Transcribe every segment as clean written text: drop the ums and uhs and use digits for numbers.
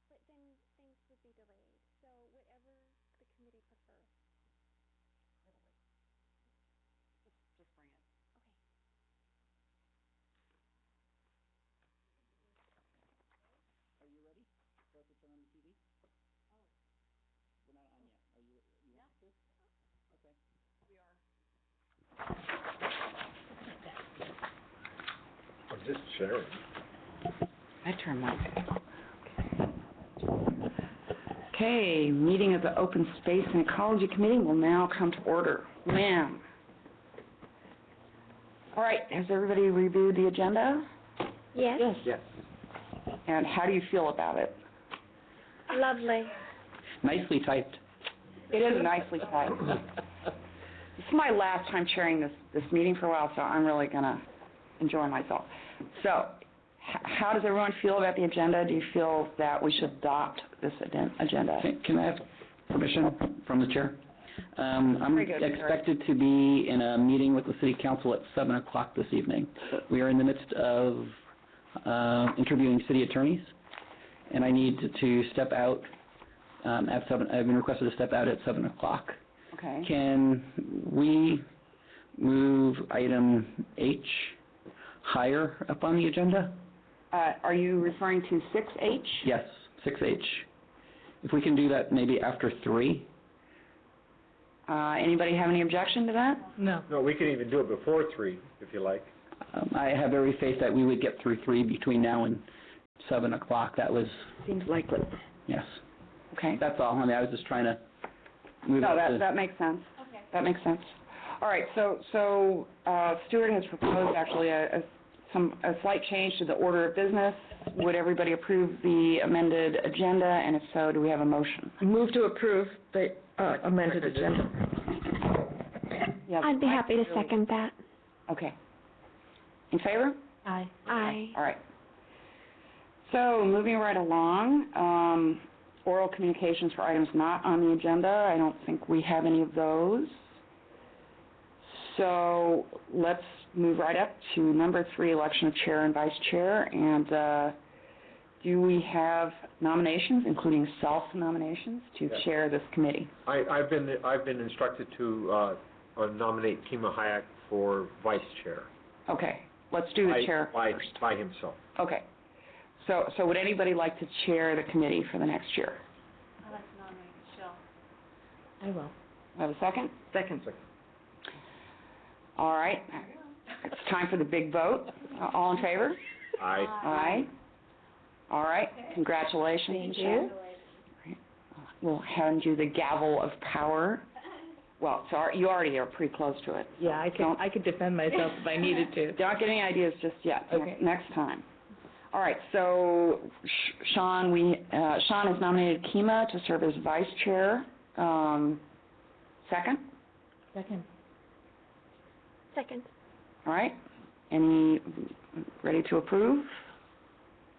but then things would be delayed. So whatever the committee prefers. Just bring it. Okay. Are you ready? Do I have to turn on the TV? Oh. We're not on yet. Are you want to? Okay. We are. I'm just sharing. I turn mine. Okay, meeting of the Open Space and Ecology Committee will now come to order. Ma'am. All right, has everybody reviewed the agenda? Yes. Yes. And how do you feel about it? Lovely. Nicely typed. It is nicely typed. This is my last time chairing this meeting for a while, so I'm really going to enjoy myself. So, how does everyone feel about the agenda? Do you feel that we should adopt this agenda? Can I have permission from the chair? I'm Very good, expected to be in a meeting with the City Council at 7 o'clock this evening. We are in the midst of interviewing city attorneys, and I need to step out at 7. I've been requested to step out at 7 o'clock. Okay. Can we move item H higher up on the agenda? Are you referring to 6H? Yes, 6H. If we can do that maybe after 3. Anybody have any objection to that? No, we can even do it before 3, if you like. I have every faith that we would get through 3 between now and 7 o'clock. That was, Seems likely. yes. Okay. That's all. I mean, I was just trying to move No, it to... that makes sense. Okay. That makes sense. All right, so Stuart has proposed actually a slight change to the order of business. Would everybody approve the amended agenda, and if so, do we have a motion? Move to approve the amended agenda. Yes, I'd be happy to second that. Okay. In favor? Aye. Aye. All right. So, moving right along, oral communications for items not on the agenda. I don't think we have any of those. So, let's move right up to number 3, election of chair and vice chair. And do we have nominations, including self-nominations, to chair this committee? I've been instructed to nominate Kima Hayek for vice chair. Okay. Let's do the chair first. By himself. Okay. So would anybody like to chair the committee for the next year? I'd like to nominate Michelle. I will. Have a second? Second. All right. It's time for the big vote. All in favor? Aye. Aye. All right. Congratulations, Thank Michelle. you. We'll hand you the gavel of power. Well, you already are pretty close to it. Yeah, I could defend myself if I needed to. Don't get any ideas just yet. Okay. Next time. All right. So, Sean has nominated Kima to serve as vice chair. Second? Second. Second. All right. Any ready to approve?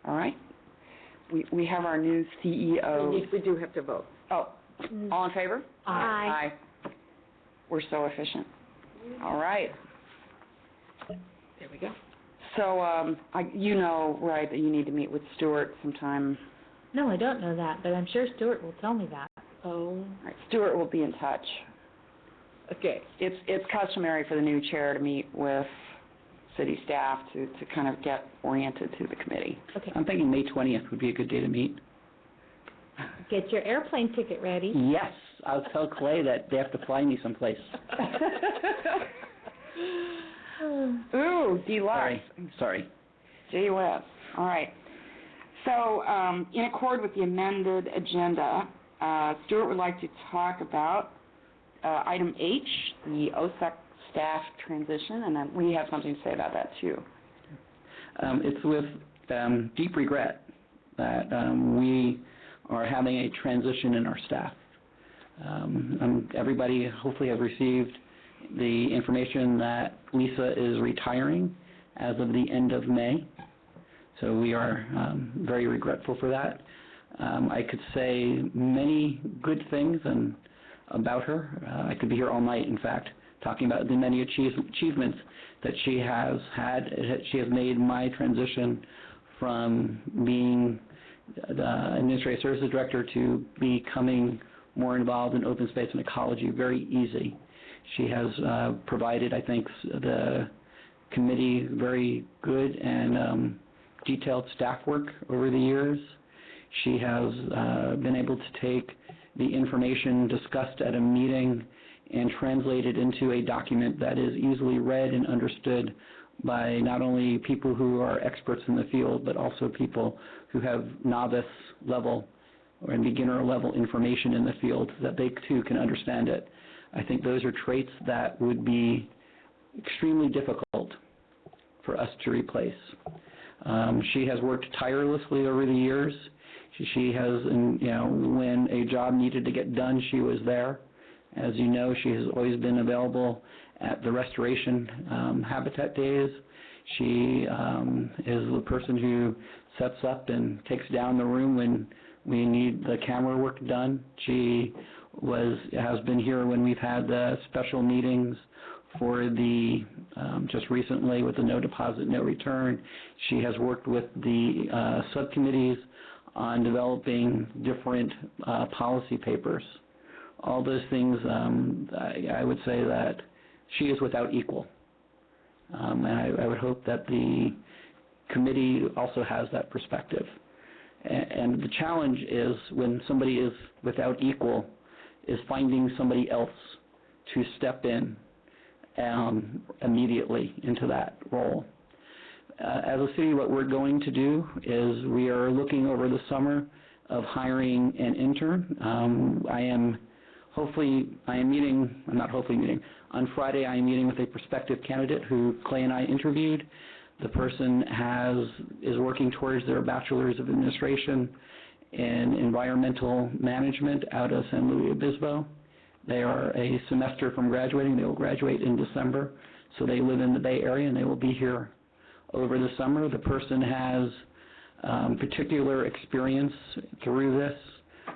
All right. We have our new CEO. We do have to vote. Oh, all in favor? Aye. Aye. We're so efficient. All right. There we go. So, you know, right, that you need to meet with Stuart sometime. No, I don't know that, but I'm sure Stuart will tell me that. Oh. All right. Stuart will be in touch. Okay. It's customary for the new chair to meet with city staff to kind of get oriented to the committee. Okay. I'm thinking May 20th would be a good day to meet. Get your airplane ticket ready. Yes. I'll tell Clay that they have to fly me someplace. Ooh, deluxe. Sorry. Gee whiz. All right. So, in accord with the amended agenda, Stuart would like to talk about item H, the OSEC staff transition, and then we have something to say about that too. It's with deep regret that we are having a transition in our staff. Everybody hopefully has received the information that Lisa is retiring as of the end of May. So we are very regretful for that. I could say many good things about her. I could be here all night, in fact, talking about the many achievements that she has had. She has made my transition from being the Administrative Services Director to becoming more involved in open space and ecology very easy. She has provided, I think, the committee very good and detailed staff work over the years. She has been able to take the information discussed at a meeting and translate it into a document that is easily read and understood by not only people who are experts in the field, but also people who have novice level or beginner level information in the field, so that they too can understand it. I think those are traits that would be extremely difficult for us to replace. She has worked tirelessly over the years. She has, when a job needed to get done, she was there. As you know, she has always been available at the restoration habitat days. She is the person who sets up and takes down the room when we need the camera work done. She has been here when we've had the special meetings for the, just recently with the no deposit, no return. She has worked with the subcommittees on developing different policy papers. All those things, I would say that she is without equal. And I would hope that the committee also has that perspective. And the challenge is when somebody is without equal is finding somebody else to step in immediately into that role. As a city, what we're going to do is we are looking over the summer of hiring an intern. On Friday I am meeting with a prospective candidate who Clay and I interviewed. The person is working towards their Bachelor's of Administration in Environmental Management out of San Luis Obispo. They are a semester from graduating. They will graduate in December. So they live in the Bay Area and they will be here over the summer. The person has particular experience through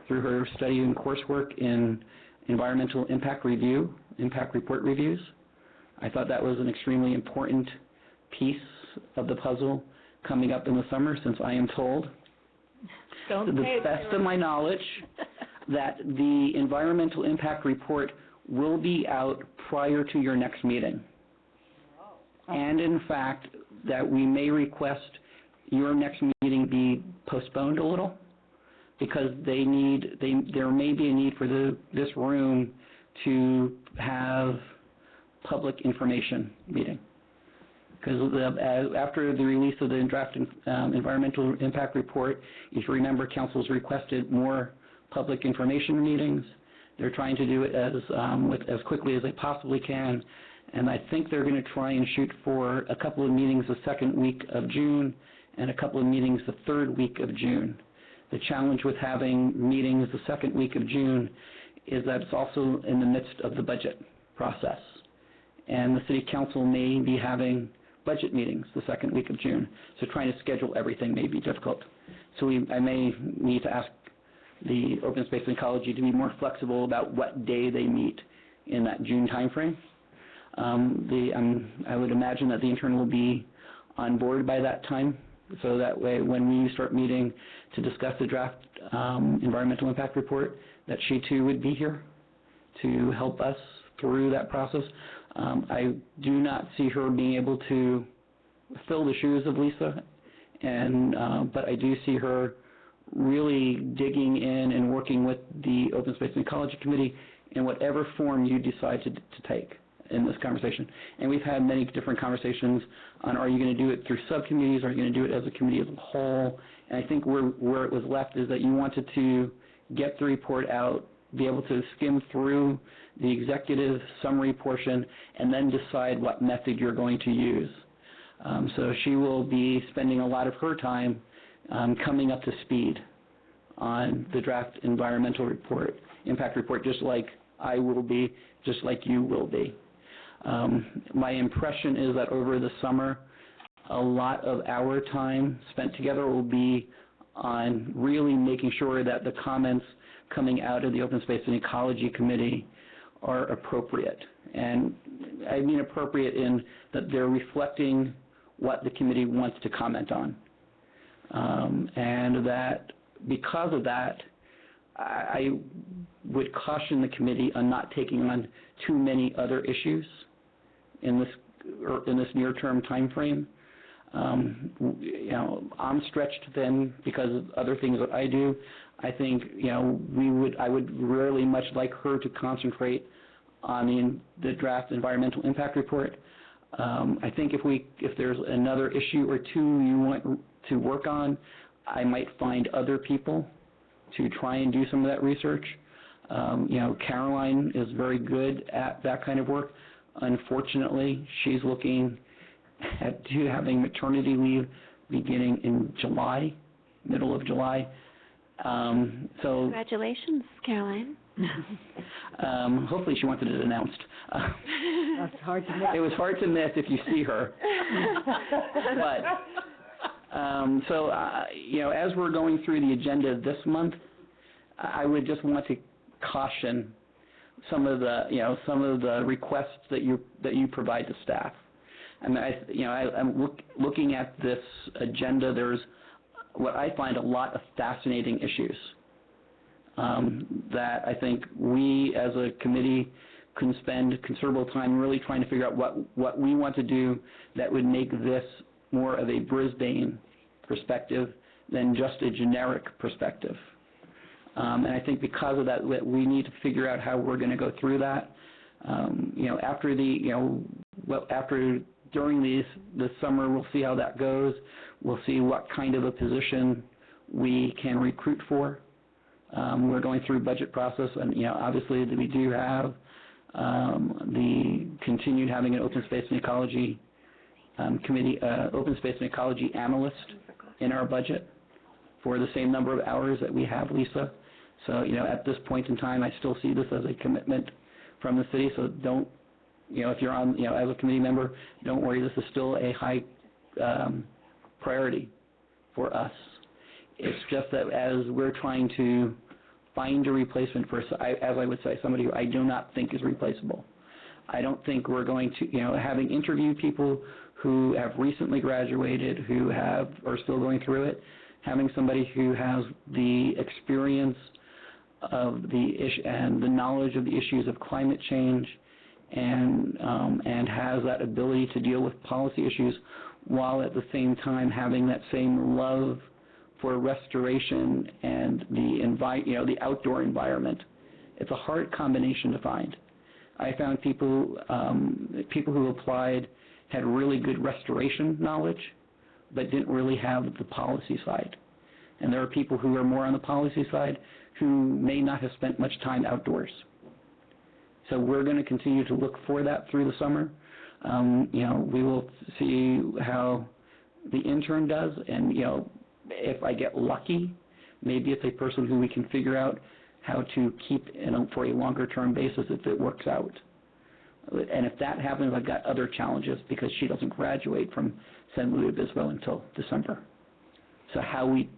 her study and coursework in environmental impact report reviews. I thought that was an extremely important piece of the puzzle coming up in the summer, since I am told, to the best of my knowledge, that the environmental impact report will be out prior to your next meeting. And in fact, that we may request your next meeting be postponed a little, because there may be a need for this room to have public information meeting. Because after the release of the draft environmental impact report, if you remember, council's requested more public information meetings. They're trying to do it as quickly as they possibly can, and I think they're going to try and shoot for a couple of meetings the second week of June and a couple of meetings the third week of June. The challenge with having meetings the second week of June is that it's also in the midst of the budget process, and the city council may be having budget meetings the second week of June, so trying to schedule everything may be difficult. So I may need to ask the Open Space and Ecology to be more flexible about what day they meet in that June timeframe. I would imagine that the intern will be on board by that time, so that way when we start meeting to discuss the draft environmental impact report, that she too would be here to help us through that process. I do not see her being able to fill the shoes of Lisa, but I do see her really digging in and working with the Open Space and Ecology Committee in whatever form you decide to take in this conversation. And we've had many different conversations on, are you going to do it through subcommittees, are you going to do it as a committee as a whole? And I think where it was left is that you wanted to get the report out, be able to skim through the executive summary portion, and then decide what method you're going to use. So she will be spending a lot of her time coming up to speed on the draft environmental impact report, just like I will be, just like you will be. My impression is that over the summer, a lot of our time spent together will be on really making sure that the comments coming out of the Open Space and Ecology Committee are appropriate. And I mean appropriate in that they're reflecting what the committee wants to comment on. And that because of that, I would caution the committee on not taking on too many other issues in this near-term time frame. I'm stretched thin because of other things that I do. I think I would really much like her to concentrate on the draft environmental impact report. I think if there's another issue or two you want to work on, I might find other people to try and do some of that research. Caroline is very good at that kind of work. Unfortunately, she's looking at having maternity leave beginning in July, middle of July. Congratulations, Caroline. Hopefully she wanted it announced. That's hard to miss. It was hard to miss if you see her. But as we're going through the agenda this month, I would just want to caution some of the requests that you provide to staff. And I'm looking at this agenda. There's what I find a lot of fascinating issues that I think we as a committee can spend considerable time really trying to figure out what we want to do that would make this more of a Brisbane perspective than just a generic perspective. And I think because of that, we need to figure out how we're going to go through that. During the summer, we'll see how that goes. We'll see what kind of a position we can recruit for. We're going through budget process, and obviously we do have the continued having an open space and ecology committee, open space and ecology analyst in our budget for the same number of hours that we have, Lisa. So at this point in time, I still see this as a commitment from the city. So don't, if you're on, as a committee member, don't worry. This is still a high priority for us. It's just that as we're trying to find a replacement for, as I would say, somebody who I do not think is replaceable. I don't think we're going to, having interviewed people who have recently graduated, who are still going through it, having somebody who has the experience of the issue and the knowledge of the issues of climate change, and has that ability to deal with policy issues, while at the same time having that same love for restoration and the outdoor environment. It's a hard combination to find. I found people who applied had really good restoration knowledge, but didn't really have the policy side. And there are people who are more on the policy side who may not have spent much time outdoors. So we're going to continue to look for that through the summer. We will see how the intern does, and if I get lucky, maybe it's a person who we can figure out how to keep for a longer term basis if it works out. And if that happens, I've got other challenges because she doesn't graduate from San Luis Obispo until December. So how we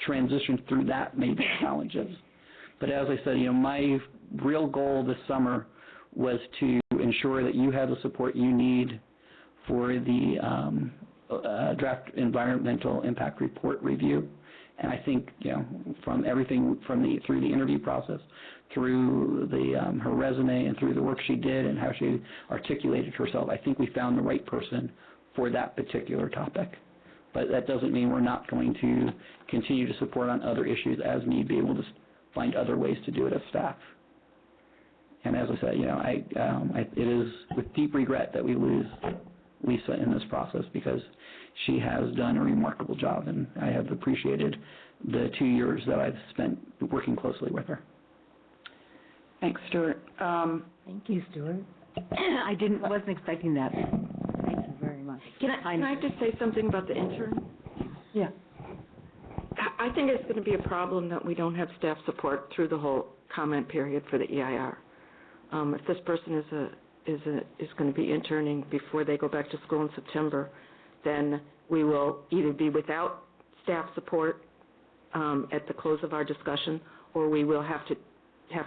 transition through that may be challenges. But as I said, my real goal this summer was to ensure that you have the support you need for the draft environmental impact report review. And I think, from everything through the interview process, through her resume and through the work she did and how she articulated herself, I think we found the right person for that particular topic. But that doesn't mean we're not going to continue to support on other issues as need be. We'll just find other ways to do it as staff. And as I said, it is with deep regret that we lose Lisa in this process, because she has done a remarkable job, and I have appreciated the 2 years that I've spent working closely with her. Thanks, Stuart. Thank you, Stuart. I wasn't expecting that. Thank you very much. Can I just say something about the intern? Yeah. I think it's going to be a problem that we don't have staff support through the whole comment period for the EIR. If this person is going to be interning before they go back to school in September, then we will either be without staff support at the close of our discussion, or we will have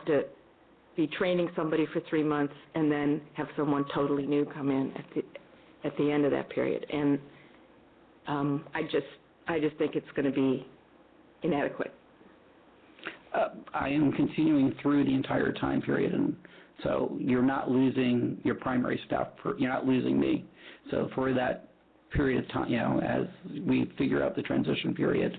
to be training somebody for 3 months and then have someone totally new come in at the end of that period. And I just think it's going to be inadequate I am continuing through the entire time period, and so you're not losing your primary staff, you're not losing me. So for that period of time, as we figure out the transition period,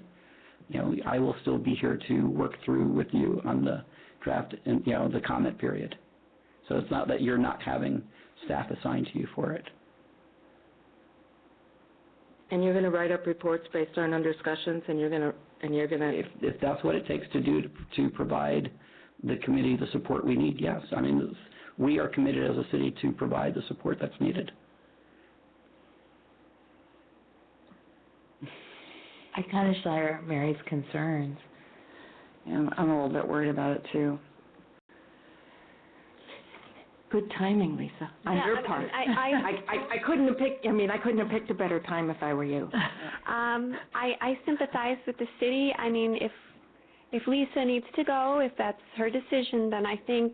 I will still be here to work through with you on the draft and, the comment period. So it's not that you're not having staff assigned to you for it. And you're going to write up reports based on our discussions, and you're going to If that's what it takes to do to provide the committee the support we need, yes. I mean, we are committed as a city to provide the support that's needed. I kind of share Mary's concerns. And I'm a little bit worried about it too. Good timing, Lisa, on Yeah, your I mean, part. I I couldn't have picked, I couldn't have picked a better time if I were you. I sympathize with the city. I mean, if Lisa needs to go, if that's her decision, then I think,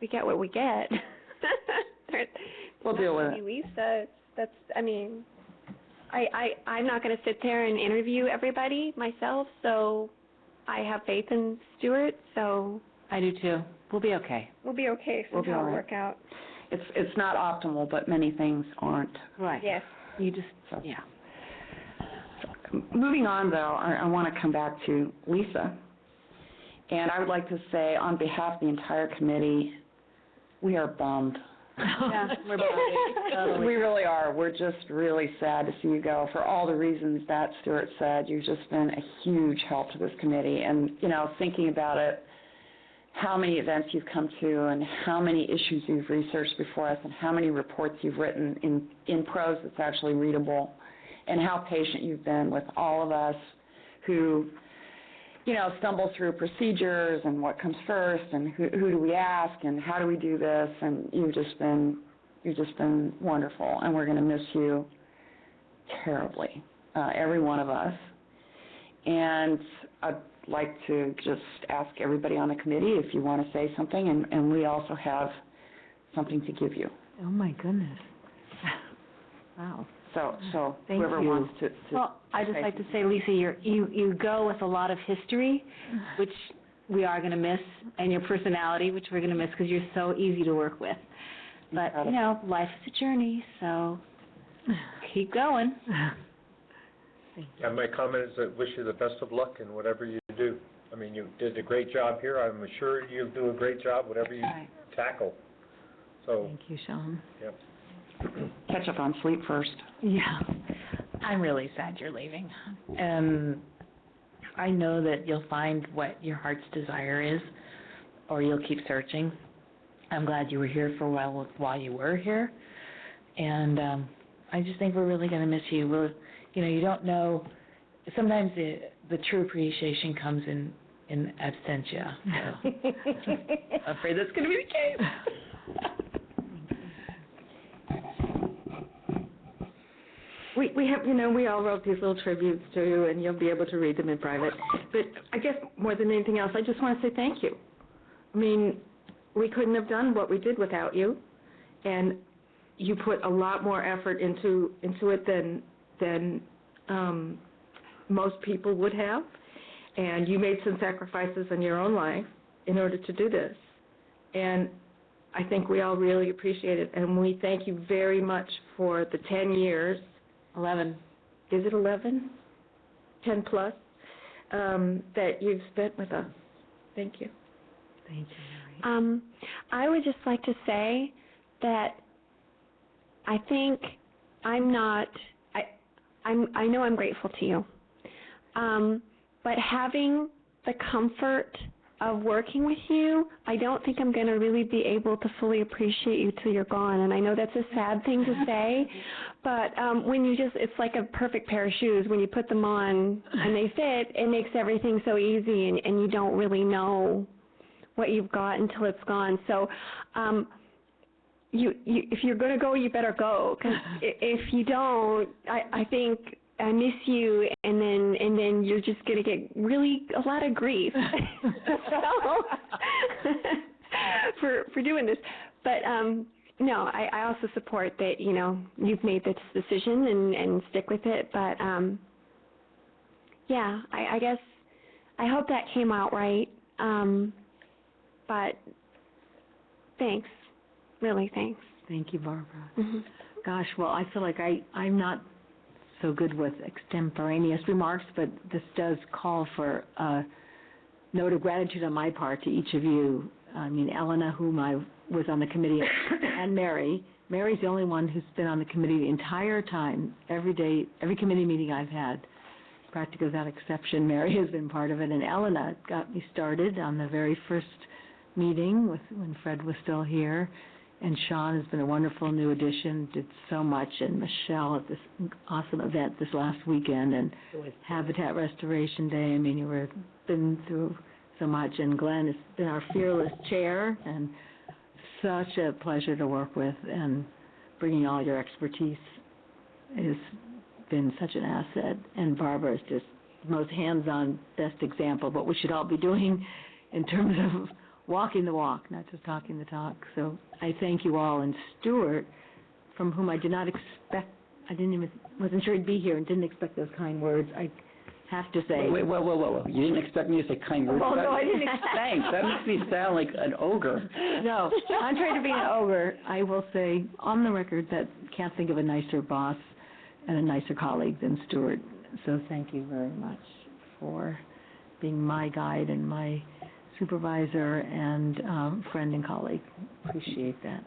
we get what we get. We'll deal with it. Lisa, I'm not going to sit there and interview everybody myself, so I have faith in Stuart, so I do too. We'll be okay. we'll be okay We'll be somehow all right. work out. It's not optimal, but many things aren't. Right. Yes. You just, So- yeah. Moving on, though, I want to come back to Lisa. And I would like to say, on behalf of the entire committee, we are bummed. Yeah, we're totally. We really are. We're just really sad to see you go for all the reasons that Stuart said. You've just been a huge help to this committee. And, thinking about it, how many events you've come to and how many issues you've researched before us and how many reports you've written in prose that's actually readable, and how patient you've been with all of us who, stumble through procedures and what comes first and who do we ask and how do we do this, and you've just been wonderful, and we're going to miss you terribly, every one of us. And I'd like to just ask everybody on the committee if you want to say something, and we also have something to give you. Oh, my goodness. Wow. So Thank whoever you. wants to Well, I'd just say like to say, Lisa, you go with a lot of history, which we are going to miss, and your personality, which we're going to miss because you're so easy to work with. But, life is a journey, so keep going. Yeah, my comment is I wish you the best of luck in whatever you do. I mean, you did a great job here. I'm sure you'll do a great job whatever you Right. tackle. So, Thank you, Sean. yep. catch up on sleep first. Yeah. I'm really sad you're leaving. And I know that you'll find what your heart's desire is, or you'll keep searching. I'm glad you were here for a while you were here. And I just think we're really going to miss you. You don't know. Sometimes the true appreciation comes in absentia. So I'm afraid that's going to be the case. We have, we all wrote these little tributes to you, and you'll be able to read them in private. But I guess more than anything else, I just want to say thank you. I mean, we couldn't have done what we did without you, and you put a lot more effort into it than most people would have, and you made some sacrifices in your own life in order to do this. And I think we all really appreciate it, and we thank you very much for the 10 years. 11. Is it 11? 10 plus, that you've spent with us. Thank you. Thank you, Mary. I would just like to say that I think I know I'm grateful to you. But having the comfort of working with you, I don't think I'm going to really be able to fully appreciate you till you're gone. And I know that's a sad thing to say, but when it's like a perfect pair of shoes. When you put them on and they fit, it makes everything so easy, and you don't really know what you've got until it's gone. So if you're going to go, you better go, because if you don't, I think I miss you, and then you're just going to get really a lot of grief for doing this. But no, I also support that you've made this decision and stick with it. But yeah, I guess I hope that came out right. But thanks, really thanks. Thank you, Barbara. Mm-hmm. Gosh, well, I feel like I'm not so good with extemporaneous remarks, but this does call for a note of gratitude on my part to each of you. I mean, Elena, whom I was on the committee, and Mary. Mary's the only one who's been on the committee the entire time, every day, every committee meeting I've had. Practically without exception, Mary has been part of it, and Elena got me started on the very first meeting when Fred was still here. And Sean has been a wonderful new addition, did so much, and Michelle at this awesome event this last weekend, and Habitat Restoration Day. I mean, you've been through so much, and Glenn has been our fearless chair, and such a pleasure to work with, and bringing all your expertise has been such an asset. And Barbara is just the most hands-on, best example of what we should all be doing in terms of walking the walk, not just talking the talk. So I thank you all. And Stuart, from whom I did not expect, wasn't sure he'd be here and didn't expect those kind words. I have to say. Wait, whoa. You didn't expect me to say kind words? Oh, no, I didn't Thanks. That makes me sound like an ogre. No, contrary to being an ogre, I will say on the record that can't think of a nicer boss and a nicer colleague than Stuart. So thank you very much for being my guide and my supervisor and friend and colleague. Appreciate that.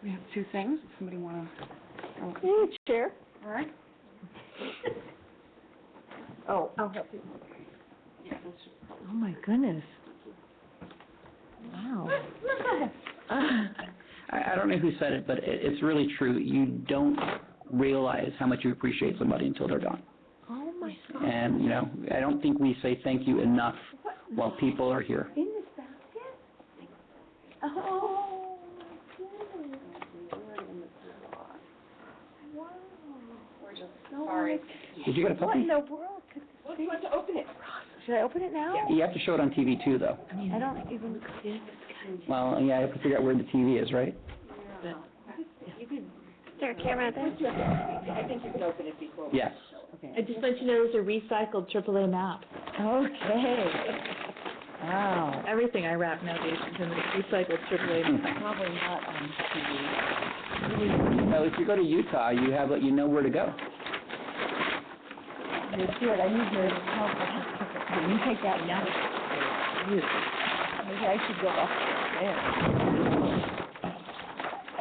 We have two things. Somebody want to? Chair. All right. Oh, I'll help you. Oh my goodness. Wow. I don't know who said it, but it's really true. You don't realize how much you appreciate somebody until they're gone. Oh my God. And, I don't think we say thank you enough while people are here. In this basket? Oh, wow. We're just sorry. Did you get a puppy? What in the world? What do you want to open it? Should I open it now? You have to show it on TV too, though. I don't even see it. Well, yeah, I have to figure out where the TV is, right? Is there a camera there? I think you can open it before. Yes. Okay. I just let you know there's a recycled AAA map. Okay. Wow. Everything I wrap nowadays is in the recycled AAA map. Probably not on TV. Well, if you go to Utah, you know where to go. You're good. I need your help. Can you take that down? Maybe I should go up there.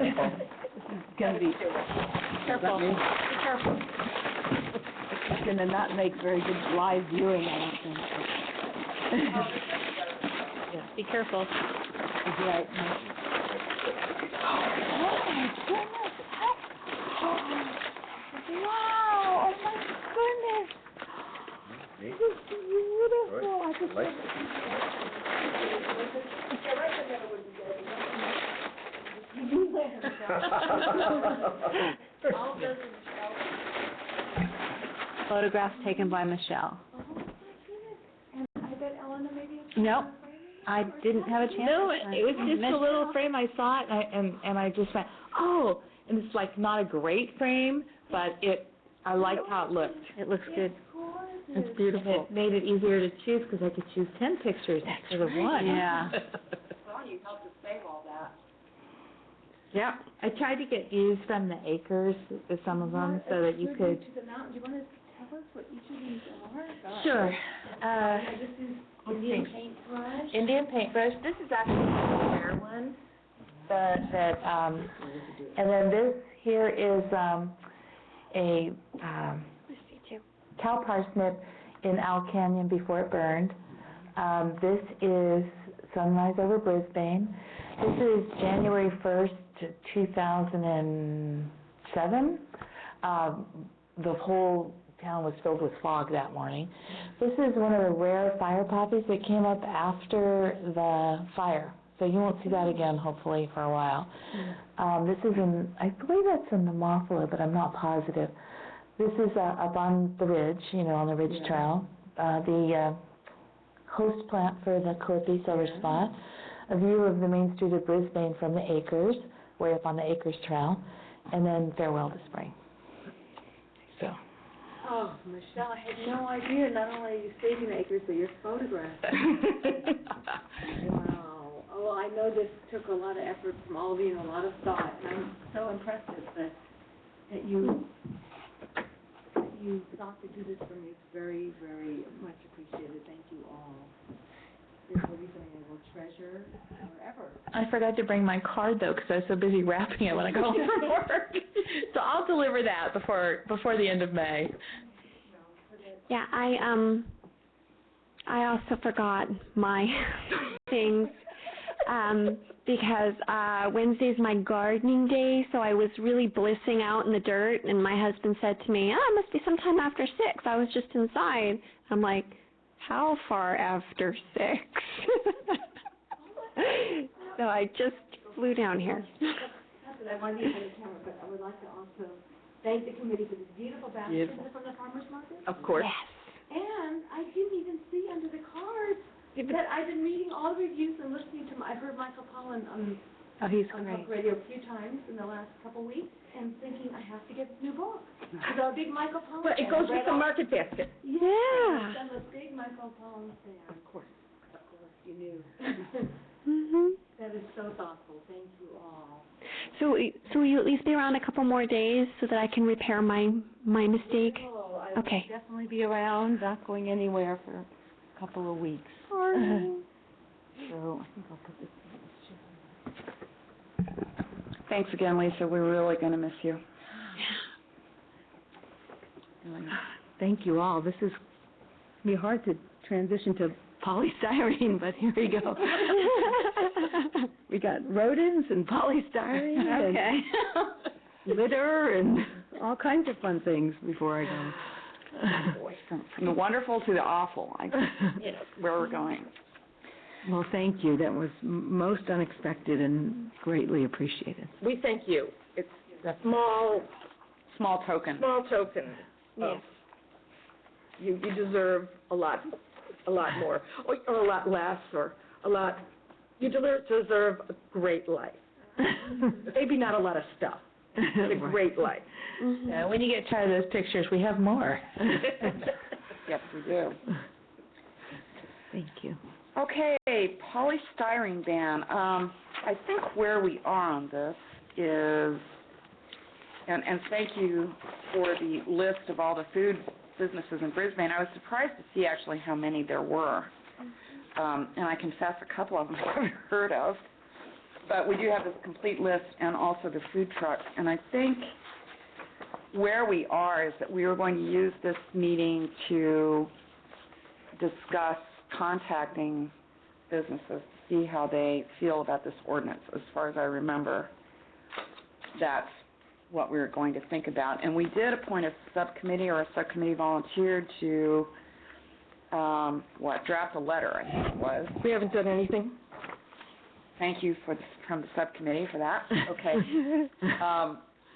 This is going to be... Careful. Be careful. It's going to not make very good live viewing, I don't think. Yeah, be careful. Right. Oh, my goodness. Wow. Oh, my goodness. This is beautiful. I just Photographs taken by Michelle. Nope. I didn't have a chance. No, it was just a little frame. I saw it, and I just went, oh, and it's like not a great frame, but I liked how it looked. It looks good. It's beautiful. It made it easier to choose because I could choose 10 pictures instead of one. Yeah. Well, you helped us save all that. Yeah, I tried to get views from the acres, some of them, so that you could. To the mountain. Do you want to tell us what each of these are? Sure. This is Indian paintbrush. Indian paintbrush. This is actually a rare one. And then this here is a cow parsnip in Owl Canyon before it burned. This is Sunrise over Brisbane. This is January 1st, 2007. The whole town was filled with fog that morning. This is one of the rare fire poppies that came up after the fire. So you won't see that again, hopefully, for a while. This is I believe that's in the Nemophila, but I'm not positive. This is up on the ridge, on the ridge trail. The host plant for the Calliope silver spot. A view of the main street of Brisbane from the acres, way up on the acres trail, and then farewell to spring. So Oh, Michelle, I had no idea. Not only are you saving acres, but you're photographing. Wow. Oh, well, I know this took a lot of effort from all of you and a lot of thought, and I'm so impressed that you thought to do this for me. It's very, very much appreciated. Thank you all. This will be something I will treasure forever. I forgot to bring my card though, because I was so busy wrapping it when I got home from work. So I'll deliver that before the end of May. Yeah, I also forgot my things, because Wednesday's my gardening day, so I was really blissing out in the dirt, and my husband said to me, it must be sometime after 6. I was just inside. I'm like, how far after 6? So I just flew down here. Not that I want to use the camera, but I would like to also thank the committee for this beautiful basket from the farmer's market. Of course. Yes. And I didn't even see under the cards that I've been reading all the reviews and listening to I've heard Michael Pollan on he's public radio a few times in the last couple weeks, and thinking I have to get this new book. Because I'm a big Michael Pollan Well, it fan. goes with the market basket. Yeah. I'm a big Michael Pollan fan. Of course, you knew. Mhm. That is so thoughtful. Thank you all. So will you at least be around a couple more days so that I can repair my mistake? Oh, I Okay. will definitely be around, not going anywhere for a couple of weeks. So I think I'll put this in. Thanks again, Lisa. We're really going to miss you. Thank you all. This is be hard to transition to polystyrene, but here we go. We got rodents and polystyrene and litter and all kinds of fun things before I go. From the wonderful to the awful, where we're going. Well, thank you. That was most unexpected and greatly appreciated. We thank you. It's a small token. Yes. You deserve a lot more, or a lot less, or a lot. You deserve a great life. Maybe not a lot of stuff, but a great life. Mm-hmm. Yeah, when you get tired of those pictures, we have more. Yes, we do. Thank you. Okay, polystyrene ban. I think where we are on this is, and thank you for the list of all the food businesses in Brisbane. I was surprised to see actually how many there were. And I confess a couple of them I haven't heard of. But we do have this complete list and also the food trucks. And I think where we are is that we are going to use this meeting to discuss contacting businesses to see how they feel about this ordinance. As far as I remember, that's what we were going to think about. And we did appoint a subcommittee, or a subcommittee volunteered to, draft a letter, I think it was. We haven't done anything. Thank you from the subcommittee for that. Okay.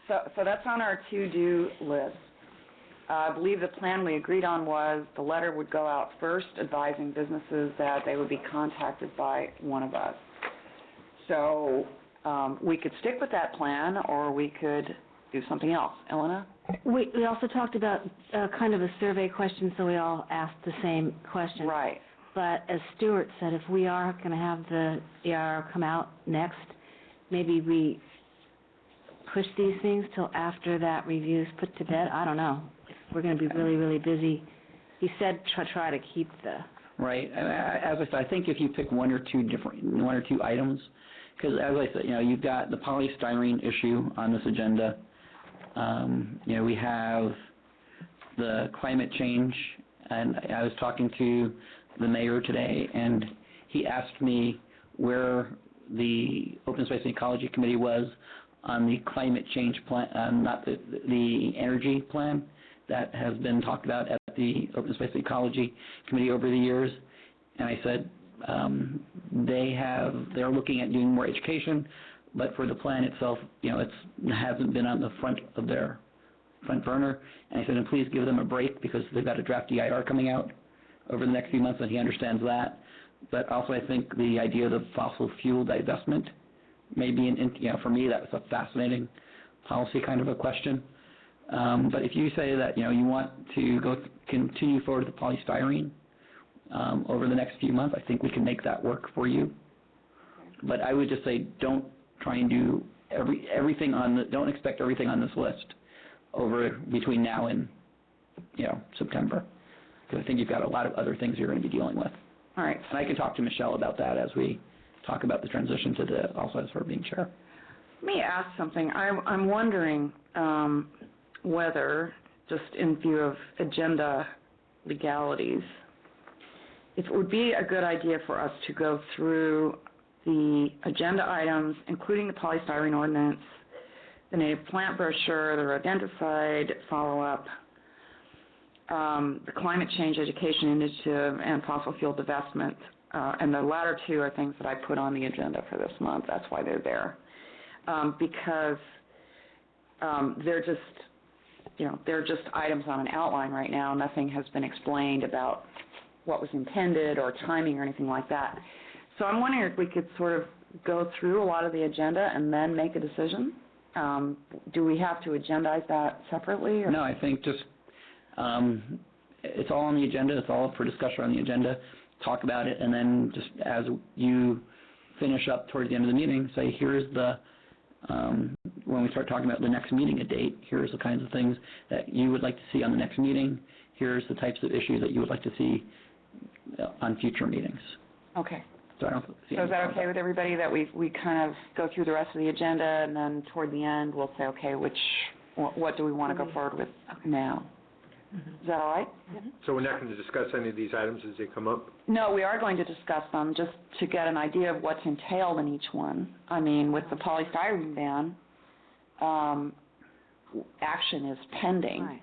So that's on our to-do list. I believe the plan we agreed on was the letter would go out first, advising businesses that they would be contacted by one of us. So we could stick with that plan, or we could do something else. Elena? We also talked about kind of a survey question, so we all asked the same question. Right. But as Stuart said, if we are going to have the EIR come out next, maybe we push these things till after that review is put to bed. I don't know. If we're going to be really, really busy. He said try to keep the... Right. As I said, I think if you pick one or two items, because as I said, you've got the polystyrene issue on this agenda. We have the climate change, and I was talking to the mayor today, and he asked me where the Open Space and Ecology Committee was on the climate change plan, not the energy plan that has been talked about at the Open Space and Ecology Committee over the years. And I said they're looking at doing more education, but for the plan itself, it hasn't been on the front of their front burner. And I said, and please give them a break because they've got a draft EIR coming out over the next few months, and he understands that. But also, I think the idea of the fossil fuel divestment may be, for me, that was a fascinating policy kind of a question. But if you say that, you want to continue forward with the polystyrene over the next few months, I think we can make that work for you. But I would just say don't try and do don't expect everything on this list over between now and, September. Because I think you've got a lot of other things you're going to be dealing with. All right. And I can talk to Michelle about that as we talk about the transition also as her being chair. Let me ask something. I'm wondering whether, just in view of agenda legalities, if it would be a good idea for us to go through the agenda items, including the polystyrene ordinance, the native plant brochure, the rodenticide follow-up, the climate change education initiative, and fossil fuel divestment. And the latter two are things that I put on the agenda for this month. That's why they're there. Because they're just items on an outline right now. Nothing has been explained about what was intended or timing or anything like that. So I'm wondering if we could sort of go through a lot of the agenda and then make a decision. Do we have to agendize that separately? Or? No, I think just it's all on the agenda. It's all for discussion on the agenda. Talk about it, and then just as you finish up towards the end of the meeting, say, here's the when we start talking about the next meeting, a date, here's the kinds of things that you would like to see on the next meeting. Here's the types of issues that you would like to see on future meetings. Okay. So is that okay with everybody that we kind of go through the rest of the agenda, and then toward the end we'll say, okay, what do we want to go forward with now? Is that all right? So we're not going to discuss any of these items as they come up? No, we are going to discuss them just to get an idea of what's entailed in each one. I mean, with the polystyrene ban, action is pending,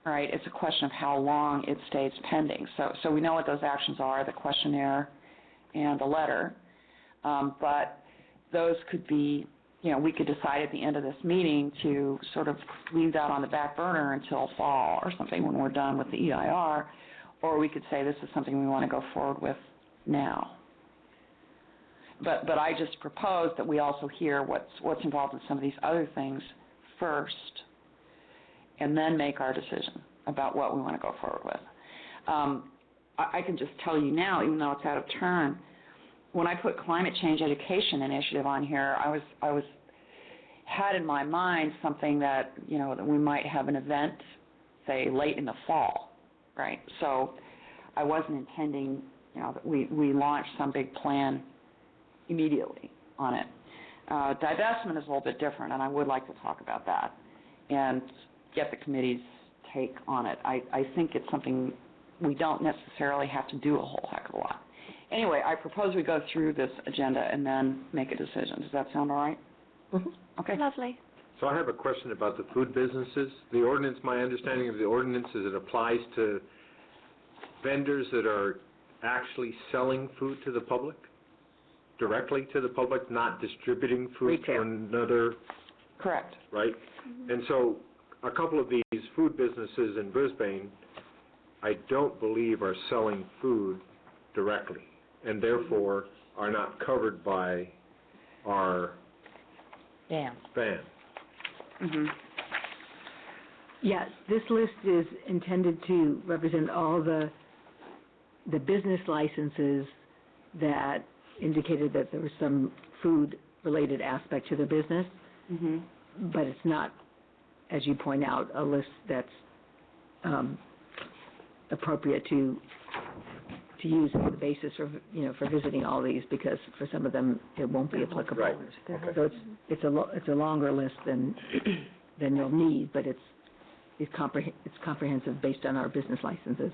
right? It's a question of how long it stays pending. So we know what those actions are, the questionnaire and the letter, but those could be, we could decide at the end of this meeting to sort of leave that on the back burner until fall or something when we're done with the EIR, or we could say this is something we want to go forward with now. But I just propose that we also hear what's involved in some of these other things first, and then make our decision about what we want to go forward with. I can just tell you now, even though it's out of turn, when I put climate change education initiative on here, I had in my mind something that, that we might have an event, say, late in the fall, right? So I wasn't intending, that we launch some big plan immediately on it. Divestment is a little bit different, and I would like to talk about that and get the committee's take on it. I think it's something we don't necessarily have to do a whole heck of a lot. Anyway, I propose we go through this agenda and then make a decision. Does that sound all right? Mm-hmm. Okay. Lovely. So I have a question about the food businesses. The ordinance, my understanding of the ordinance is it applies to vendors that are actually selling food to the public, directly to the public, not distributing food Retail. to another. Correct. Right? And so a couple of these food businesses in Brisbane, I don't believe are selling food directly, and therefore are not covered by our ban. Mm-hmm. Yeah, this list is intended to represent all the business licenses that indicated that there was some food-related aspect to the business, Mm-hmm. but it's not, as you point out, a list that's appropriate to use as the basis for for visiting all these, because for some of them it won't be applicable. Right. Okay. So it's a longer list than you'll need, but it's comprehensive based on our business licenses.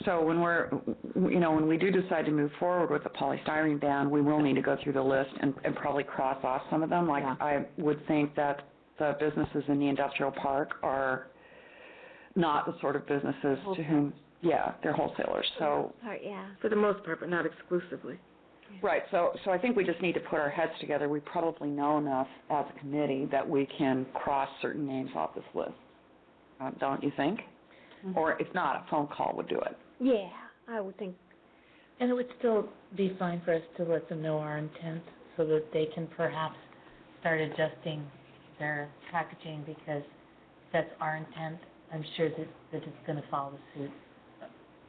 So when we do decide to move forward with the polystyrene ban, we will need to go through the list and probably cross off some of them. Like, Yeah. I would think that the businesses in the industrial park are not the sort of businesses to whom, they're wholesalers. So, For the most part, but not exclusively. right. So I think we just need to put our heads together. We probably know enough as a committee that we can cross certain names off this list. Don't you think? Mm-hmm. Or if not, a phone call would do it. Yeah, I would think. And it would still be fine for us to let them know our intent so that they can perhaps start adjusting their packaging, because that's our intent, I'm sure that it's going to follow suit.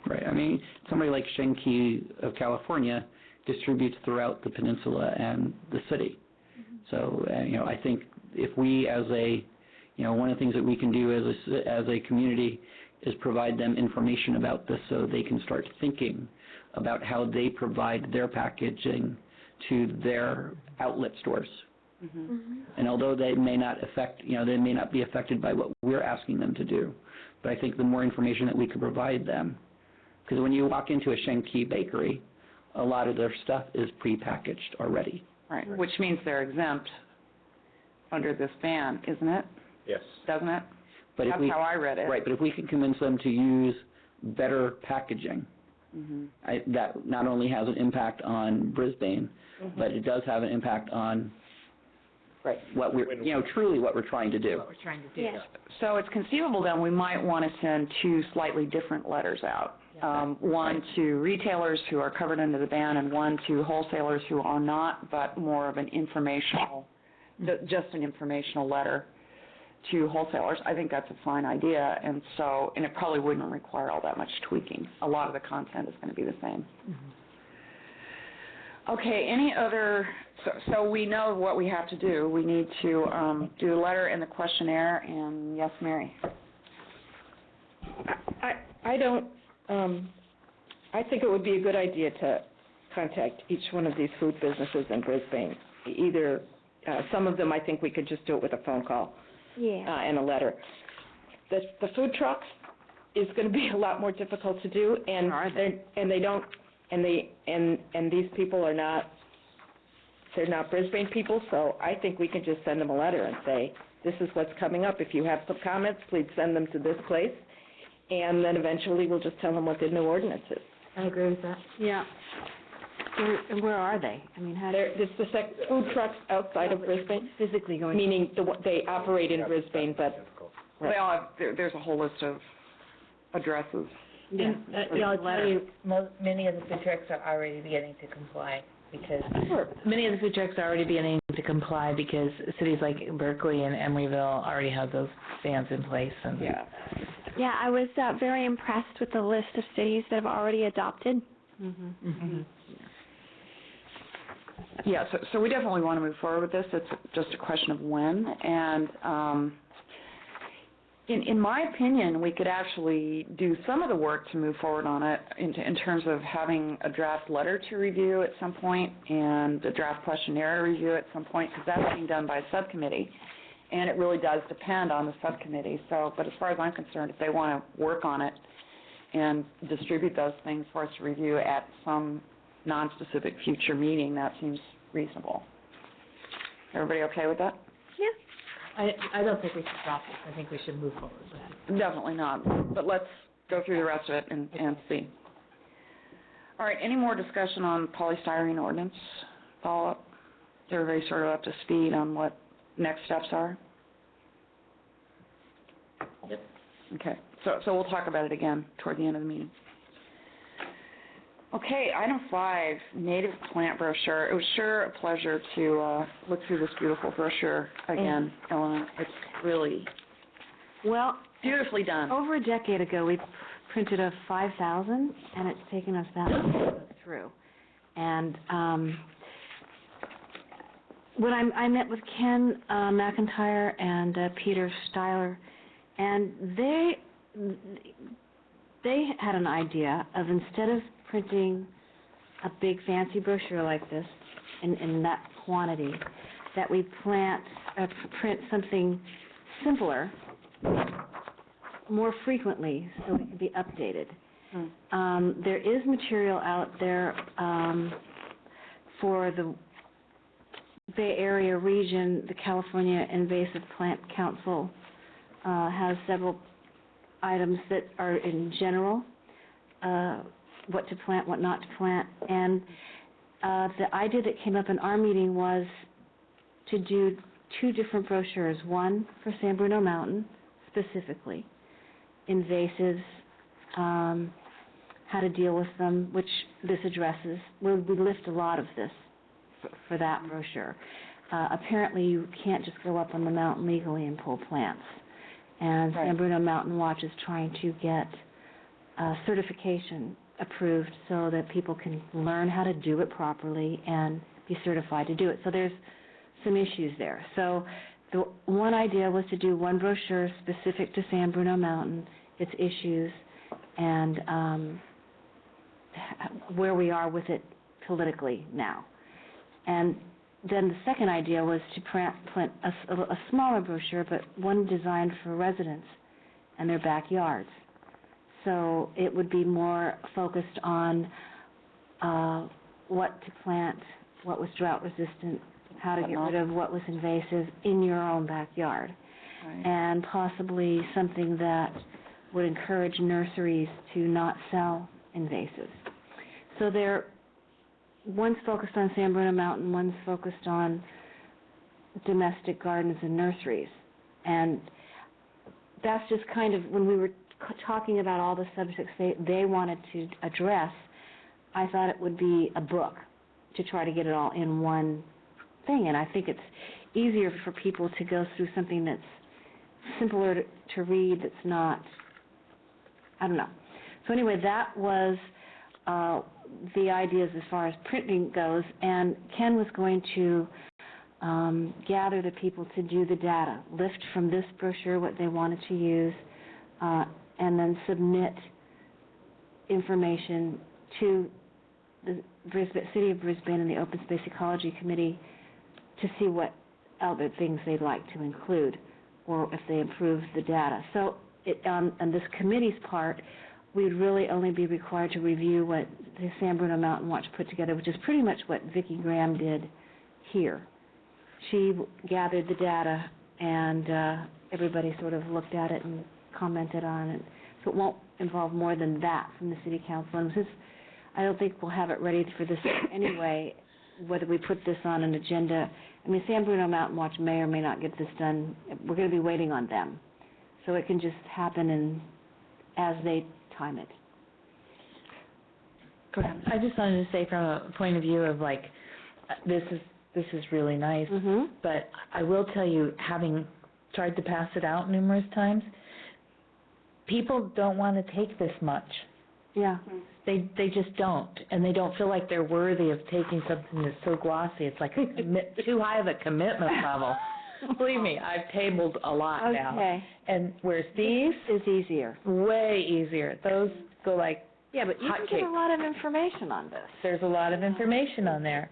Right. I mean, somebody like Shenki of California distributes throughout the peninsula and the city. So, I think if we as a, one of the things that we can do as a community is provide them information about this so they can start thinking about how they provide their packaging to their outlet stores. And although they may not they may not be affected by what we're asking them to do, but I think the more information that we can provide them, because when you walk into a Shenki bakery, a lot of their stuff is prepackaged already. Right, which means they're exempt under this ban, isn't it? Yes. Doesn't it? But That's how I read it. Right, but if we can convince them to use better packaging, that not only has an impact on Brisbane, but it does have an impact on what we're, truly what we're trying to do. What we're trying to do. Yes. So it's conceivable then we might want to send two slightly different letters out. One to retailers who are covered under the ban and one to wholesalers who are not, but more of an informational, just an informational letter to wholesalers. I think that's a fine idea, and it probably wouldn't require all that much tweaking. A lot of the content is going to be the same. Okay, any other, so we know what we have to do. We need to do the letter and the questionnaire, and yes, Mary? I think it would be a good idea to contact each one of these food businesses in Brisbane. Either, some of them I think we could just do it with a phone call and a letter. The food trucks is going to be a lot more difficult to do, and these people are not, they're not Brisbane people, so I think we can just send them a letter and say, this is what's coming up. If you have some comments, please send them to this place, and then eventually we'll just tell them what the new ordinance is. I agree with that. Yeah. Where are they? I mean, how It's the food trucks outside of Brisbane, physically going? meaning they operate in Brisbane, but They all have, there's a whole list of addresses. Yeah, I'll tell you, many of the food trucks are already beginning to comply because cities like Berkeley and Emeryville already have those bans in place. And Yeah, I was very impressed with the list of cities that have already adopted. Yeah, so we definitely want to move forward with this. It's just a question of when. And in my opinion, we could actually do some of the work to move forward on it in terms of having a draft letter to review at some point and a draft questionnaire to review at some point, because that's being done by a subcommittee. And it really does depend on the subcommittee. But as far as I'm concerned, if they want to work on it and distribute those things for us to review at some non-specific future meeting, that seems reasonable. Everybody okay with that? I don't think we should stop this. I think we should move forward with it. Definitely not. But let's go through the rest of it and see. All right, any more discussion on polystyrene ordinance follow-up? Is everybody sort of up to speed on what next steps are? Yep. Okay, so we'll talk about it again toward the end of the meeting. Okay, item 5, native plant brochure. It was sure a pleasure to look through this beautiful brochure again, Eleanor. It's really beautifully done. Over a decade ago, we printed a 5,000, and it's taken us that long to go through. And when I met with Ken McIntyre and Peter Steiler, and they had an idea of, instead of printing a big fancy brochure like this in that quantity, that we print something simpler more frequently so it can be updated. There is material out there for the Bay Area region. The California Invasive Plant Council has several items that are in general, what to plant, what not to plant. And the idea that came up in our meeting was to do 2 different brochures, one for San Bruno Mountain specifically, invasives, how to deal with them, which this addresses. We list a lot of this for that brochure. Apparently you can't just go up on the mountain legally and pull plants. And Right. San Bruno Mountain Watch is trying to get certification approved so that people can learn how to do it properly and be certified to do it. So there's some issues there. So the one idea was to do one brochure specific to San Bruno Mountain, its issues, and where we are with it politically now. And then the second idea was to print a smaller brochure, but one designed for residents and their backyards. So it would be more focused on what to plant, what was drought resistant, how to get rid of what was invasive in your own backyard, Right. and possibly something that would encourage nurseries to not sell invasives. So one's focused on San Bruno Mountain, one's focused on domestic gardens and nurseries. And that's just kind of, when we were talking about all the subjects they wanted to address, I thought it would be a book to try to get it all in one thing. And I think it's easier for people to go through something that's simpler to read, that's not, I don't know. So anyway, that was the ideas as far as printing goes, and Ken was going to gather the people to do the data, lift from this brochure what they wanted to use, and then submit information to the City of Brisbane and the Open Space Ecology Committee to see what other things they'd like to include, or if they improve the data. So on this committee's part, we'd really only be required to review what the San Bruno Mountain Watch put together, which is pretty much what Vicki Graham did here. She gathered the data, and everybody sort of looked at it and commented on it. So it won't involve more than that from the City Council. And since I don't think we'll have it ready for this anyway, whether we put this on an agenda, I mean, San Bruno Mountain Watch may or may not get this done. We're going to be waiting on them. So it can just happen as they time it. Go ahead. I just wanted to say, from a point of view of like, this is really nice, but I will tell you, having tried to pass it out numerous times, people don't want to take this much. Yeah. They just don't, and they don't feel like they're worthy of taking something that's so glossy. It's like too high of a commitment level. Believe me, I've tabled a lot now. Okay. And whereas these is easier. Way easier. Those go like Yeah, but you can get a lot of information on this. There's a lot of information on there.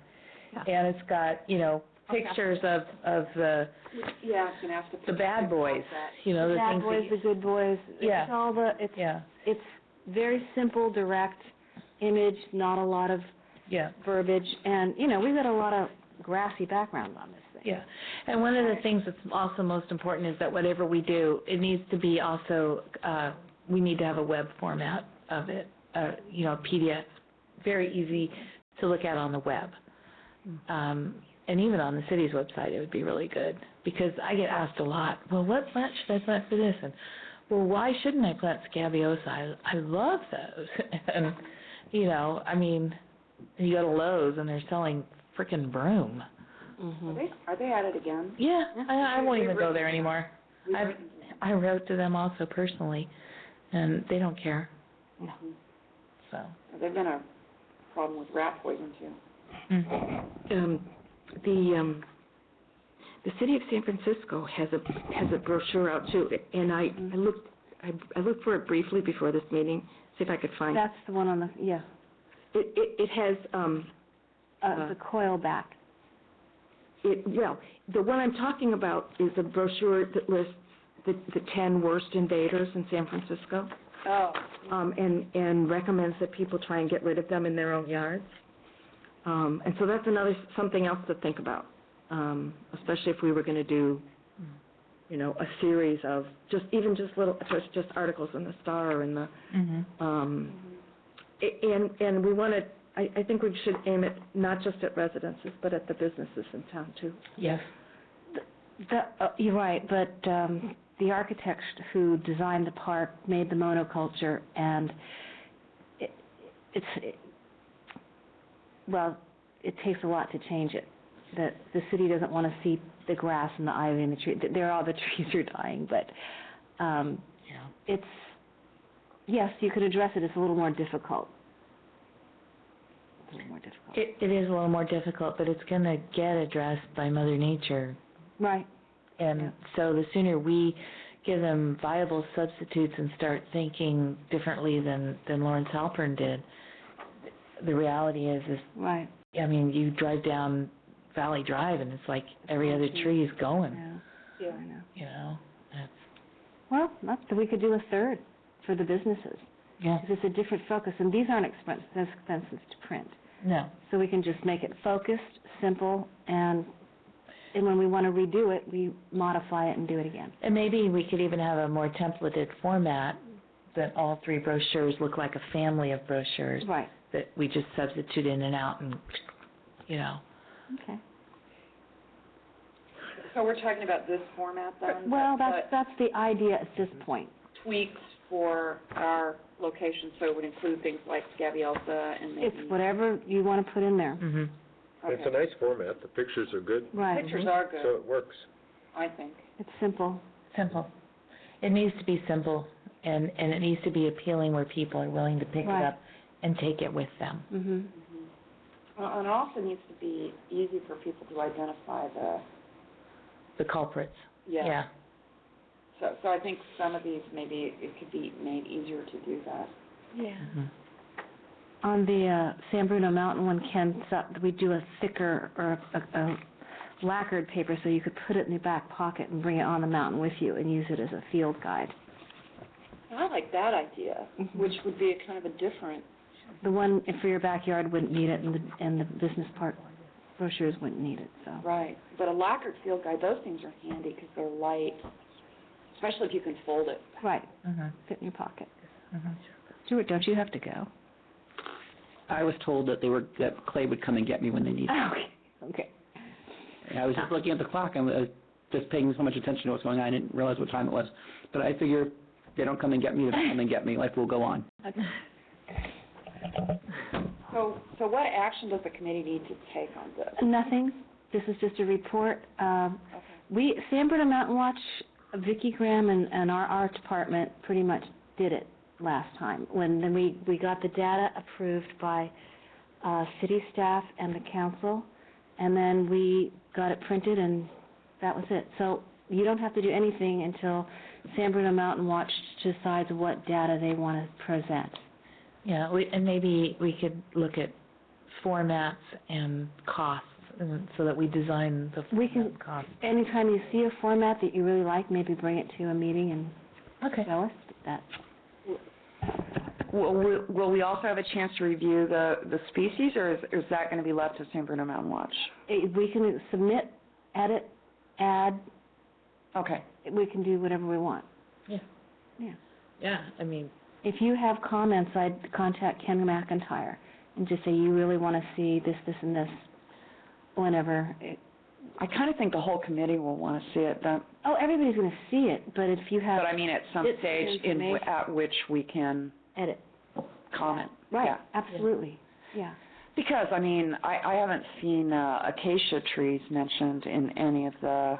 Yeah. And it's got, pictures of the Yeah, I'm gonna have to the bad boys, the bad things boys, that the good boys. Yeah. It's all it's very simple, direct image, not a lot of verbiage, and we've got a lot of grassy background on this thing. Yeah, and one of the things that's also most important is that whatever we do, it needs to be also, we need to have a web format of it, PDF, very easy to look at on the web. And even on the city's website, it would be really good, because I get asked a lot, well, what plant should I plant for this? And, well, why shouldn't I plant scabiosa? I love those. And, I mean, you go to Lowe's and they're selling frickin' broom. Are they at it again? Yeah, I won't even go there anymore. I wrote to them also personally, and they don't care. No. So. They've been a problem with rat poison, too. Mm-hmm. The city of San Francisco has a brochure out too, and I looked for it briefly before this meeting, see if I could find it. That's the one on the It has the coil back. The one I'm talking about is a brochure that lists the 10 worst invaders in San Francisco. Oh. And recommends that people try and get rid of them in their own yards. And so that's something else to think about, especially if we were going to do, a series of just articles in the Star and the, and we want to. I think we should aim it not just at residences, but at the businesses in town too. Yes. You're right, but the architect who designed the park made the monoculture, and it takes a lot to change it. The city doesn't want to see the grass and the ivy and the tree. The trees are dying, but it's, yes, you could address it, it's a little more difficult. It's a little more difficult. It is a little more difficult, but it's going to get addressed by Mother Nature. Right. And so the sooner we give them viable substitutes and start thinking differently than Lawrence Halpern did, the reality is right. I mean, you drive down Valley Drive and it's like every other tree is going. Yeah, I know. You know? Well, we could do a third for the businesses. Yeah. Because it's a different focus, and these aren't expensive to print. No. So we can just make it focused, simple, and when we want to redo it, we modify it and do it again. And maybe we could even have a more templated format that all 3 brochures look like a family of brochures. Right. That we just substitute in and out and, you know. Okay. So we're talking about this format then? Well, that's the idea at this point. Tweaks for our location, so it would include things like Gavielsa and maybe... It's whatever you want to put in there. Mm-hmm. Okay. It's a nice format, the pictures are good, Right. Pictures are good, so it works. I think. It's simple. Simple. It needs to be simple, and it needs to be appealing where people are willing to pick Right. it up and take it with them. Mm-hmm. Well, and it also needs to be easy for people to identify The culprits. yeah. Yeah. So I think some of these, maybe it could be made easier to do that. Yeah. Mm-hmm. On the San Bruno Mountain one, Ken, we do a thicker or a lacquered paper so you could put it in your back pocket and bring it on the mountain with you and use it as a field guide. I like that idea, which would be a kind of a different... The one for your backyard wouldn't need it, and the business park brochures wouldn't need it. So. Right. But a lacquered field guide, those things are handy because they're light, especially if you can fold it. Right. Mm-hmm. Fit in your pocket. Mm-hmm. Stuart, don't you have to go? I was told that that Clay would come and get me when they needed me. Okay. I was just looking at the clock, and I was just paying so much attention to what's going on, I didn't realize what time it was. But I figure if they don't come and get me, they don't come and get me. Life will go on. Okay. So what action does the committee need to take on this? Nothing. This is just a report. Okay. San Bruno Mountain Watch, Vicki Graham and our art department pretty much did it last time. Then we got the data approved by city staff and the council, and then we got it printed, and that was it. So you don't have to do anything until San Bruno Mountain Watch decides what data they want to present. Yeah, and maybe we could look at formats and costs so that we design the costs. Anytime you see a format that you really like, maybe bring it to a meeting and show us that. Will we also have a chance to review the species, or is that going to be left to San Bruno Mountain Watch? We can submit, edit, add. Okay. We can do whatever we want. Yeah. Yeah. Yeah, I mean... If you have comments, I'd contact Ken McIntyre and just say you really want to see this, this, and this whenever. I kind of think the whole committee will want to see it. Everybody's going to see it, but if you have... But I mean at some stage at which we can... Edit. Comment. Right, yeah. Absolutely, yeah. Because, I mean, I haven't seen acacia trees mentioned in any of the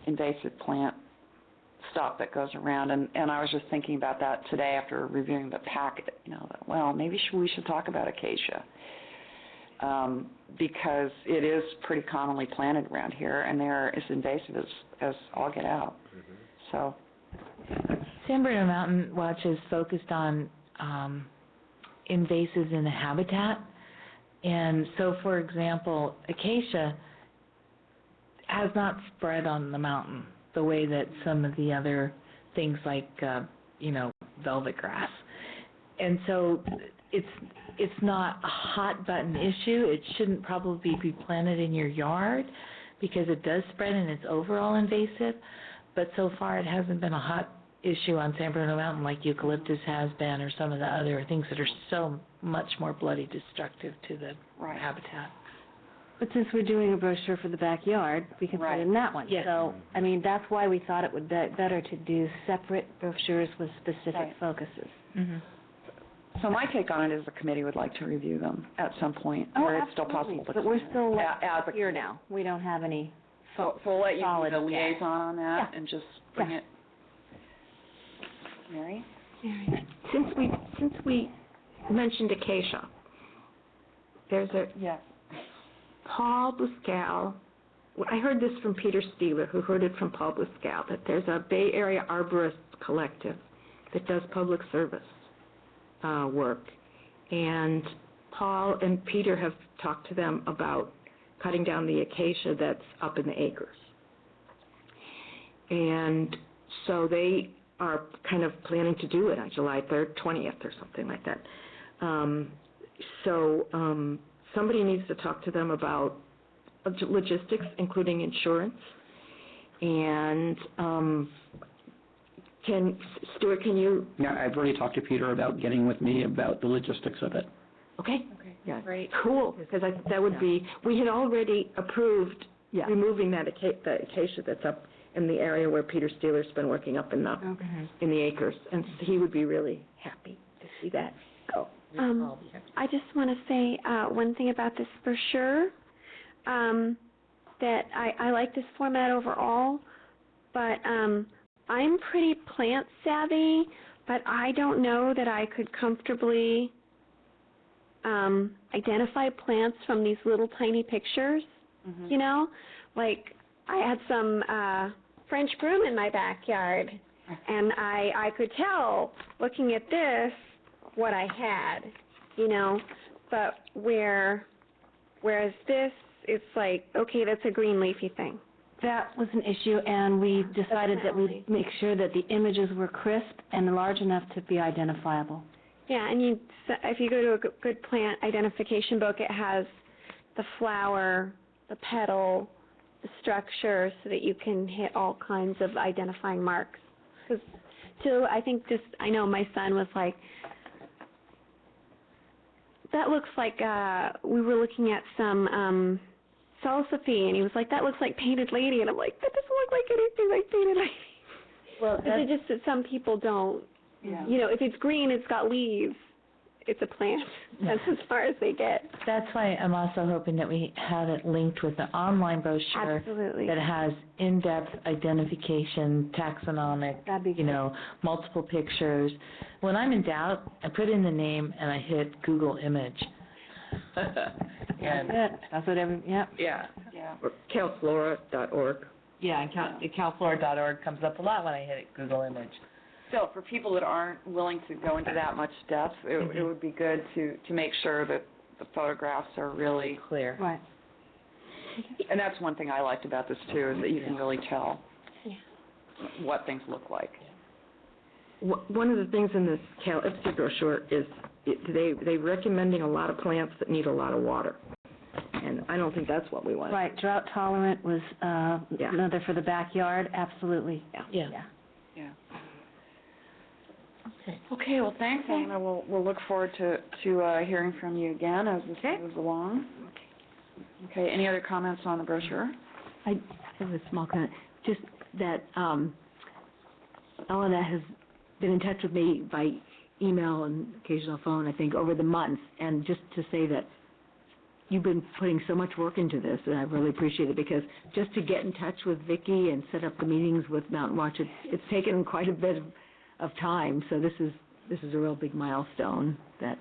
invasive plant stuff that goes around, and I was just thinking about that today after reviewing the packet, maybe we should talk about acacia, because it is pretty commonly planted around here, and they're as invasive as all get out. Mm-hmm. So, San Bruno Mountain Watch is focused on invasives in the habitat, and so, for example, acacia has not spread on the mountain the way that some of the other things like, velvet grass. And so it's not a hot button issue. It shouldn't probably be planted in your yard because it does spread and it's overall invasive. But so far it hasn't been a hot issue on San Bruno Mountain like eucalyptus has been, or some of the other things that are so much more bloody destructive to the habitat. But since we're doing a brochure for the backyard, we can put it in that one. Yes. So, I mean, that's why we thought it would be better to do separate brochures with specific focuses. Mm-hmm. So my take on it is the committee would like to review them at some point, where it's still possible to... But we're still as a here now. We don't have any So we'll let you be solid the liaison on that and just bring it... Mary? Since we mentioned Acacia, there's a Yes. Paul Buscal. I heard this from Peter Steeler, who heard it from Paul Buscal, that there's a Bay Area Arborist collective that does public service work. And Paul and Peter have talked to them about cutting down the acacia that's up in the acres. And so they are kind of planning to do it on July 3rd, 20th or something like that. Somebody needs to talk to them about logistics, including insurance. And Stuart, can you? Yeah, I've already talked to Peter about getting with me about the logistics of it. Okay. Yeah. Great. Cool, because that would be, we had already approved removing that the acacia that's up in the area where Peter Steeler's been working up in the acres, and he would be really happy to see that go. I just want to say one thing about this brochure, that I like this format overall, but I'm pretty plant savvy, but I don't know that I could comfortably identify plants from these little tiny pictures. You know, like I had some French broom in my backyard, and I could tell looking at this what I had, you know, but whereas this, it's like, okay, that's a green leafy thing. That was an issue, and we decided that we'd make sure that the images were crisp and large enough to be identifiable. Yeah, and if you go to a good plant identification book, it has the flower, the petal, the structure, so that you can hit all kinds of identifying marks. Because, too, I know my son was like, that looks like, we were looking at some salsify, and he was like, that looks like Painted Lady, and I'm like, that doesn't look like anything like Painted Lady. Well, it's just that some people don't. Yeah. You know, if it's green, it's got leaves, it's a plant. That's as far as they get. That's why I'm also hoping that we have it linked with the online brochure Absolutely. that has in-depth identification, taxonomic, That'd be multiple pictures. When I'm in doubt, I put in the name and I hit Google Image. And That's what yeah. Or calflora.org. Yeah, and calflora.org comes up a lot when I hit Google Image. Still, for people that aren't willing to go into that much depth, it would be good to make sure that the photographs are really Clear. Right. And that's one thing I liked about this too, is that you can really tell what things look like. One of the things in this CalIPSA brochure is they're recommending a lot of plants that need a lot of water. And I don't think that's what we want. Right, drought tolerant was another for the backyard, absolutely. Yeah. Okay, well, thanks, Anna. We'll look forward to hearing from you again as this moves along. Okay, any other comments on the brochure? I have a small comment, just that Elena has been in touch with me by email and occasional phone, I think, over the months, and just to say that you've been putting so much work into this, and I really appreciate it, because just to get in touch with Vicki and set up the meetings with Mountain Watch, it's taken quite a bit of time, so this is a real big milestone that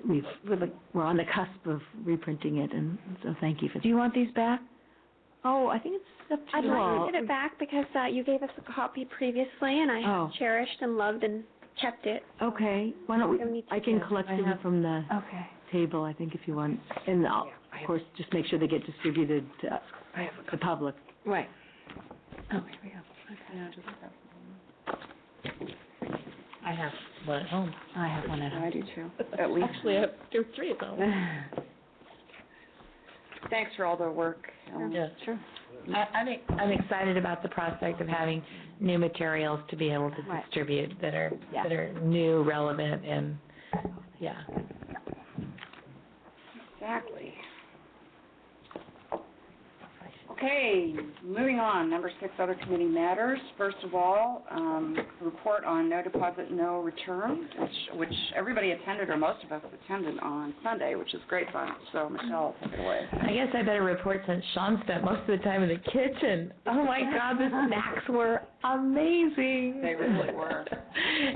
we're on the cusp of reprinting it, and so thank you for that. Do you want these back? Oh, I think it's up to I'd you like all. to get it back because you gave us a copy previously, and I have cherished and loved and kept it. Okay, why don't Don't we, need to I can do. collect them from the Okay. table, I think, if you want, and I'll, of course, just make sure they get distributed to the public. Right. Oh, here we go. I have one at home. I have one at home. I do too, at least. Actually, I have 3 at home. Thanks for all the work. Yeah, sure. I'm excited about the prospect of having new materials to be able to distribute that are new, relevant, and Exactly. Okay, moving on, number 6, other committee matters. First of all, report on no deposit, no return, which everybody attended, or most of us attended on Sunday, which is great fun. So, Michelle, take it away. I guess I better report since Sean spent most of the time in the kitchen. Oh my God, the snacks were amazing. They really were.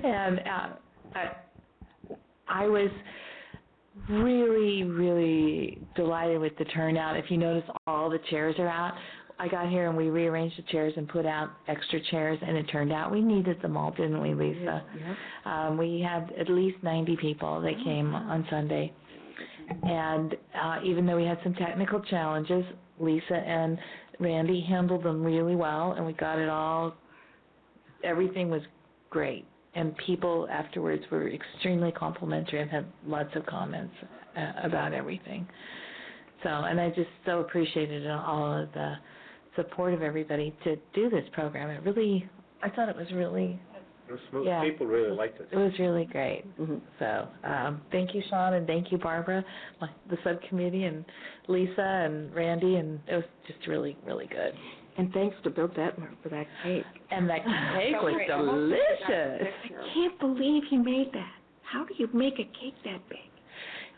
And I was really, really delighted with the turnout. If you notice, all the chairs are out. I got here and we rearranged the chairs and put out extra chairs, and it turned out we needed them all, didn't we, Lisa? Yeah. We had at least 90 people that came on Sunday. And even though we had some technical challenges, Lisa and Randy handled them really well, and we got it all, everything was great. And people afterwards were extremely complimentary and had lots of comments about everything. So, and I just so appreciated all of the support of everybody to do this program. It really, I thought it was really, It was smooth. Yeah. People really liked it. it was really great. Mm-hmm. So, thank you, Sean, and thank you, Barbara, the subcommittee, and Lisa and Randy, and it was just really, really good. And thanks to Bill Detmer for that cake. And that cake was great. delicious. I can't believe he made that. How do you make a cake that big?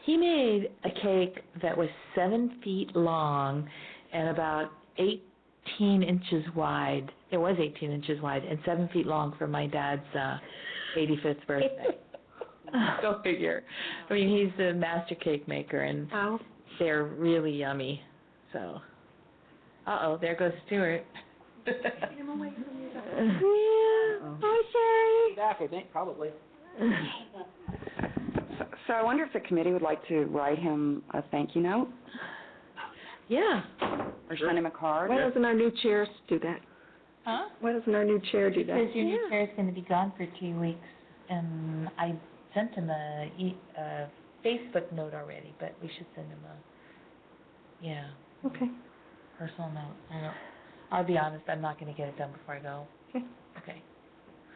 He made a cake that was 7 feet long and about 18 inches wide. It was 18 inches wide and 7 feet long for my dad's 85th birthday. Go figure. I mean, he's the master cake maker, and they're really yummy. So, there goes Stuart. Hi, Sherry. Back, I think, probably. So I wonder if the committee would like to write him a thank you note, Yeah. or send him a card. Why doesn't our new chair do that? Huh? Why doesn't our new chair do that? Because your new chair is going to be gone for 2 weeks, and I sent him a Facebook note already, but we should send him a, Okay. personal note. I'll be honest, I'm not going to get it done before I go. Okay. Okay.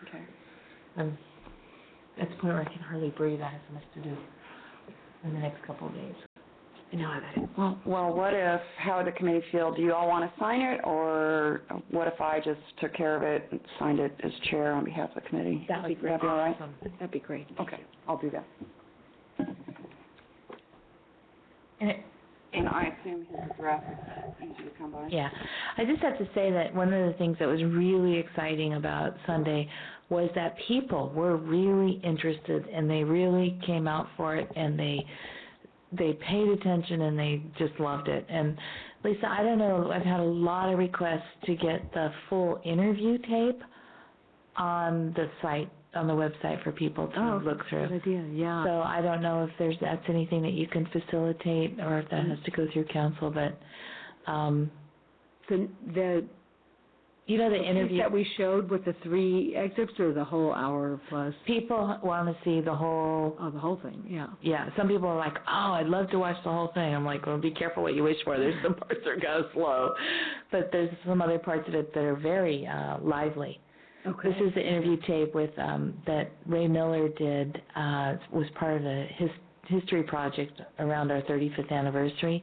Okay. At the point where I can hardly breathe, I have so much to do in the next couple of days. I know how that is. Well, what if, how would the committee feel? Do you all want to sign it, or what if I just took care of it and signed it as chair on behalf of the committee? That would be That'd be all right? awesome. That'd be great. Okay, I'll do that. And And I assume his address is easy to come by? yeah. I just have to say that one of the things that was really exciting about Sunday was that people were really interested, and they really came out for it, and they paid attention, and they just loved it. And Lisa, I don't know, I've had a lot of requests to get the full interview tape on the site, on the website for people to look through. Good idea, yeah. So I don't know if that's anything that you can facilitate, or if that has to go through council, but, The you know, the piece interview, that we showed with the 3 excerpts, or the whole hour plus? people want to see the whole, Oh, the whole thing, yeah. yeah, some people are like, oh, I'd love to watch the whole thing. I'm like, well, be careful what you wish for. There's some parts that are kind of slow, but there's some other parts of it that are very lively. Okay. This is the interview tape with that Ray Miller did, was part of the history project around our 35th anniversary,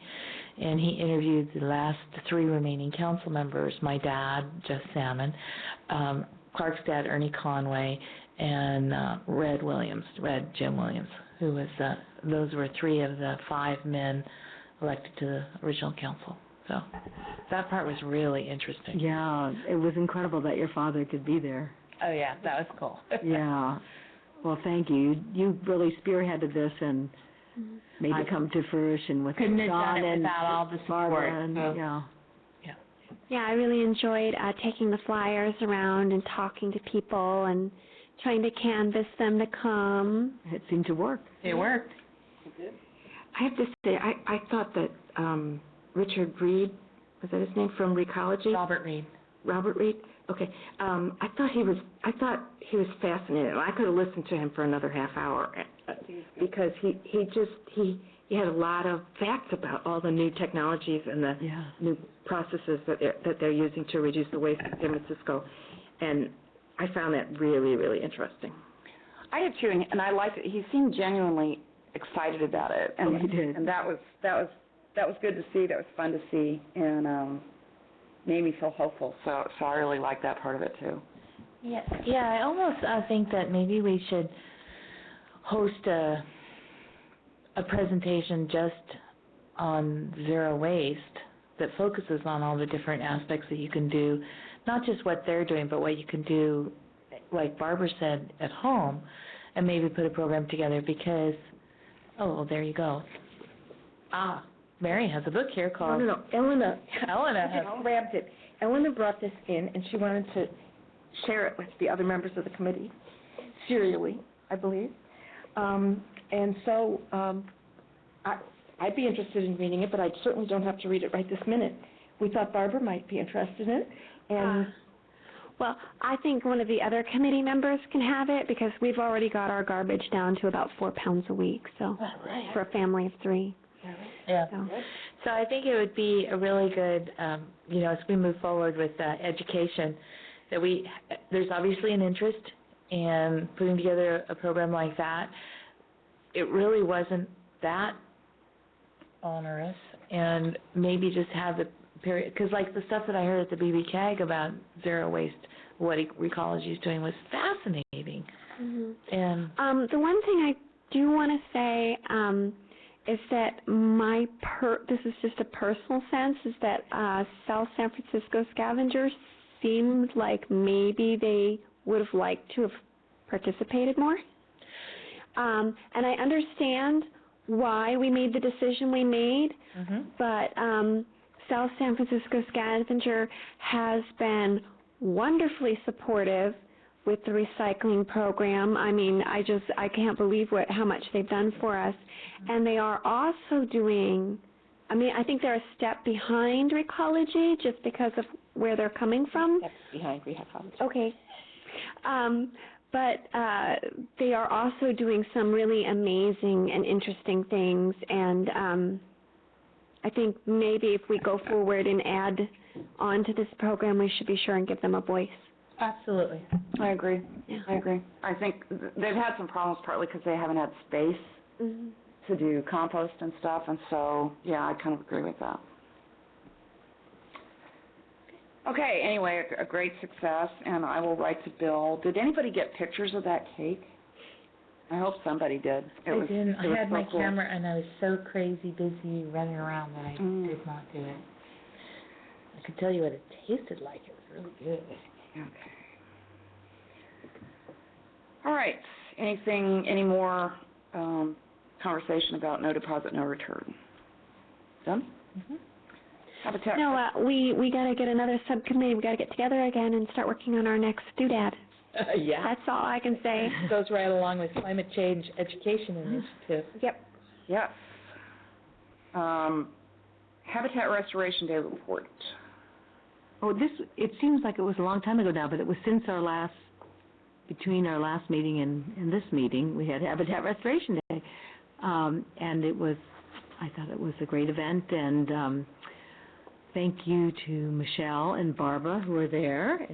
and he interviewed the last 3 remaining council members, my dad, Jeff Salmon, Clark's dad, Ernie Conway, and Red Jim Williams, who was, those were 3 of the 5 men elected to the original council. So that part was really interesting. Yeah, it was incredible that your father could be there. Oh, yeah, that was cool. Yeah. Well, thank you. You really spearheaded this and made it come to fruition with Couldn't have Don done it and without all the Barbara support. and, So, yeah. Yeah, I really enjoyed taking the flyers around and talking to people and trying to canvass them to come. It seemed to work. it worked. I have to say, I thought that Richard Reed, was that his name, from Recology? Robert Reed. Robert Reed? Okay. I thought he was fascinating. I could have listened to him for another half hour because he had a lot of facts about all the new technologies and the new processes that they're using to reduce the waste in San Francisco, and I found that really, really interesting. I did too, and I liked it. He seemed genuinely excited about it, and he did. and that was good to see. That was fun to see, and made me feel hopeful. So I really like that part of it too. Yeah, I almost think that maybe we should host a presentation just on zero waste that focuses on all the different aspects that you can do, not just what they're doing, but what you can do, like Barbara said, at home, and maybe put a program together because, oh, there you go. Mary has a book here called... No, Elena has... grabbed it. Elena brought this in, and she wanted to share it with the other members of the committee, serially, I believe. And so I'd be interested in reading it, but I certainly don't have to read it right this minute. We thought Barbara might be interested in it, and... Well, I think one of the other committee members can have it because we've already got our garbage down to about 4 pounds a week, so for a family of 3. Yeah. So I think it would be a really good, as we move forward with education, that there's obviously an interest in putting together a program like that. It really wasn't that onerous, and maybe just have the period, because like the stuff that I heard at the BB about zero waste, what Recology is doing was fascinating. Mm-hmm. And the one thing I do want to say is that this is just a personal sense, is that South San Francisco scavengers seemed like maybe they would have liked to have participated more. And I understand why we made the decision we made, but South San Francisco Scavenger has been wonderfully supportive with the recycling program. I mean, I can't believe how much they've done for us. And they are also doing, I think they're a step behind Recology just because of where they're coming from. Steps behind Recology. Okay. But they are also doing some really amazing and interesting things, and I think maybe if we go forward and add on to this program, we should be sure and give them a voice. absolutely. I agree. Yeah. I agree. I think they've had some problems partly because they haven't had space to do compost and stuff, and so, yeah, I kind of agree with that. Okay, anyway, a great success, and I will write to Bill. Did anybody get pictures of that cake? I hope somebody did. I didn't. I had my cool. camera, and I was so crazy busy running around that I did not do it. I could tell you what it tasted like. It was really good. Okay. All right. Any more conversation about no deposit, no return? Done? Habitat. No, we got to get another subcommittee. We got to get together again and start working on our next doodad. Yeah. That's all I can say. Goes right along with Climate Change Education Initiative. Yep. Yes. Habitat Restoration Day report. Oh, it seems like it was a long time ago now, but it was since between our last meeting and this meeting, we had Habitat Restoration Day. And I thought it was a great event, and thank you to Michelle and Barbara who were there,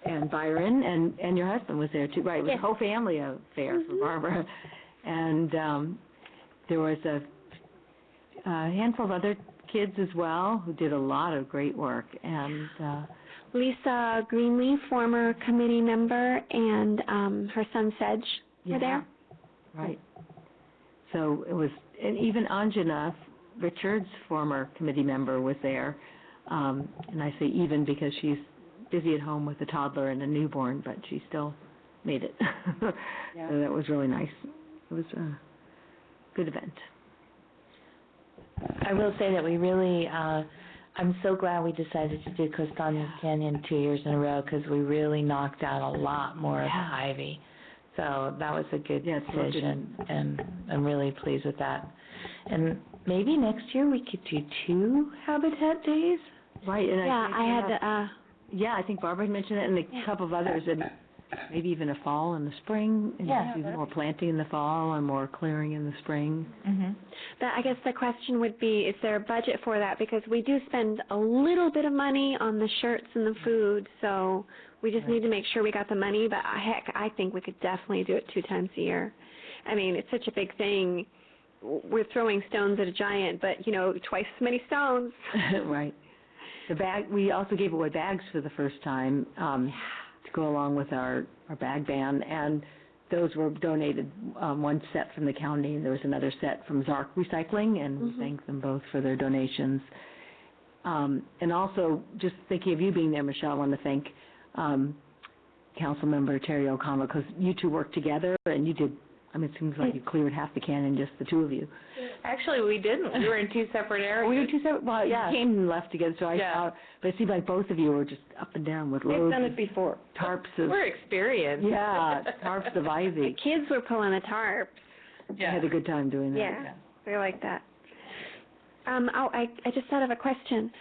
and Byron, and your husband was there too, right? It was a whole family affair for Barbara. And there was a handful of other kids as well who did a lot of great work. And Lisa Greenlee, former committee member, and her son Sedge were there. Right. So it was, and even Anjana Richards, former committee member, was there. And I say even because she's busy at home with a toddler and a newborn, but she still made it. So that was really nice. It was a good event. I will say that we really, I'm so glad we decided to do Costanza Canyon 2 years in a row because we really knocked out a lot more of the ivy. So that was a good decision, and I'm really pleased with that. And maybe next year we could do 2 Habitat Days? Right. And I think Barbara had mentioned it, and a couple of others, and maybe even a fall and the spring, and do more planting in the fall and more clearing in the spring. But I guess the question would be, is there a budget for that? Because we do spend a little bit of money on the shirts and the food, so we just need to make sure we got the money. But heck, I think we could definitely do it 2 times a year. I mean, it's such a big thing. We're throwing stones at a giant, but, twice as many stones. Right. we also gave away bags for the first time, to go along with our bag ban, and those were donated, one set from the county, and there was another set from Zark Recycling, and we thank them both for their donations. And also, just thinking of you being there, Michelle, I want to thank Councilmember Terry O'Connell, because you two worked together, and you did, I mean, it seems like you cleared half the canyon, just the two of you. Actually, we didn't. We were in two separate areas. We were two separate, well, Yeah. you came and left together, so I Yeah. saw, but it seemed like both of you were just up and down with loads of before. tarps of, We're experienced. yeah, tarps of The ivy. kids were pulling a tarp. I had a good time doing that. Yeah, they like that. I just thought of a question.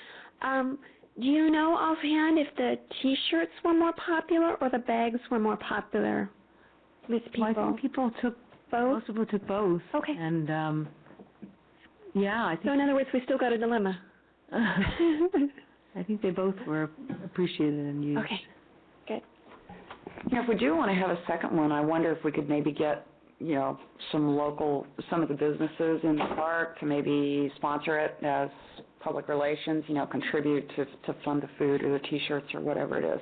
Do you know offhand if the T-shirts were more popular or the bags were more popular with people? Well, I think people took, both? most people took both. Okay. And, yeah, I So think, in other words, we still got a dilemma. I think they both were appreciated and used. Okay, good. Yeah, if we do want to have a second one, I wonder if we could maybe get, some of the businesses in the park to maybe sponsor it as public relations, contribute to fund the food or the T-shirts or whatever it is.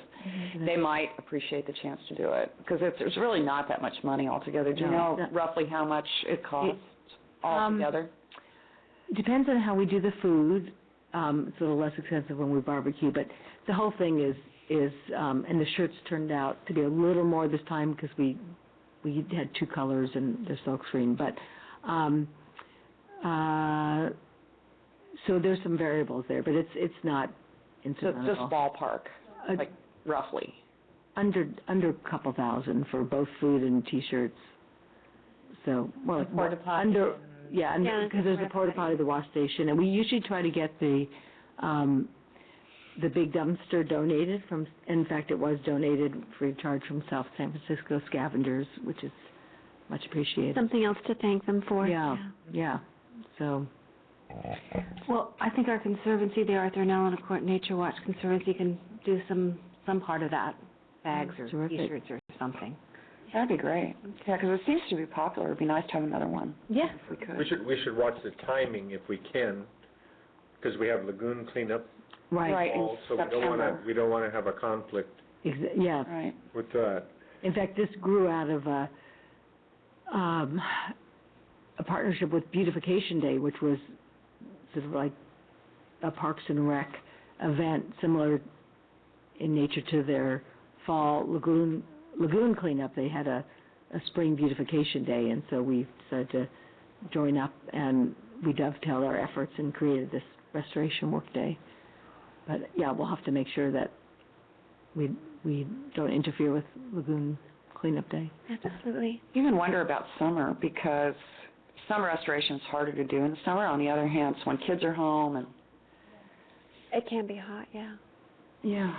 They might appreciate the chance to do it, because it's really not that much money altogether. Do you know roughly how much it costs altogether? Depends on how we do the food. It's a little less expensive when we barbecue, but the whole thing is and the shirts turned out to be a little more this time because we had two colors and they're silkscreen, but so there's some variables there, but it's not insurmountable. Just ballpark, like roughly. Under a couple thousand for both food and T-shirts. So, well, Porta potty under, and- yeah, because there's a porta potty, the wash station, and we usually try to get the big dumpster donated from. In fact, it was donated free of charge from South San Francisco Scavengers, which is much appreciated. Something else to thank them for. Yeah. So. Well, I think our conservancy, the Arthur and Eleanor Court Nature Watch Conservancy, can do some part of that, bags or Terrific. T-shirts or something. That'd be great. Yeah, because it seems to be popular. It'd be nice to have another one. Yeah. If we could. We should watch the timing if we can, because we have lagoon cleanup Right. in so September. we don't want to have a conflict Yeah. Right. with that. In fact, this grew out of a partnership with Beautification Day, which was sort of like a Parks and Rec event, similar in nature to their fall lagoon cleanup. They had a spring beautification day, and so we decided to join up, and we dovetailed our efforts and created this restoration work day. But yeah, we'll have to make sure that we don't interfere with lagoon cleanup day. Absolutely. You even wonder about summer, because summer restoration is harder to do in the summer. On the other hand, it's when kids are home and... It can be hot, yeah. Yeah.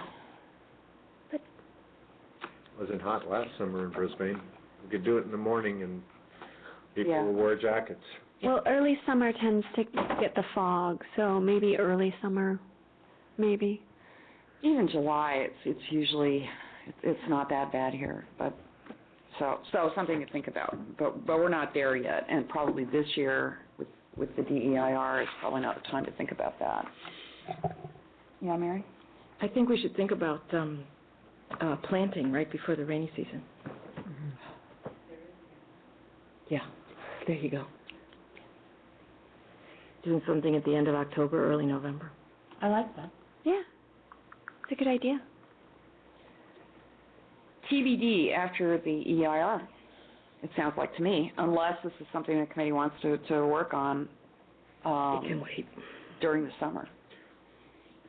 It wasn't hot last summer in Brisbane. We could do it in the morning and people Yeah. will wear jackets. Well, early summer tends to get the fog, so maybe early summer, maybe. Even July, it's usually, it's not that bad here, but, so something to think about. But we're not there yet, and probably this year with the DEIR is probably not the time to think about that. Yeah, Mary? I think we should think about planting right before the rainy season. Yeah, there you go. Doing something at the end of October, early November. I like that. Yeah, it's a good idea. TBD after the EIR, it sounds like to me, unless this is something the committee wants to work on It can wait. during the summer.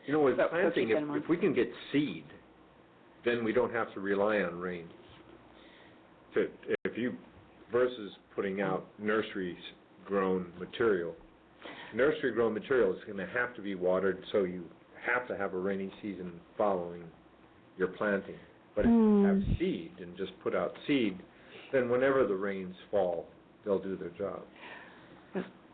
You know, with So planting, keep that in mind. if we can get seed, then we don't have to rely on rain. If you, versus putting out nursery-grown material, nursery-grown material is going to have to be watered, so you have to have a rainy season following your planting. But if you have seed and just put out seed, then whenever the rains fall, they'll do their job.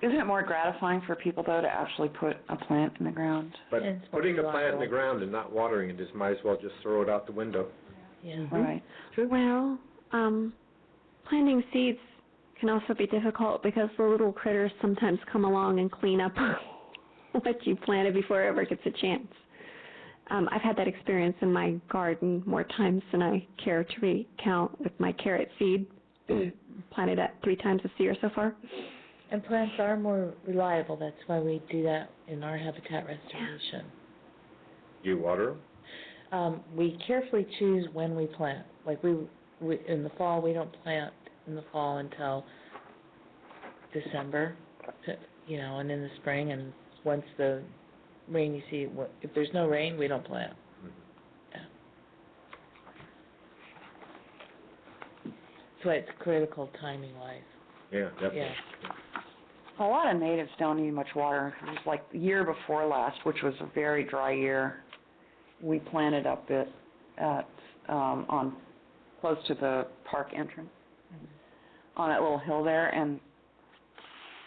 Isn't it more gratifying for people, though, to actually put a plant in the ground? But It's putting a plant in the reliable. ground and not watering it, just might as well just throw it out the window. Yeah. Right. Well, planting seeds can also be difficult because the little critters sometimes come along and clean up what you planted before it ever gets a chance. I've had that experience in my garden more times than I care to recount with my carrot seed, planted at 3 times this year so far. And plants are more reliable. That's why we do that in our habitat restoration. You water them? We carefully choose when we plant. Like we in the fall, we don't plant in the fall until December, and in the spring, and once the rainy season, if there's no rain, we don't plant. Yeah. So it's critical timing-wise. Yeah, definitely. Yeah. A lot of natives don't need much water. It was like the year before last, which was a very dry year. We planted up on close to the park entrance, on that little hill there, and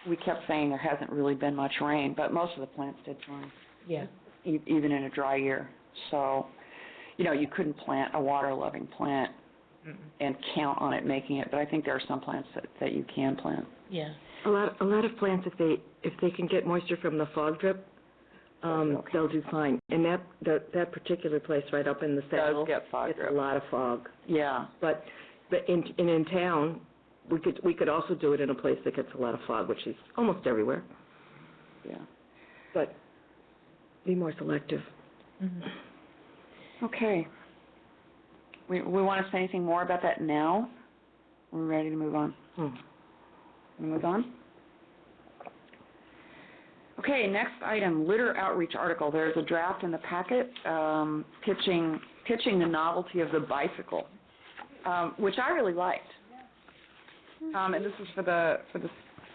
we kept saying there hasn't really been much rain, but most of the plants did fine. Yeah. Even in a dry year. So, you couldn't plant a water-loving plant and count on it making it, but I think there are some plants that you can plant. Yeah. A lot of plants, if they can get moisture from the fog drip, they'll do fine. And that particular place right up in the saddle, does get fog gets drip. a lot of fog. Yeah. But in town, we could also do it in a place that gets a lot of fog, which is almost everywhere. Yeah. But be more selective. Mm-hmm. Okay. We want to say anything more about that now? We're ready to move on. Move on? Okay, next item, litter outreach article. There's a draft in the packet pitching the novelty of the bicycle, which I really liked. And this is for the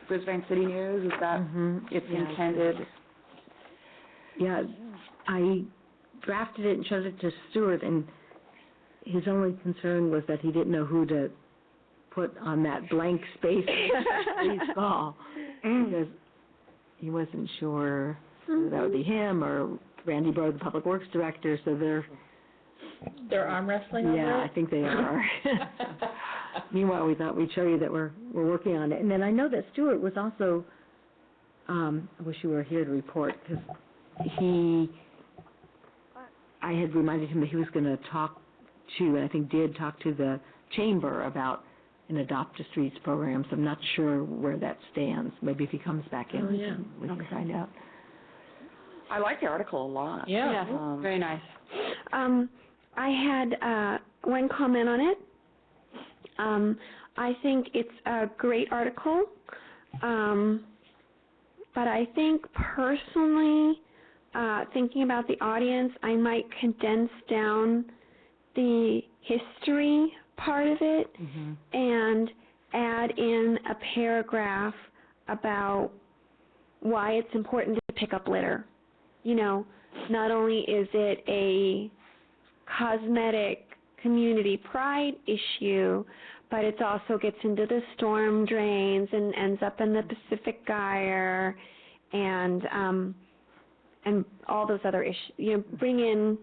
Brisbane City News. Is that it's intended? Yeah, I drafted it and showed it to Stuart, and his only concern was that he didn't know who to put on that blank space please call, because he wasn't sure whether that would be him or Randy Bro, the Public Works Director, so they're arm wrestling over it? Yeah, I think they are. Meanwhile, we thought we'd show you that we're working on it. And then I know that Stuart was also, I wish you were here to report, because I had reminded him that he was going to talk to, and I think did talk to the Chamber about an Adopt a Streets program, so I'm not sure where that stands. Maybe if he comes back in, we can find out. I like the article a lot. Yeah. Very nice. I had one comment on it. I think it's a great article, but I think personally, thinking about the audience, I might condense down the history part of it and add in a paragraph about why it's important to pick up litter. Not only is it a cosmetic community pride issue, but it also gets into the storm drains and ends up in the Pacific Gyre and all those other issues. Bring in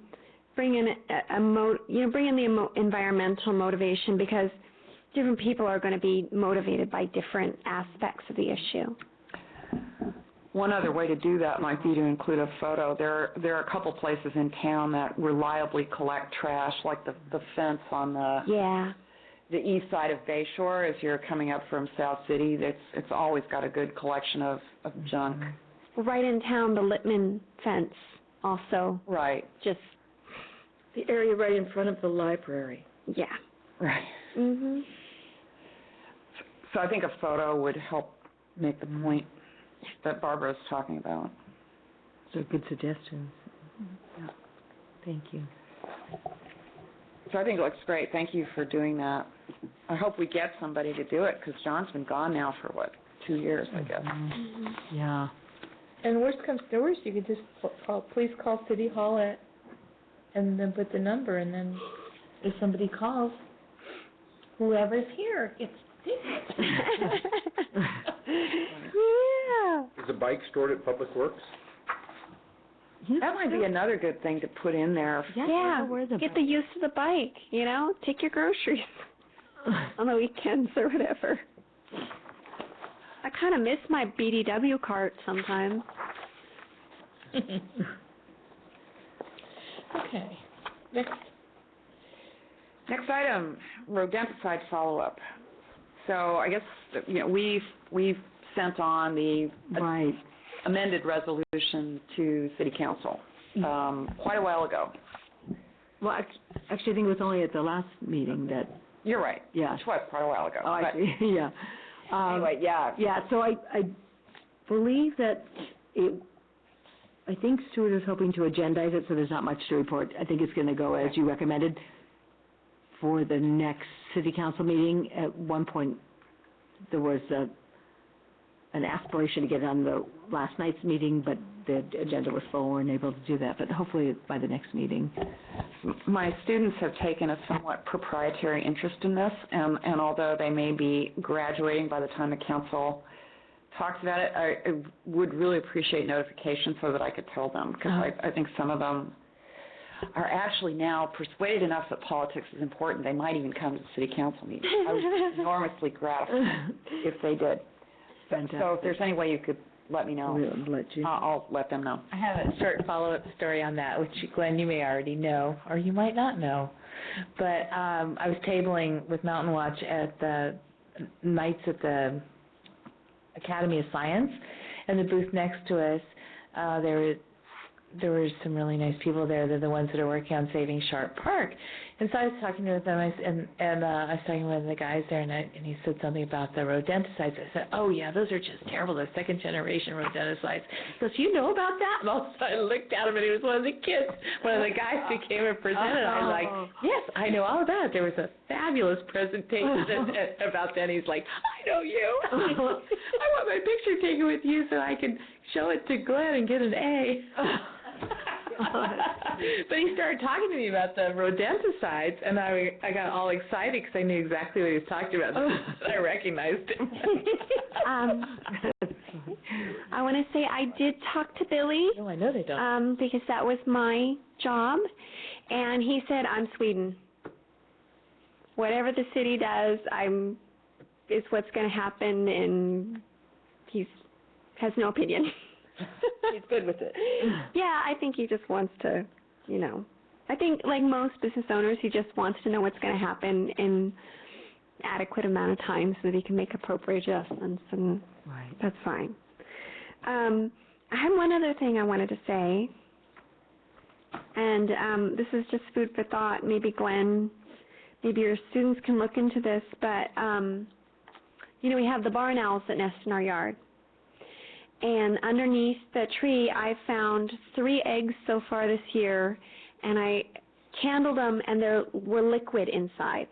the environmental motivation, because different people are going to be motivated by different aspects of the issue. One other way to do that might be to include a photo. There are a couple places in town that reliably collect trash, like the fence on the east side of Bayshore as you're coming up from South City. It's always got a good collection of junk. Right in town, the Littman fence also. Right. Just The area right in front of the library. yeah. Right. So I think a photo would help make the point that Barbara's talking about. So good suggestions. Yeah. Thank you. So I think it looks great. Thank you for doing that. I hope we get somebody to do it, because John's been gone now for, 2 years, I guess. Yeah. And worst comes to worst, you could just please call City Hall and then put the number, and then if somebody calls, whoever's here gets tickets. Yeah. Is the bike stored at Public Works? That might be another good thing to put in there. Yeah. Get the use of the bike, take your groceries on the weekends or whatever. I kind of miss my BDW cart sometimes. Okay. Next. Next item, rodenticide follow-up. So I guess, we've sent on the Right. amended resolution to City Council quite a while ago. Well, actually, I think it was only at the last meeting that, You're right. yeah. It was quite a while ago. Oh, I but see, yeah. Anyway, yeah. Yeah, so I believe that I think Stuart is hoping to agendize it, so there's not much to report. I think it's going to go as you recommended for the next city council meeting. At one point, there was an aspiration to get it on the last night's meeting, but the agenda was full, we weren't able to do that, but hopefully by the next meeting. My students have taken a somewhat proprietary interest in this, and although they may be graduating by the time the council talks about it, I would really appreciate notification so that I could tell them, because I think some of them are actually now persuaded enough that politics is important, they might even come to the city council meeting. I would be enormously gratified if they did. Fantastic. So if there's any way you could let me know, We'll let you. I'll let them know. I have a short follow-up story on that, which, Glenn, you may already know, or you might not know. But I was tabling with Mountain Watch at the nights at the Academy of Science, and the booth next to us, there were some really nice people there. They're the ones that are working on saving Sharp Park. And so I was talking to them, and I was talking to one of the guys there, and he said something about the rodenticides. I said, oh, yeah, those are just terrible, the second-generation rodenticides. He goes, you know about that? And all of a sudden I looked at him, and he was one of the kids, one of the guys who came and presented. I was like, yes, I know all about it. There was a fabulous presentation about that. And he's like, I know you. I want my picture taken with you so I can show it to Glenn and get an A. But he started talking to me about the rodenticides, and I got all excited because I knew exactly what he was talking about. I recognized him. I want to say I did talk to Billy. No, I know they don't. Because that was my job, and he said, I'm Sweden. Whatever the city does, is what's going to happen, and he has no opinion. He's good with it. Yeah, I think he just wants to, I think like most business owners, he just wants to know what's going to happen in adequate amount of time so that he can make appropriate adjustments, and that's fine. I had one other thing I wanted to say, and this is just food for thought. Maybe Glenn, maybe your students can look into this, but, we have the barn owls that nest in our yard. And underneath the tree, I found 3 eggs so far this year, and I candled them, and they were liquid inside.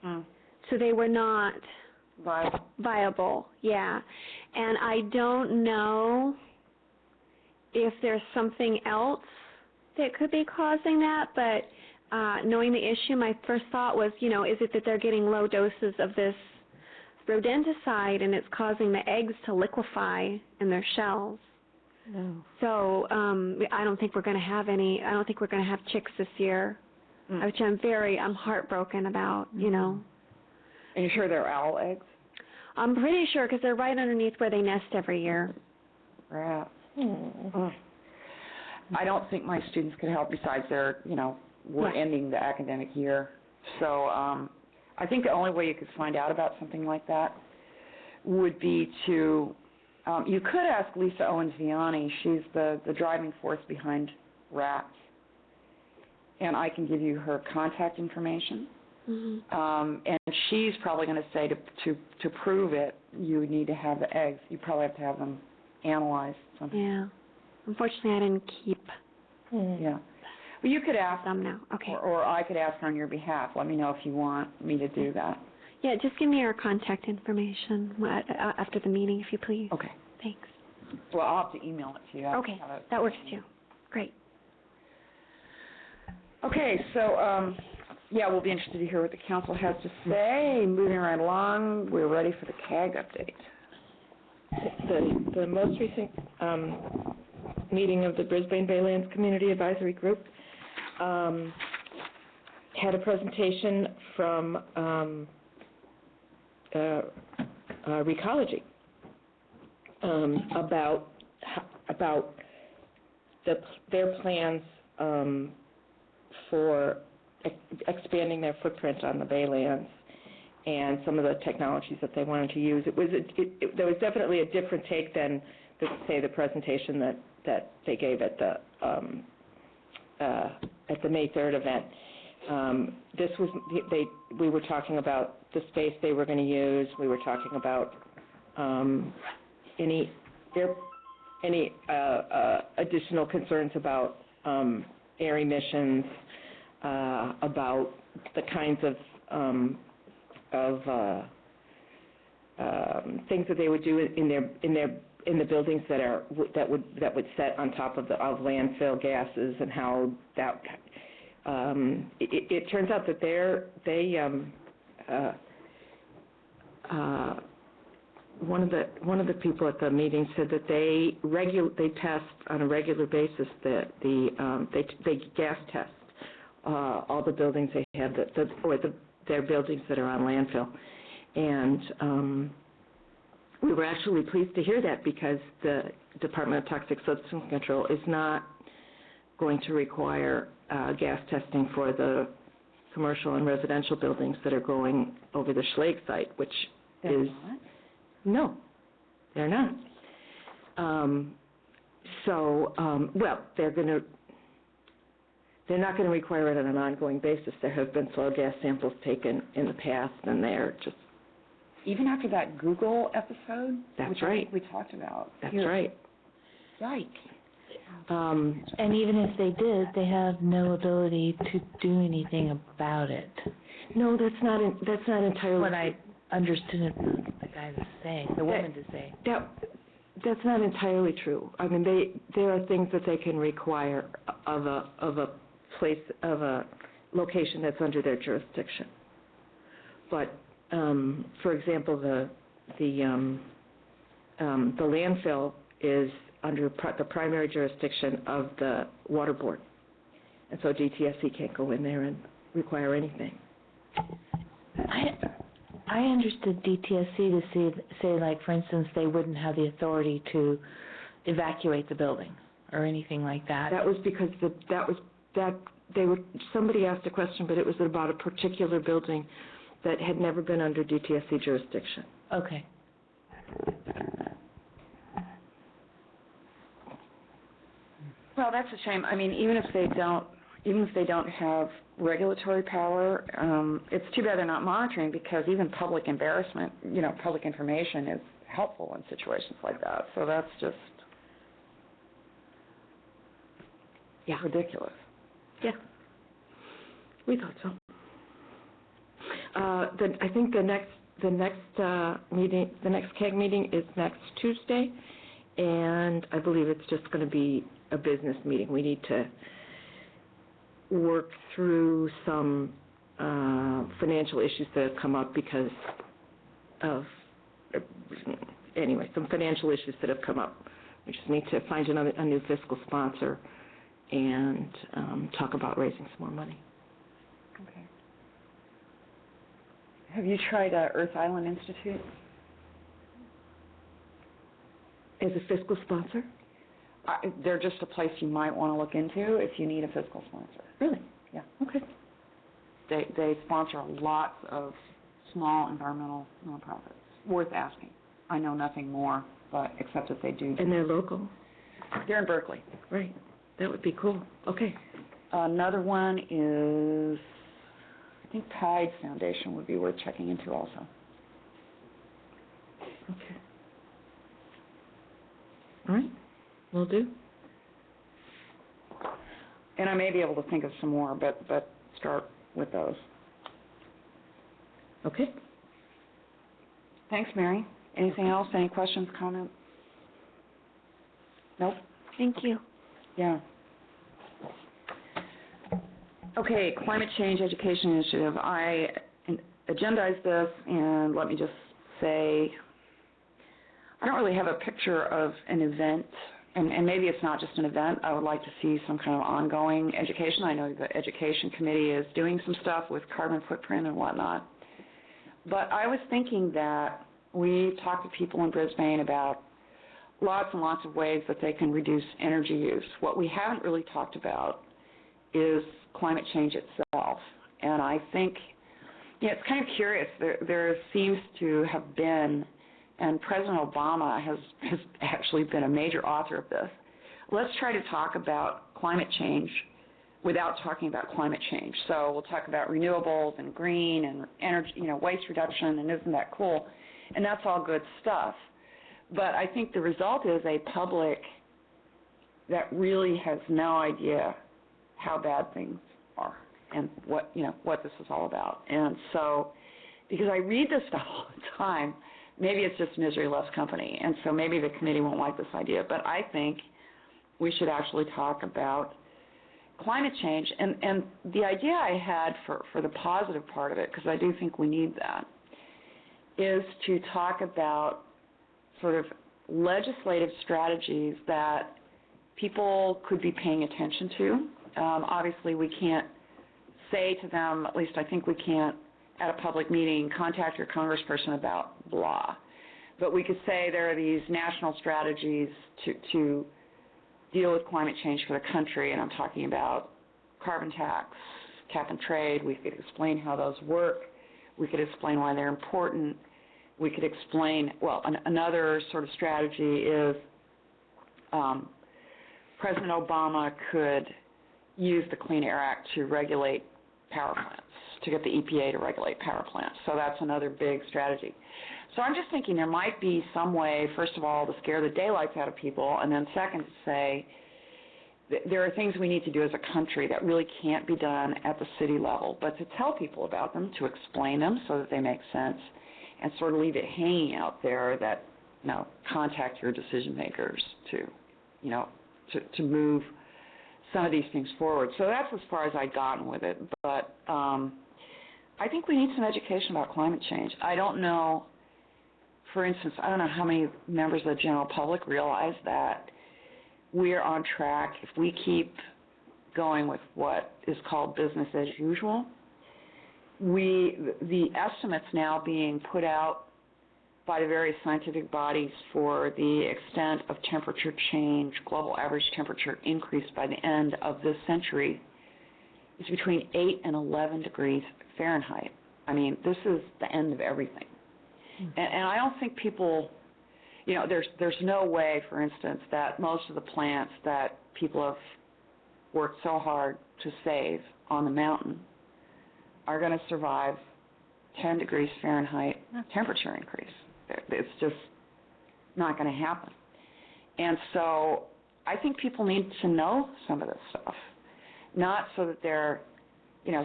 So they were not viable. Yeah. And I don't know if there's something else that could be causing that, but knowing the issue, my first thought was, is it that they're getting low doses of this rodenticide, and it's causing the eggs to liquefy in their shells. No. So I don't think we're going to have chicks this year, which I'm heartbroken about, And you're sure they're owl eggs? I'm pretty sure, because they're right underneath where they nest every year. Right. I don't think my students could help besides we're ending the academic year. So I think the only way you could find out about something like that would be to, you could ask Lisa Owens-Vianney. She's the driving force behind rats. And I can give you her contact information. And she's probably going to say to prove it, you would need to have the eggs. You probably have to have them analyzed. Yeah. Unfortunately, I didn't keep. Yeah. Well, you could ask them now. Okay. Or I could ask her on your behalf. Let me know if you want me to do that. Yeah, just give me your contact information after the meeting, if you please. Okay. Thanks. Well, I'll have to email it to you. Okay, that works too. Great. Okay, so, we'll be interested to hear what the council has to say. Moving right along, we're ready for the CAG update. The most recent meeting of the Brisbane Baylands Community Advisory Group had a presentation from Recology about their plans for expanding their footprint on the Baylands and some of the technologies that they wanted to use. There was definitely a different take than, say, the presentation that they gave at the May 3rd event. This was we were talking about the space they were going to use. We were talking about any additional concerns about air emissions, about the kinds of things that they would do in the buildings that would set on top of landfill gases, and how that it turns out that one of the people at the meeting said that they test on a regular basis they gas test all the buildings they have their buildings that are on landfill, and we were actually pleased to hear that, because the Department of Toxic Substance Control is not going to require gas testing for the commercial and residential buildings that are going over the Schlage site, which is not? No, they're not. Well, they're not going to require it on an ongoing basis. There have been soil gas samples taken in the past, and they're just... Even after that Google episode? That's which right. we talked about. That's right. Yikes. And even if they did, they have no ability to do anything about it. No, that's not entirely... What I understood the guy to say, the woman to say. That's not entirely true. I mean, there are things that they can require of a location that's under their jurisdiction. But for example, the landfill is under the primary jurisdiction of the water board, and so DTSC can't go in there and require anything. I understood DTSC to say, like, for instance, they wouldn't have the authority to evacuate the building or anything like that. That was because somebody asked a question, but it was about a particular building that had never been under DTSC jurisdiction. Okay. Well, that's a shame. I mean, even if they don't have regulatory power, it's too bad they're not monitoring, because even public embarrassment, public information is helpful in situations like that. So that's just ridiculous. Yeah, we thought so. I think the next CAG meeting is next Tuesday, and I believe it's just going to be a business meeting. We need to work through some financial issues that have come up because of, some financial issues that have come up. We just need to find a new fiscal sponsor and talk about raising some more money. Okay. Have you tried Earth Island Institute? As a fiscal sponsor? They're just a place you might want to look into if you need a fiscal sponsor. Really? Yeah. Okay. They sponsor lots of small environmental nonprofits. Worth asking. I know nothing more, but except that they do. And they're local? They're in Berkeley. Right. That would be cool. Okay. Another one is, I think Tide Foundation would be worth checking into also. Okay. All right. Will do. And I may be able to think of some more, but start with those. Okay. Thanks, Mary. Anything else? Any questions, comments? Nope. Thank you. Yeah. Okay, Climate Change Education Initiative. I agendized this, and let me just say, I don't really have a picture of an event, and maybe it's not just an event. I would like to see some kind of ongoing education. I know the Education Committee is doing some stuff with carbon footprint and whatnot. But I was thinking that we talk to people in Brisbane about lots and lots of ways that they can reduce energy use. What we haven't really talked about is climate change itself. And I think, it's kind of curious. There seems to have been, and President Obama has actually been a major author of this. Let's try to talk about climate change without talking about climate change. So we'll talk about renewables and green and energy, waste reduction, and isn't that cool? And that's all good stuff. But I think the result is a public that really has no idea how bad things are and what this is all about. And so, because I read this stuff all the time, maybe it's just misery loves company, and so maybe the committee won't like this idea, but I think we should actually talk about climate change. And the idea I had for the positive part of it, because I do think we need that, is to talk about sort of legislative strategies that people could be paying attention to. Obviously, we can't say to them, at least I think we can't, at a public meeting, contact your congressperson about blah. But we could say there are these national strategies to deal with climate change for the country, and I'm talking about carbon tax, cap and trade. We could explain how those work. We could explain why they're important. We could explain, another sort of strategy is President Obama could use the Clean Air Act to regulate power plants, to get the EPA to regulate power plants. So that's another big strategy. So I'm just thinking there might be some way, first of all, to scare the daylights out of people, and then second, to say there are things we need to do as a country that really can't be done at the city level, but to tell people about them, to explain them so that they make sense, and sort of leave it hanging out there that, contact your decision makers to move some of these things forward. So that's as far as I've gotten with it. But I think we need some education about climate change. I don't know, for instance, I don't know how many members of the general public realize that we're on track if we keep going with what is called business as usual. The estimates now being put out by the various scientific bodies for the extent of temperature change, global average temperature increase by the end of this century is between 8 and 11 degrees Fahrenheit. I mean, this is the end of everything. And I don't think people, there's no way, for instance, that most of the plants that people have worked so hard to save on the mountain are going to survive 10 degrees Fahrenheit temperature increase. It's just not going to happen. And so I think people need to know some of this stuff, not so that they're,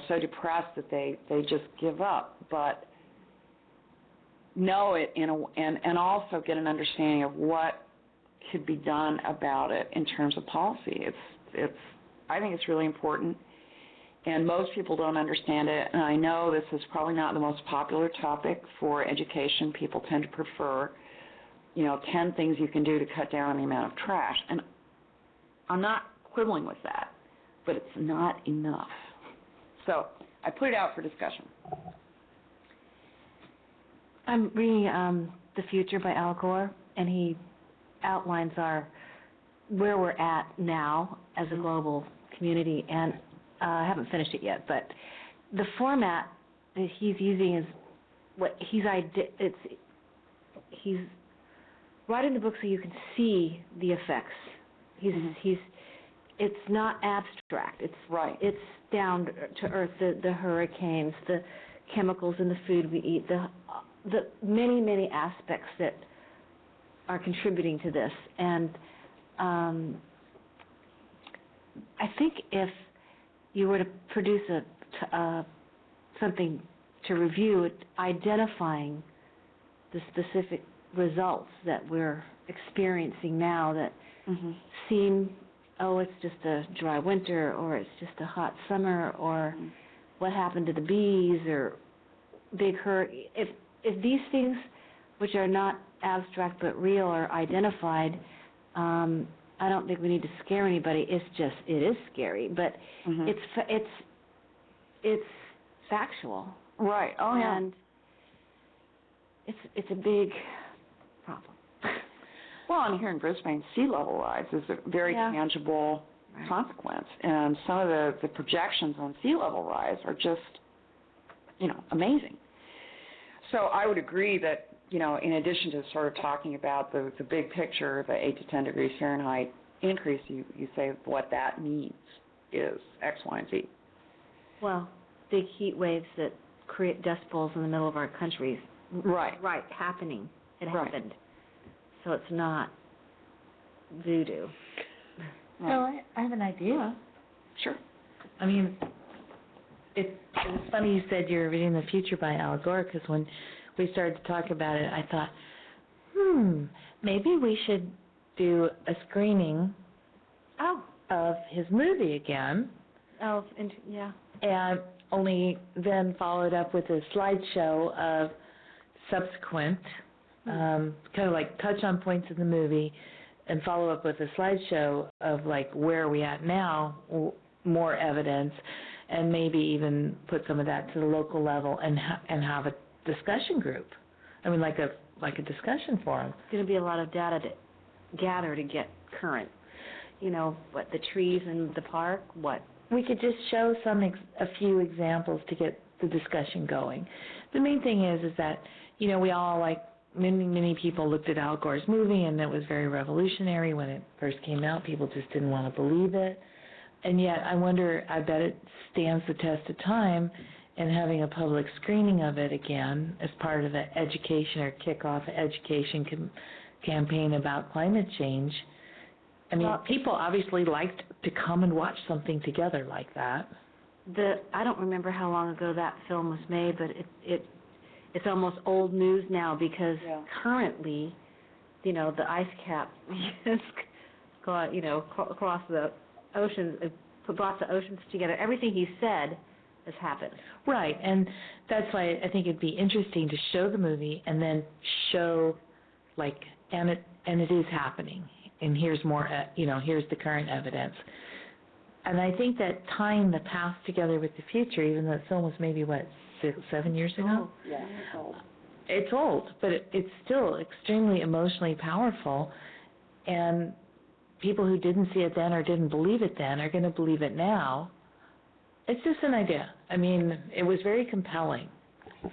so depressed that they just give up, but know it and also get an understanding of what could be done about it in terms of policy. I think it's really important, and most people don't understand it. And I know this is probably not the most popular topic for education. People tend to prefer, 10 things you can do to cut down on the amount of trash. And I'm not quibbling with that, but it's not enough. So I put it out for discussion. I'm reading The Future by Al Gore, and he outlines where we're at now as a global community, and I haven't finished it yet, but the format that he's using is what he's writing the book so you can see the effects. It's not abstract. It's right. It's down to earth. The hurricanes, the chemicals in the food we eat, the many aspects that are contributing to this. And I think if you were to produce something to review, identifying the specific results that we're experiencing now that seem, it's just a dry winter, or it's just a hot summer, or what happened to the bees, or big hurricane. If these things, which are not abstract but real, are identified, I don't think we need to scare anybody. It is scary, but it's factual. Right. Oh, yeah. And it's a big problem. Well, and here in Brisbane, sea level rise is a very tangible consequence. And some of the projections on sea level rise are just, amazing. So I would agree that, in addition to sort of talking about the big picture, the 8 to 10 degrees Fahrenheit increase, you say what that means is X, Y, and Z. Well, big heat waves that create dust bowls in the middle of our countries. Right. Right, happening. It Right. happened. So it's not voodoo. Well, I have an idea. Sure. I mean, it was funny you said you were reading The Future by Al Gore, because when we started to talk about it, I thought, maybe we should do a screening of his movie again. Yeah. And only then followed up with a slideshow of subsequent, kind of like touch on points in the movie, and follow up with a slideshow of like where are we at now, more evidence, and maybe even put some of that to the local level and have a discussion group. I mean, like a discussion forum. It's going to be a lot of data to gather to get current. What the trees in the park, what. We could just show a few examples to get the discussion going. The main thing is that, we all, like, many people looked at Al Gore's movie, and it was very revolutionary when it first came out. People just didn't want to believe it. And yet, I bet it stands the test of time, and having a public screening of it again as part of an education or kickoff education campaign about climate change. I mean, people obviously liked to come and watch something together like that. I don't remember how long ago that film was made, but it's almost old news now because currently, the ice cap is across the oceans, brought the oceans together. Everything he said has happened. Right, and that's why I think it'd be interesting to show the movie and then show, and it is happening. And here's more, here's the current evidence. And I think that tying the past together with the future, even though the film was maybe, 7 years ago? Oh, yeah, it's old. It's old, but it's still extremely emotionally powerful. And people who didn't see it then or didn't believe it then are going to believe it now. It's just an idea. I mean, it was very compelling.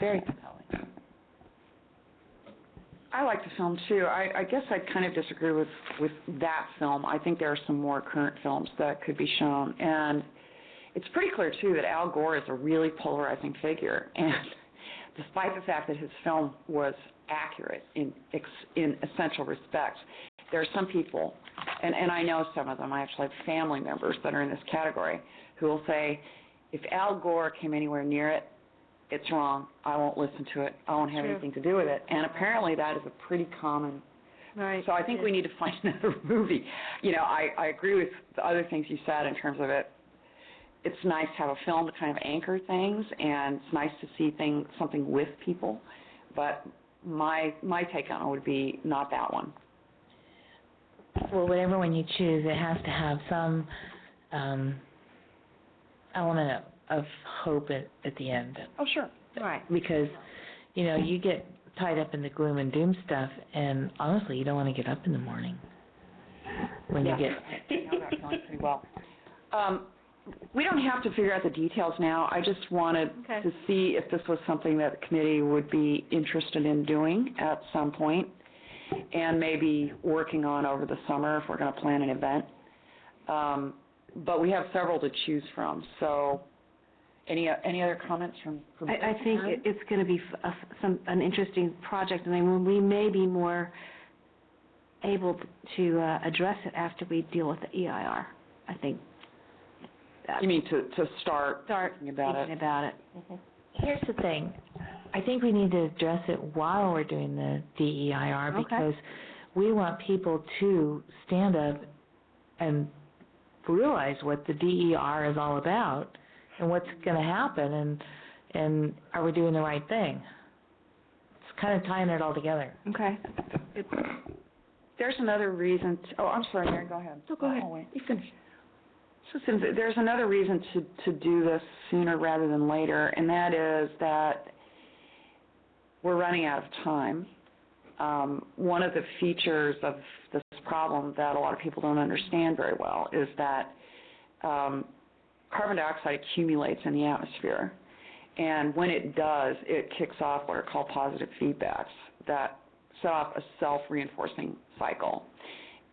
Very compelling. I like the film, too. I guess I kind of disagree with that film. I think there are some more current films that could be shown. And it's pretty clear, too, that Al Gore is a really polarizing figure. And despite the fact that his film was accurate in essential respects, there are some people, and I know some of them, I actually have family members that are in this category, who will say, if Al Gore came anywhere near it, it's wrong, I won't listen to it, I won't have anything to do with it. And apparently that is a pretty common. Right. So I think we need to find another movie. I agree with the other things you said in terms of it. It's nice to have a film to kind of anchor things, and it's nice to see something with people. But my take on it would be not that one. Well, whatever one you choose, it has to have some element of hope at the end. Oh, sure. Right. Because, you get tied up in the gloom and doom stuff, and honestly, you don't want to get up in the morning when you get. I know that feeling pretty well. We don't have to figure out the details now. I just wanted to see if this was something that the committee would be interested in doing at some point, and maybe working on over the summer if we're going to plan an event. But we have several to choose from. So, any other comments from I think it's going to be an interesting project, and then we may be more able to address it after we deal with the EIR. I think. You mean to start thinking about it? Mm-hmm. Here's the thing. I think we need to address it while we're doing the DEIR because we want people to stand up and realize what the DER is all about and what's going to happen and are we doing the right thing. It's kind of tying it all together. Okay. There's another reason. I'm sorry, Mary, go ahead. No, go ahead. You finish. So there's another reason to do this sooner rather than later, and that is that we're running out of time. One of the features of this problem that a lot of people don't understand very well is that carbon dioxide accumulates in the atmosphere. And when it does, it kicks off what are called positive feedbacks that set off a self-reinforcing cycle,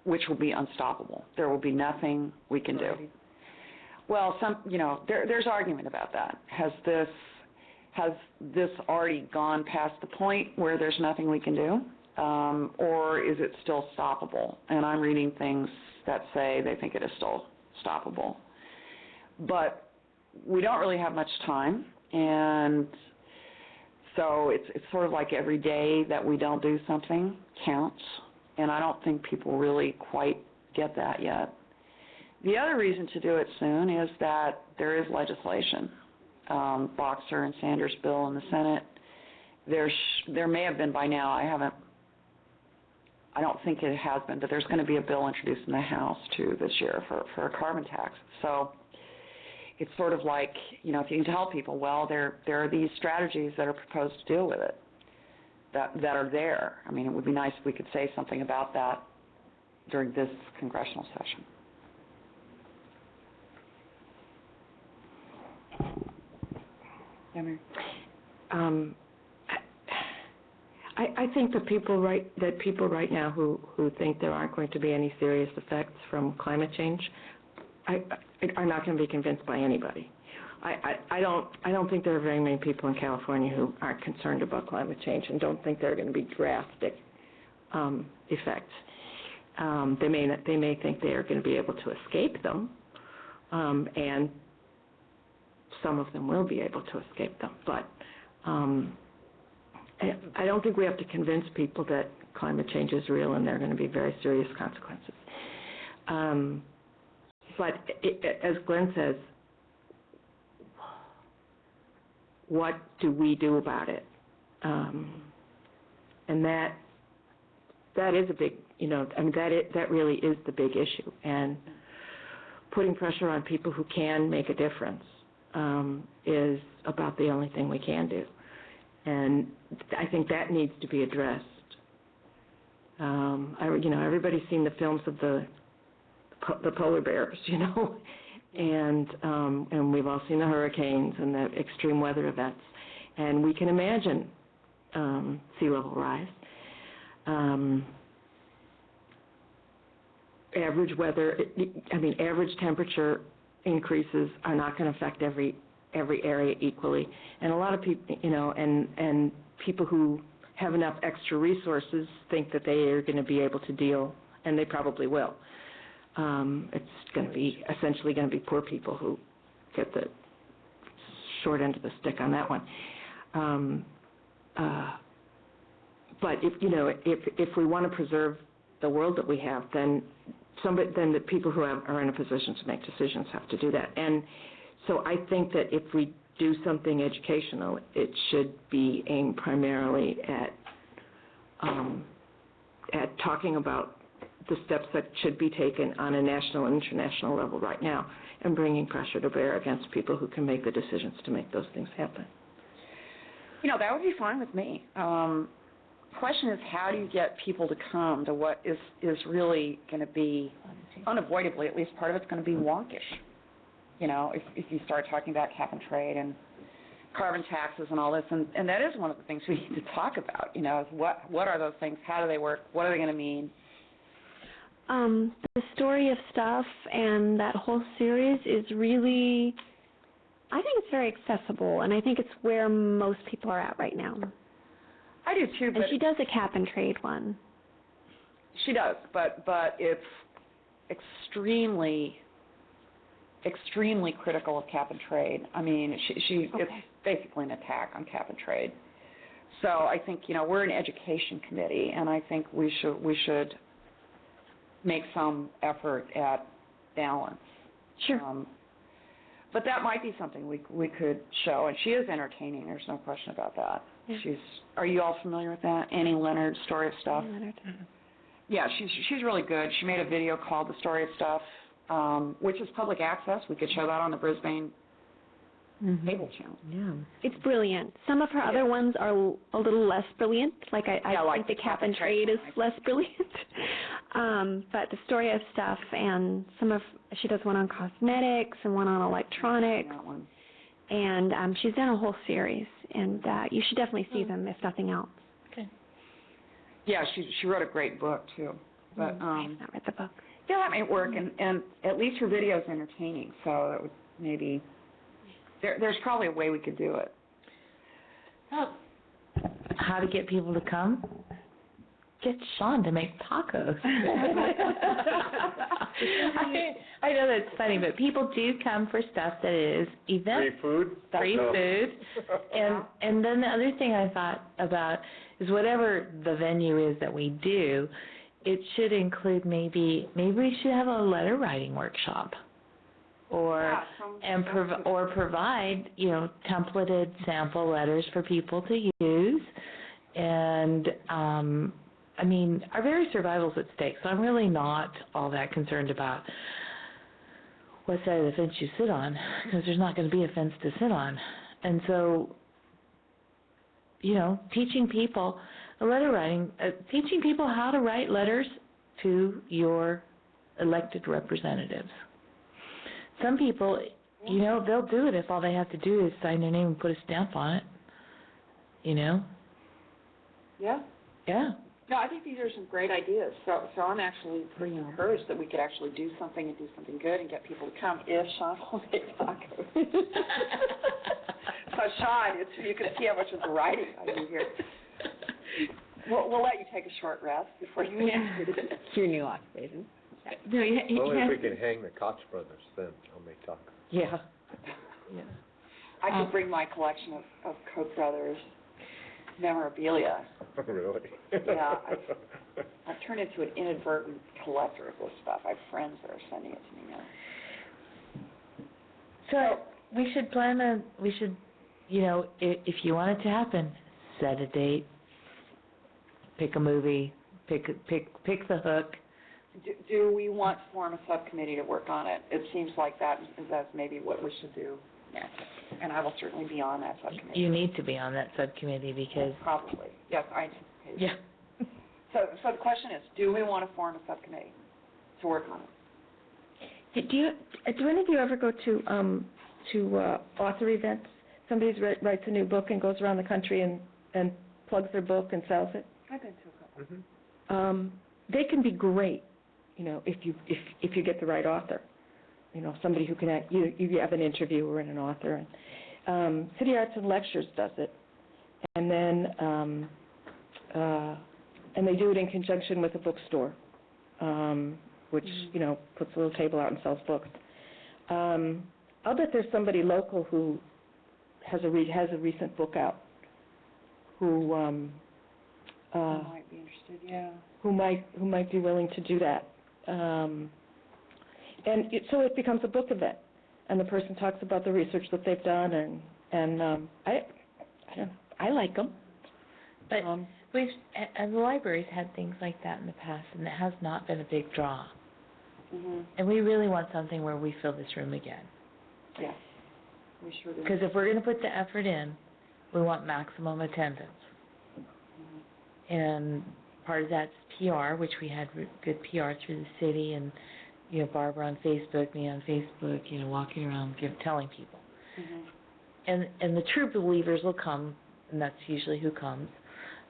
which will be unstoppable. There will be nothing we can do. Well, there's argument about that. Has this already gone past the point where there's nothing we can do, or is it still stoppable? And I'm reading things that say they think it is still stoppable. But we don't really have much time, and so it's sort of like every day that we don't do something counts, and I don't think people really quite get that yet. The other reason to do it soon is that there is legislation, Boxer and Sanders' bill in the Senate. There may have been by now. I don't think it has been, but there's going to be a bill introduced in the House too this year for a carbon tax. So it's sort of like, if you can tell people, well, there are these strategies that are proposed to deal with it that are there. I mean, it would be nice if we could say something about that during this congressional session. I think that people right now who think there aren't going to be any serious effects from climate change are not going to be convinced by anybody. I don't think there are very many people in California who aren't concerned about climate change and don't think there are going to be drastic effects. They may think they are going to be able to escape them, and some of them will be able to escape them. But I don't think we have to convince people that climate change is real and there are going to be very serious consequences. But as Glenn says, what do we do about it? And that is a big, that really is the big issue. And putting pressure on people who can make a difference is about the only thing we can do. And I think that needs to be addressed. Everybody's seen the films of the polar bears, and we've all seen the hurricanes and the extreme weather events, and we can imagine sea level rise. Average temperature increases are not going to affect every area equally, and a lot of people, and people who have enough extra resources think that they are going to be able to deal, and they probably will. It's going to be essentially going to be poor people who get the short end of the stick on that one. But if we want to preserve the world that we have, then the people who are in a position to make decisions have to do that. And so I think that if we do something educational, it should be aimed primarily at talking about the steps that should be taken on a national and international level right now, and bringing pressure to bear against people who can make the decisions to make those things happen. That would be fine with me. Question is, how do you get people to come to what is really going to be, unavoidably, at least part of it's going to be wonkish. If you start talking about cap and trade and carbon taxes and all this, and that is one of the things we need to talk about, is what are those things, how do they work, what are they going to mean? The Story of Stuff and that whole series is really, I think it's very accessible, and I think it's where most people are at right now. I do too, but and she does a cap and trade one. She does, but it's extremely critical of cap and trade. I mean, she Okay. It's basically an attack on cap and trade. So I think we're an education committee, and I think we should make some effort at balance. Sure. But that might be something we could show, and she is entertaining. There's no question about that. Yeah. Are you all familiar with that? Annie Leonard's Story of Stuff. Annie Leonard. Yeah, she's really good. She made a video called The Story of Stuff, which is public access. We could show that on the Brisbane cable channel. Yeah. It's brilliant. Some of her other ones are a little less brilliant. Like I like think the cap and trade is less brilliant. but the Storia stuff and she does one on cosmetics and one on electronics, That one. and she's done a whole series, and you should definitely see them if nothing else. Yeah, she wrote a great book too. But I have not read the book. yeah, that might work, and at least her video is entertaining, so that would maybe there's probably a way we could do it. How to get people to come? Get Sean to make tacos. I know that's funny, but people do come for stuff that is event free food. And then the other thing I thought about is whatever the venue is that we do, it should include maybe we should have a letter writing workshop, or provide templated sample letters for people to use. And I mean, our very survival's at stake, so I'm really not all that concerned about what side of the fence you sit on, because there's not going to be a fence to sit on. And so, teaching people teaching people how to write letters to your elected representatives. Some people, they'll do it if all they have to do is sign their name and put a stamp on it. Yeah. Yeah. No, I think these are some great ideas. So I'm actually pretty encouraged that we could actually do something and do something good and get people to come if Sean will make tacos. So Sean, you can see how much of the writing I do here. We'll let you take a short rest before you get to Your new occupation. Only if we can hang the Koch brothers, then I'll make tacos. Yeah. I could bring my collection of Koch brothers memorabilia. Really? Yeah, I've turned into an inadvertent collector of this stuff. I have friends that are sending it to me now. So we should if you want it to happen, set a date, pick a movie, pick the hook. Do we want to form a subcommittee to work on it? It seems like that's maybe what we should do next. And I will certainly be on that subcommittee. You need to be on that subcommittee because... Probably. Yes, I anticipate. Yeah. So the question is, do we want to form a subcommittee to work on it? Do any of you ever go to author events? Somebody writes a new book and goes around the country and plugs their book and sells it? I've been to a couple. Mm-hmm. They can be great, if you get the right author. Somebody who can you have an interviewer and an author. And City Arts and Lectures does it, and then and they do it in conjunction with a bookstore, which puts a little table out and sells books. I'll bet there's somebody local who has a recent book out who might be interested. Yeah. Who might be willing to do that. So it becomes a book event, and the person talks about the research that they've done, and I don't know, I like them. But the library's had things like that in the past, and it has not been a big draw. Mm-hmm. And we really want something where we fill this room again. Yes, we sure do. Because if we're going to put the effort in, we want maximum attendance. Mm-hmm. And part of that's PR, which we had good PR through the city, and Barbara on Facebook, me on Facebook, walking around telling people. Mm-hmm. And the true believers will come, and that's usually who comes.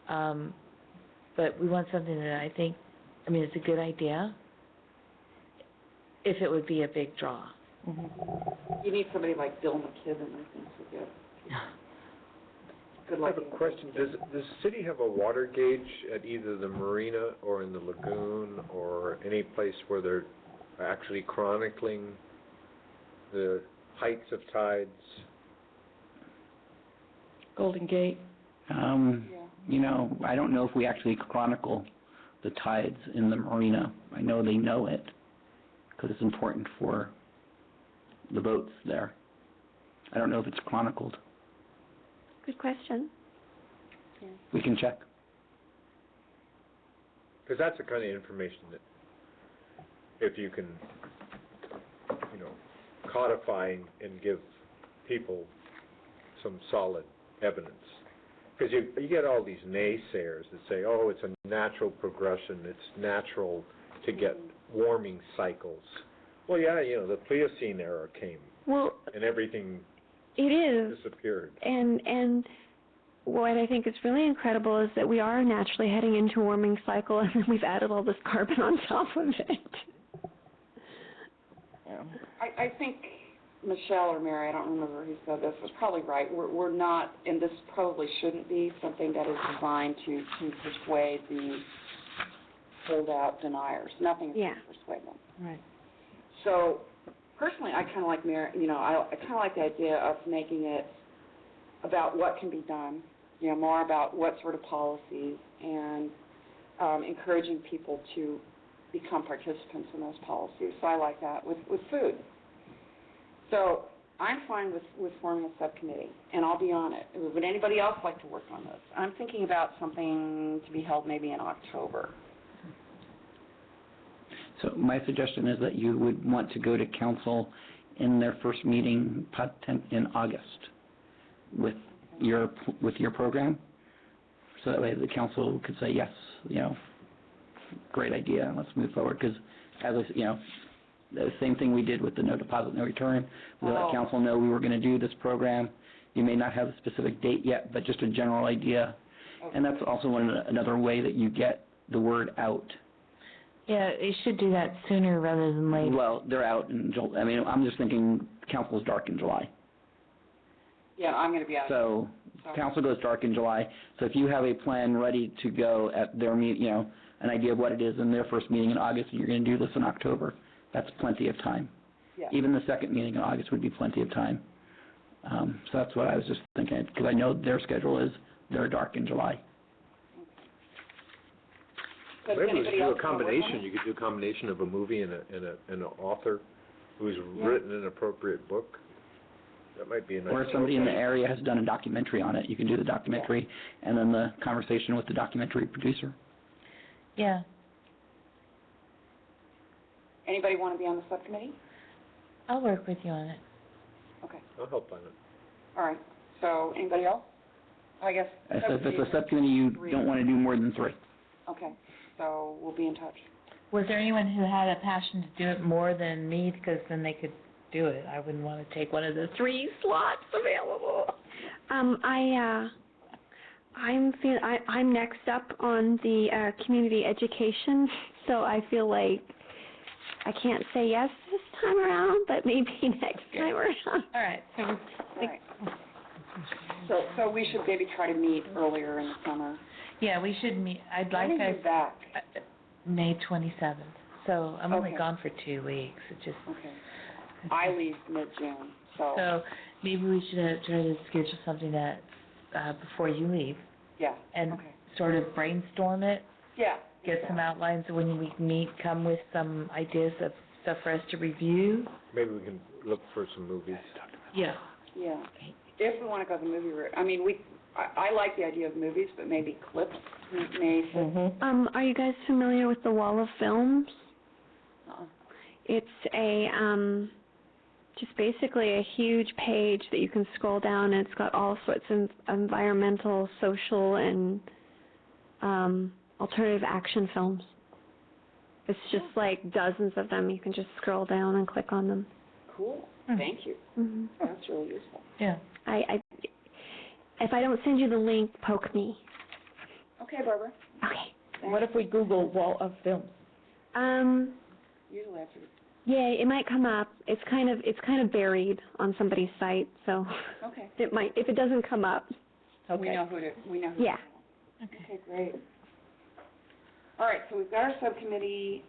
But we want something that it's a good idea if it would be a big draw. Mm-hmm. You need somebody like Bill McKibben, I think, to get. Good luck. I have a question. Does the city have a water gauge at either the marina or in the lagoon or any place where they're actually chronicling the heights of tides? Golden Gate. I don't know if we actually chronicle the tides in the marina. I know they know it because it's important for the boats there. I don't know if it's chronicled. Good question. Yeah. We can check. Because that's the kind of information that, if you can, codify and give people some solid evidence. Because you get all these naysayers that say, oh, it's a natural progression, it's natural to get warming cycles. Well, yeah, the Pliocene era came, Well, and everything it is. disappeared. And what I think is really incredible is that we are naturally heading into a warming cycle, and then we've added all this carbon on top of it. I think Michelle or Mary, I don't remember who said this, was probably right. We're not, and this probably shouldn't be something that is designed to persuade the holdout deniers. Nothing is Yeah. to persuade them. Right. So personally, I kind of like Mary. I kind of like the idea of making it about what can be done. More about what sort of policies, and encouraging people to become participants in those policies. So I like that with food. So I'm fine with forming a subcommittee, and I'll be on it. Would anybody else like to work on this? I'm thinking about something to be held maybe in October. So my suggestion is that you would want to go to council in their first meeting in August with your program, so that way the council could say, yes, great idea, let's move forward. Because as the same thing we did with the no deposit, no return. We let council know we were going to do this program. You may not have a specific date yet, but just a general idea. Okay. And that's also another way that you get the word out. Yeah, you should do that sooner rather than later. Well, they're out in July. I mean, I'm just thinking council is dark in July. Yeah, I'm going to be out. So council goes dark in July. So if you have a plan ready to go at their an idea of what it is in their first meeting in August, and you're going to do this in October, that's plenty of time. Yeah. Even the second meeting in August would be plenty of time. So that's what I was just thinking, because I know their schedule is they're dark in July. So Maybe we anybody should do else a wanna work on combination. it? You could do a combination of a movie and an author who's written an appropriate book. That might be a nice. Or if somebody in the area has done a documentary on it, you can do the documentary and then the conversation with the documentary producer. Yeah. Anybody want to be on the subcommittee? I'll work with you on it. Okay. I'll help on it. All right. So anybody else? I guess. So if it's a subcommittee, you don't want to do more than 3. Okay. So we'll be in touch. Was there anyone who had a passion to do it more than me? Because then they could do it. I wouldn't want to take one of the 3 slots available. I'm next up on the community education, so I feel like I can't say yes this time around, but maybe next time around. All right. So All right. So we should maybe try to meet earlier in the summer. yeah, we should meet. I'd When like are you back? May 27th. So I'm only Okay. gone for 2 weeks. It just Okay. I leave mid-June, so maybe we should try to schedule something that before you leave yeah. and Okay. sort of brainstorm it. Yeah. Get some outlines when we meet. Come with some ideas of stuff for us to review. Maybe we can look for some movies. Yeah. Yeah. If we want to go the movie route, I mean, I like the idea of movies, but maybe clips may fit. Mm-hmm. Are you guys familiar with the Wall of Films? Uh-uh. It's just basically a huge page that you can scroll down, and it's got all sorts of environmental, social, and alternative action films. It's just like dozens of them. You can just scroll down and click on them. Cool. Hmm. Thank you. Mm-hmm. That's really useful. Yeah. If I don't send you the link, poke me. Okay, Barbara. Okay. Thanks. What if we Google Wall of Films? Usually after. Yeah, it might come up. It's kind of buried on somebody's site, so Okay. it might. If it doesn't come up, We know who to. Yeah. Okay, great. All right, so we've got our subcommittee.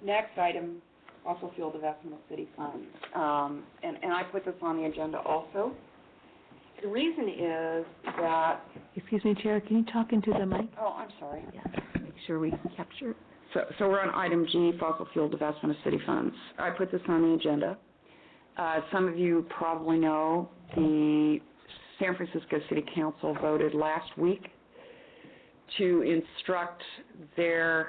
Next item, fossil fuel divestment of city funds. And I put this on the agenda also. The reason is that, Excuse me, Chair, can you talk into the mic? oh, I'm sorry. Yeah, make sure we capture it. So we're on item G, fossil fuel divestment of city funds. I put this on the agenda. Some of you probably know the San Francisco City Council voted last week to instruct the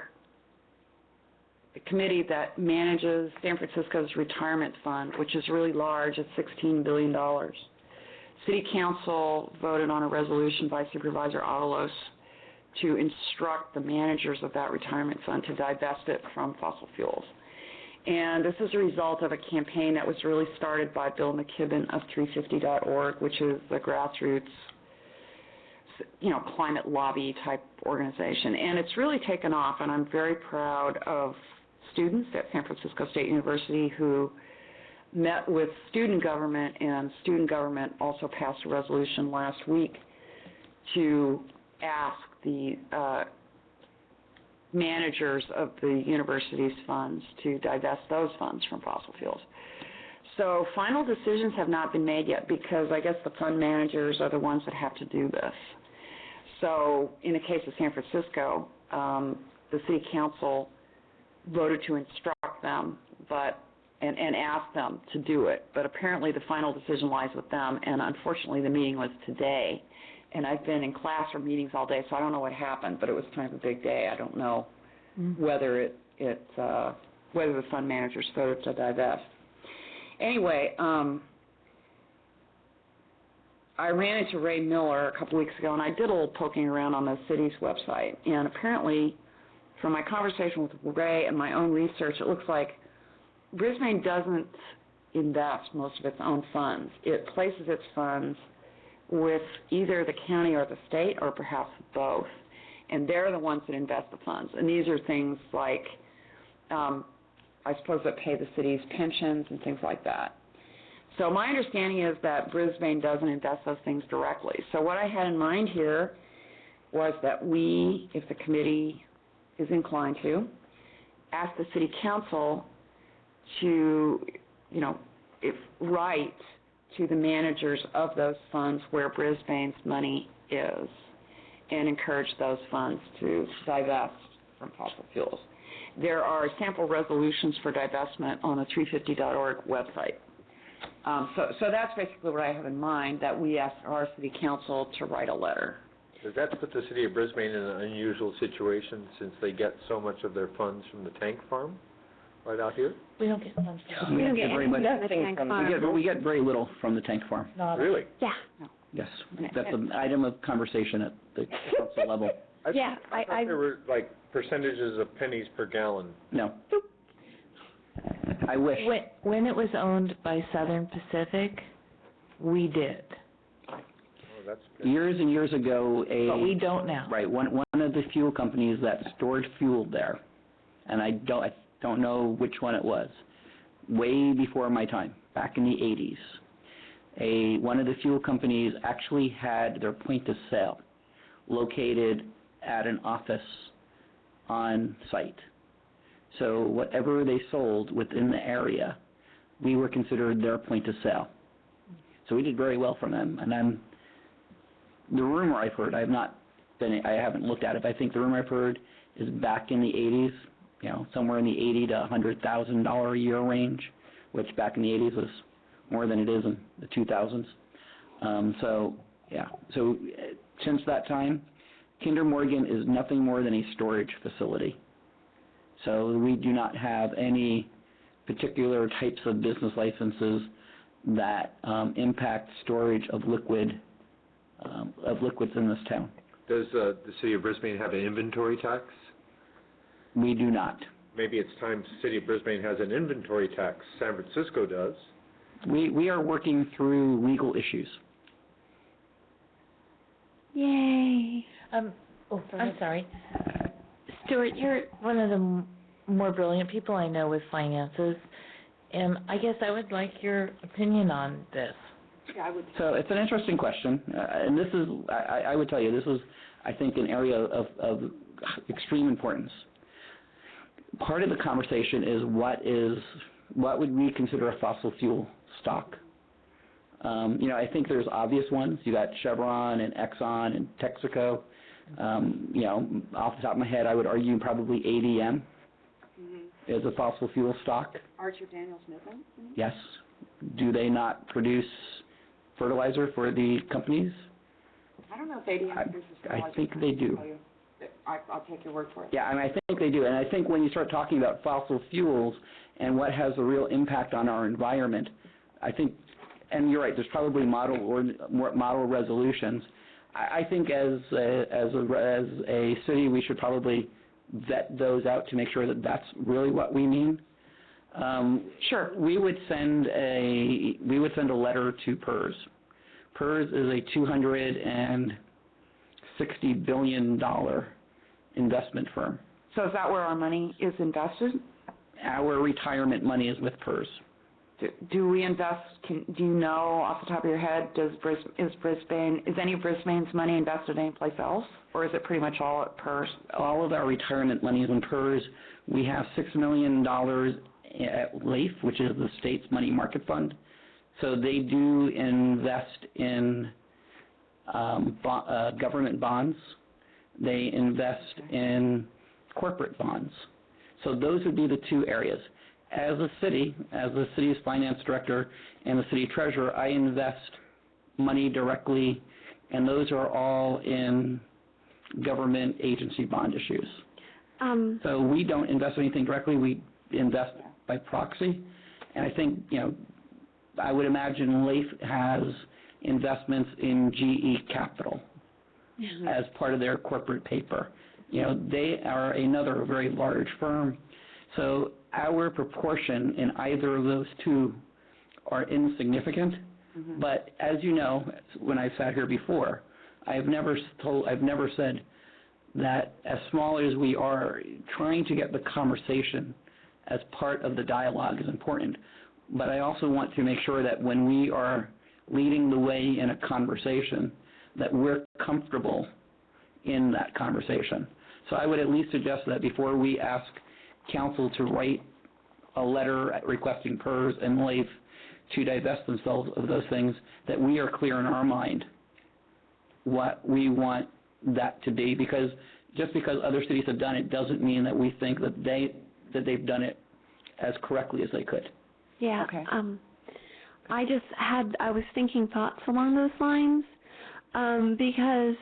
committee that manages San Francisco's retirement fund, which is really large, it's $16 billion. City Council voted on a resolution by Supervisor Avalos to instruct the managers of that retirement fund to divest it from fossil fuels. And this is a result of a campaign that was really started by Bill McKibben of 350.org, which is a grassroots, climate lobby type organization. And it's really taken off, and I'm very proud of students at San Francisco State University who met with student government, and student government also passed a resolution last week to ask the managers of the university's funds to divest those funds from fossil fuels. So final decisions have not been made yet because I guess the fund managers are the ones that have to do this. So in the case of San Francisco, the city council voted to instruct them and ask them to do it. But apparently the final decision lies with them, and unfortunately the meeting was today. And I've been in class or meetings all day, so I don't know what happened, but it was kind of a big day. I don't know whether whether the fund managers voted to divest. Anyway, I ran into Ray Miller a couple weeks ago, and I did a little poking around on the city's website. And apparently, from my conversation with Ray and my own research, it looks like Brisbane doesn't invest most of its own funds. It places its funds with either the county or the state, or perhaps both. And they're the ones that invest the funds. And these are things like, I suppose, that pay the city's pensions and things like that. So my understanding is that Brisbane doesn't invest those things directly. So what I had in mind here was that we, if the committee is inclined to, ask the city council to, write to the managers of those funds where Brisbane's money is and encourage those funds to divest from fossil fuels. There are sample resolutions for divestment on the 350.org website. So that's basically what I have in mind, that we ask our city council to write a letter. Does that put the city of Brisbane in an unusual situation since they get so much of their funds from the tank farm right out here? We don't get funds. We don't get very much anything from the tank farm. We get very little from the tank farm. Really? Yeah. Yes, that's an item of conversation at the council level. Yeah, I thought there were like percentages of pennies per gallon. No. I wish. When it was owned by Southern Pacific, we did. Oh, that's good. Years and years ago, But we don't now. Right, one of the fuel companies that stored fuel there, and I don't know which one it was, way before my time, back in the 80s. One of the fuel companies actually had their point of sale located at an office on site. So whatever they sold within the area, we were considered their point of sale. So we did very well from them. And the rumor I've heard, I haven't looked at it, but I think the rumor I've heard is back in the 80s, somewhere in the $80,000 to $100,000 a year range, which back in the 80s was more than it is in the 2000s. So since that time, Kinder Morgan is nothing more than a storage facility. So we do not have any particular types of business licenses that impact storage of liquids in this town. Does the city of Brisbane have an inventory tax? We do not. Maybe it's time the city of Brisbane has an inventory tax. San Francisco does. We are working through legal issues. Yay. I'm sorry. Stuart, you're one of the more brilliant people I know with finances, and I guess I would like your opinion on this. Yeah, I would. So it's an interesting question, and this is, I would tell you, this is, I think, an area of extreme importance. Part of the conversation is what would we consider a fossil fuel stock? I think there's obvious ones. You got Chevron and Exxon and Texaco. Off the top of my head, I would argue probably ADM is a fossil fuel stock. Archer Daniels Midland? Yes. Do they not produce fertilizer for the companies? I don't know if ADM produces fertilizer. I think they do. I'll take your word for it. Yeah, I think they do. And I think when you start talking about fossil fuels and what has a real impact on our environment, I think, and you're right, there's probably model resolutions. I think as a city, we should probably vet those out to make sure that that's really what we mean. Sure. We would send a letter to PERS. PERS is a $260 billion investment firm. So is that where our money is invested? Our retirement money is with PERS. Do we invest, do you know off the top of your head, is any of Brisbane's money invested anyplace else? Or is it pretty much all at PERS? All of our retirement money is in PERS. We have $6 million at LAIF, which is the state's money market fund. So they do invest in government bonds. They invest in corporate bonds. So those would be the two areas. As the city's finance director and the city treasurer, I invest money directly, and those are all in government agency bond issues. So we don't invest anything directly. We invest by proxy. And I think, I would imagine LAIF has investments in GE Capital as part of their corporate paper. They are another very large firm. So our proportion in either of those two are insignificant. But as you know, when I sat here before, I've never said that as small as we are, trying to get the conversation as part of the dialogue is important. But I also want to make sure that when we are leading the way in a conversation, that we're comfortable in that conversation. So I would at least suggest that before we ask council to write a letter requesting PERS and LAIF to divest themselves of those things, that we are clear in our mind what we want that to be, because just because other cities have done it doesn't mean that we think that they've done it as correctly as they could. Yeah. Okay. I was thinking thoughts along those lines, because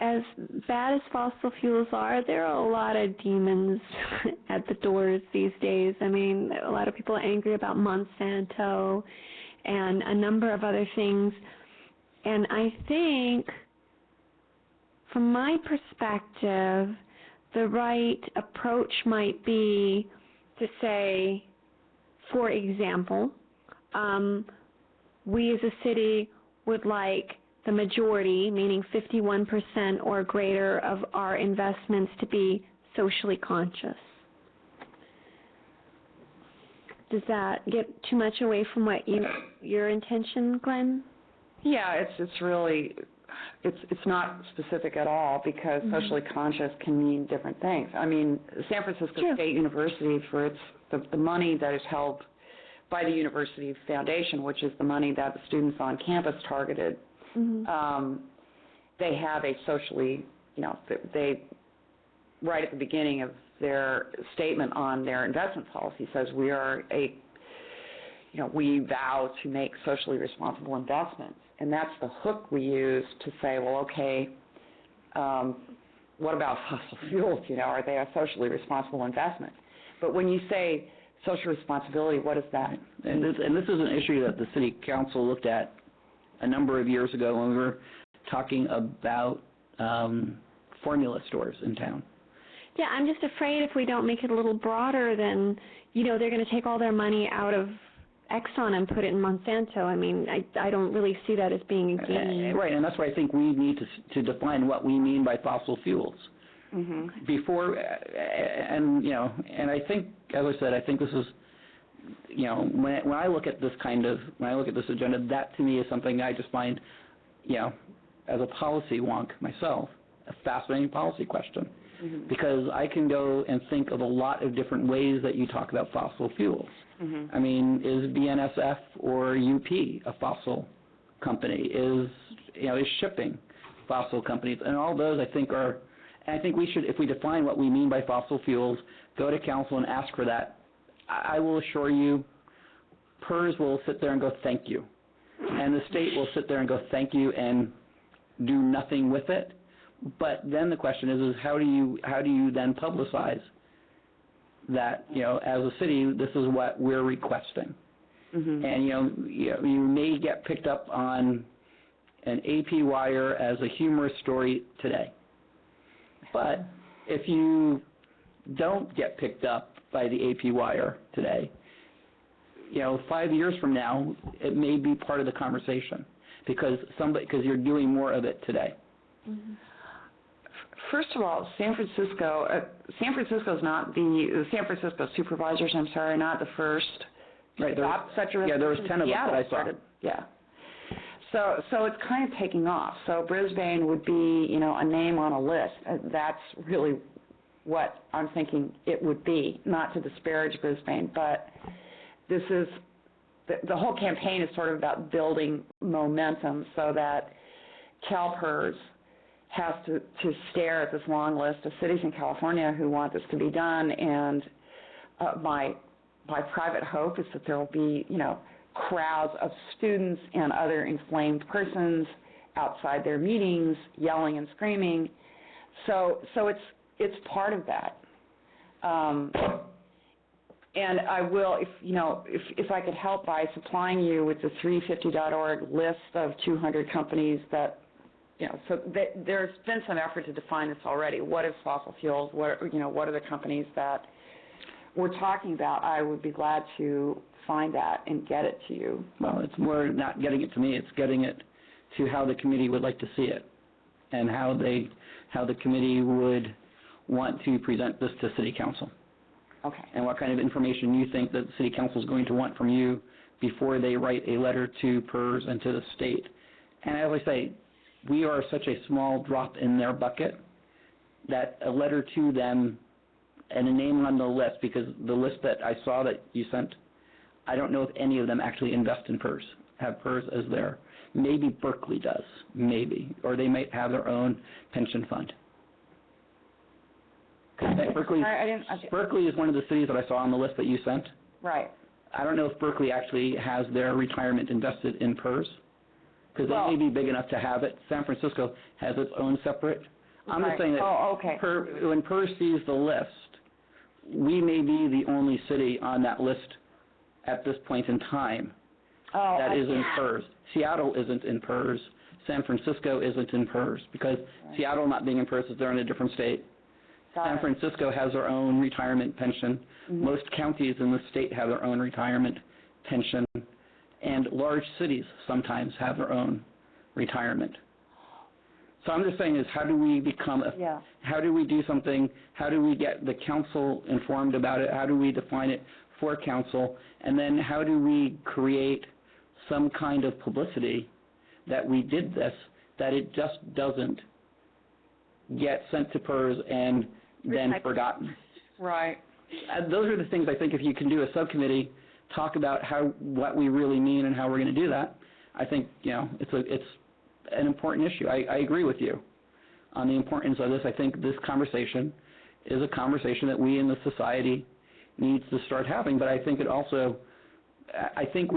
as bad as fossil fuels are, there are a lot of demons at the doors these days. I mean, a lot of people are angry about Monsanto and a number of other things. And I think, from my perspective, the right approach might be to say, for example, we as a city would like the majority, meaning 51% or greater of our investments, to be socially conscious. Does that get too much away from what your intention, Glenn? Yeah, it's really, it's not specific at all, because socially conscious can mean different things. I mean, San Francisco State University, for the money that is held by the university foundation, which is the money that the students on campus targeted, they have a socially, they, right at the beginning of their statement on their investment policy says we vow to make socially responsible investments. And that's the hook we use to say, well, okay, what about fossil fuels? Are they a socially responsible investment? But when you say social responsibility, what is that? And this is an issue that the city council looked at a number of years ago when we were talking about formula stores in town. Yeah, I'm just afraid if we don't make it a little broader, then, they're going to take all their money out of Exxon and put it in Monsanto. I mean, I don't really see that as being a gain. Right, and that's why I think we need to define what we mean by fossil fuels. Before, and I think, as I said, I think this is, when I look at this agenda, that to me is something I just find, as a policy wonk myself, a fascinating policy question. Because I can go and think of a lot of different ways that you talk about fossil fuels. I mean, is BNSF or UP a fossil company? Is shipping fossil companies? And all those I think are, and I think we should, if we define what we mean by fossil fuels, go to council and ask for that. I will assure you, PERS will sit there and go, thank you. And the state will sit there and go, thank you, and do nothing with it. But then the question is how do you then publicize that, as a city, this is what we're requesting? And, you may get picked up on an AP wire as a humorous story today. But if you don't get picked up by the AP wire today, 5 years from now, it may be part of the conversation because you're doing more of it today. Mm-hmm. First of all, San Francisco supervisors, are not the first Right, to adopt such a resolution. Yeah, there was 10 of us that I saw. Started, yeah. So it's kind of taking off. So Brisbane would be, a name on a list. That's really what I'm thinking it would be, not to disparage Brisbane, but this is, the whole campaign is sort of about building momentum so that CalPERS has to stare at this long list of cities in California who want this to be done, and my private hope is that there will be, crowds of students and other inflamed persons outside their meetings yelling and screaming. So it's part of that. And I will, if I could help by supplying you with the 350.org list of 200 companies that, there's been some effort to define this already. What is fossil fuels? What are the companies that we're talking about? I would be glad to find that and get it to you. Well, it's more not getting it to me, it's getting it to how the committee would like to see it and how the committee would want to present this to City Council. Okay. And what kind of information you think that the City Council is going to want from you before they write a letter to PERS and to the state. And as I say, we are such a small drop in their bucket that a letter to them and a name on the list, because the list that I saw that you sent, I don't know if any of them actually invest in PERS, have PERS as their, maybe Berkeley does, maybe, or they might have their own pension fund. Berkeley is one of the cities that I saw on the list that you sent. Right. I don't know if Berkeley actually has their retirement invested in PERS, because they may be big enough to have it. San Francisco has its own separate. I'm just saying that when PERS sees the list, we may be the only city on that list at this point in time that is in PERS. Seattle isn't in PERS. San Francisco isn't in PERS, because Seattle not being in PERS is they're in a different state. San Francisco has their own retirement pension. Mm-hmm. Most counties in the state have their own retirement pension, and large cities sometimes have their own retirement. So I'm just saying is how do we become, how do we do something, how do we get the council informed about it, how do we define it for council, and then how do we create some kind of publicity that we did this, that it just doesn't get sent to PERS and then forgotten. Right. Those are the things I think if you can do a subcommittee, talk about what we really mean and how we're going to do that. I think it's an important issue. I agree with you on the importance of this. I think this conversation is a conversation that we in the society needs to start having. But I think we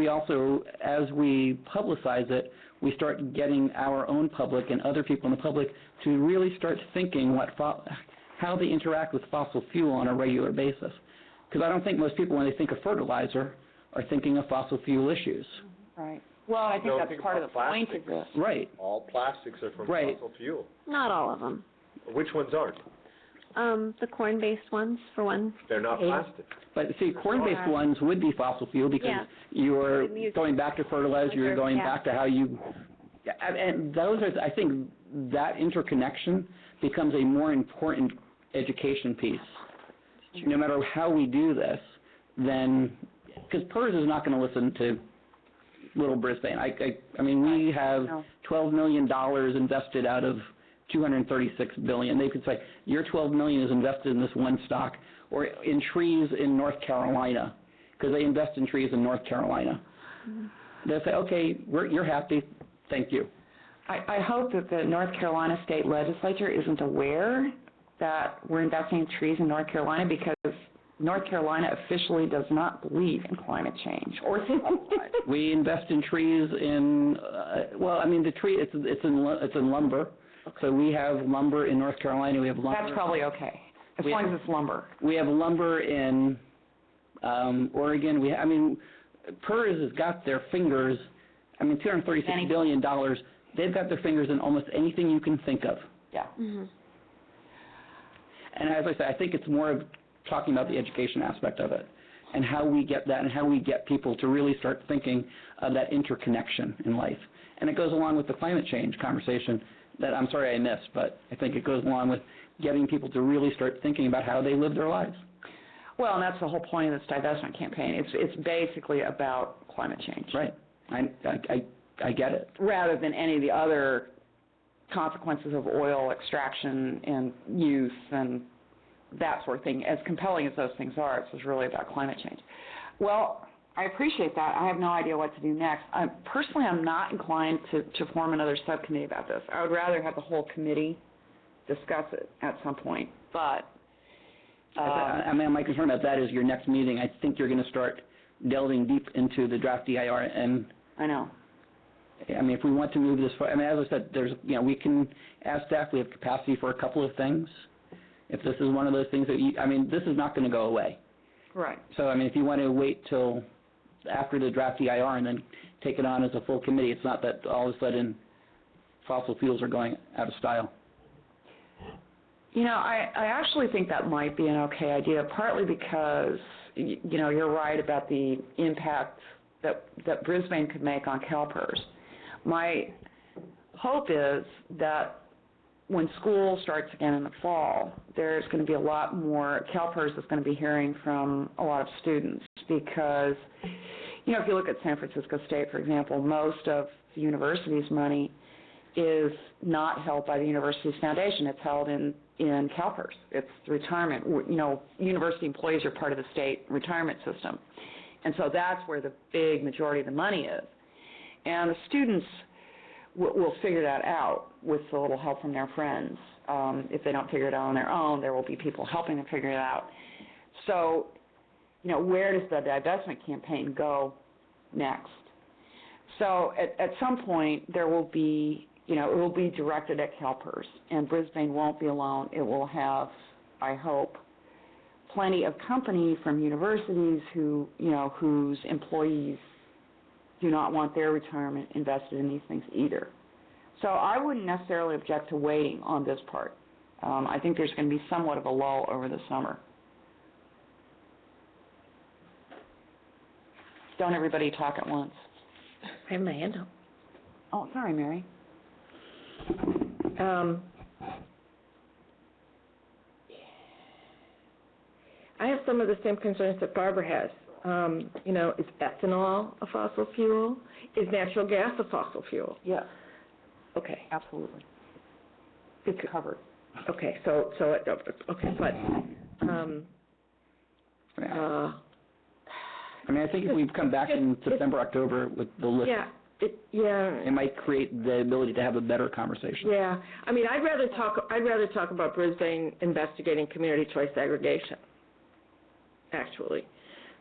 also, as we publicize it, we start getting our own public and other people in the public to really start thinking how they interact with fossil fuel on a regular basis. Because I don't think most people, when they think of fertilizer, are thinking of fossil fuel issues. Right. Well, I think that's part of the point of this. Right. All plastics are from fossil fuel. Not all of them. Which ones aren't? The corn-based ones, for one. They're not plastic. But see, corn-based ones would be fossil fuel because you're going back to fertilizer, you're going back to how you, and those are, I think that interconnection becomes a more important education piece. No matter how we do this, then, because PERS is not going to listen to little Brisbane. I mean, we have $12 million invested out of $236 billion. They could say, your $12 million is invested in this one stock, or in trees in North Carolina, because they invest in trees in North Carolina. Mm-hmm. They'll say, okay, you're happy, thank you. I hope that the North Carolina state legislature isn't aware that we're investing in trees in North Carolina, because North Carolina officially does not believe in climate change or We invest in trees in, the tree, it's in lumber. Okay. So we have lumber in North Carolina. We have lumber. That's probably okay, as long as it's lumber. We have lumber in Oregon. PERS has got their fingers. $236 billion they've got their fingers in almost anything you can think of. Yeah. Mhm. And as I said, I think it's more of talking about the education aspect of it and how we get that and how we get people to really start thinking of that interconnection in life. And it goes along with the climate change conversation that I'm sorry I missed, but I think it goes along with getting people to really start thinking about how they live their lives. Well, and that's the whole point of this divestment campaign. It's basically about climate change. Right. I get it. Rather than any of the other consequences of oil extraction and use and that sort of thing. As compelling as those things are, it's really about climate change. Well, I appreciate that. I have no idea what to do next. Personally, I'm not inclined to form another subcommittee about this. I would rather have the whole committee discuss it at some point. But I mean, my concern about that is your next meeting, I think you're going to start delving deep into the draft DIR, and I know. I mean, if we want to move this forward, I mean, as I said, there's, we can, as staff, we have capacity for a couple of things. If this is one of those things that this is not going to go away. Right. So, I mean, if you want to wait till after the draft DIR and then take it on as a full committee, it's not that all of a sudden fossil fuels are going out of style. I actually think that might be an okay idea, partly because, you're right about the impact that Brisbane could make on CalPERS. My hope is that when school starts again in the fall, there's going to be a lot more, CalPERS is going to be hearing from a lot of students because, if you look at San Francisco State, for example, most of the university's money is not held by the university's foundation. It's held in CalPERS. It's retirement. University employees are part of the state retirement system. And so that's where the big majority of the money is. And the students will figure that out with a little help from their friends. If they don't figure it out on their own, there will be people helping them figure it out. So, where does the divestment campaign go next? So at some point, there will be, it will be directed at CalPERS, and Brisbane won't be alone. It will have, I hope, plenty of company from universities who, whose employees do not want their retirement invested in these things either. So I wouldn't necessarily object to waiting on this part. I think there's going to be somewhat of a lull over the summer. Don't everybody talk at once. I have my hand up. Oh, sorry, Mary. I have some of the same concerns that Barbara has. Is ethanol a fossil fuel? Is natural gas a fossil fuel? Yeah, Okay. absolutely. It's covered. Okay, but, I think if we come back in September, October with the list, it might create the ability to have a better conversation. Yeah. I'd rather talk about Brisbane investigating community choice aggregation, actually.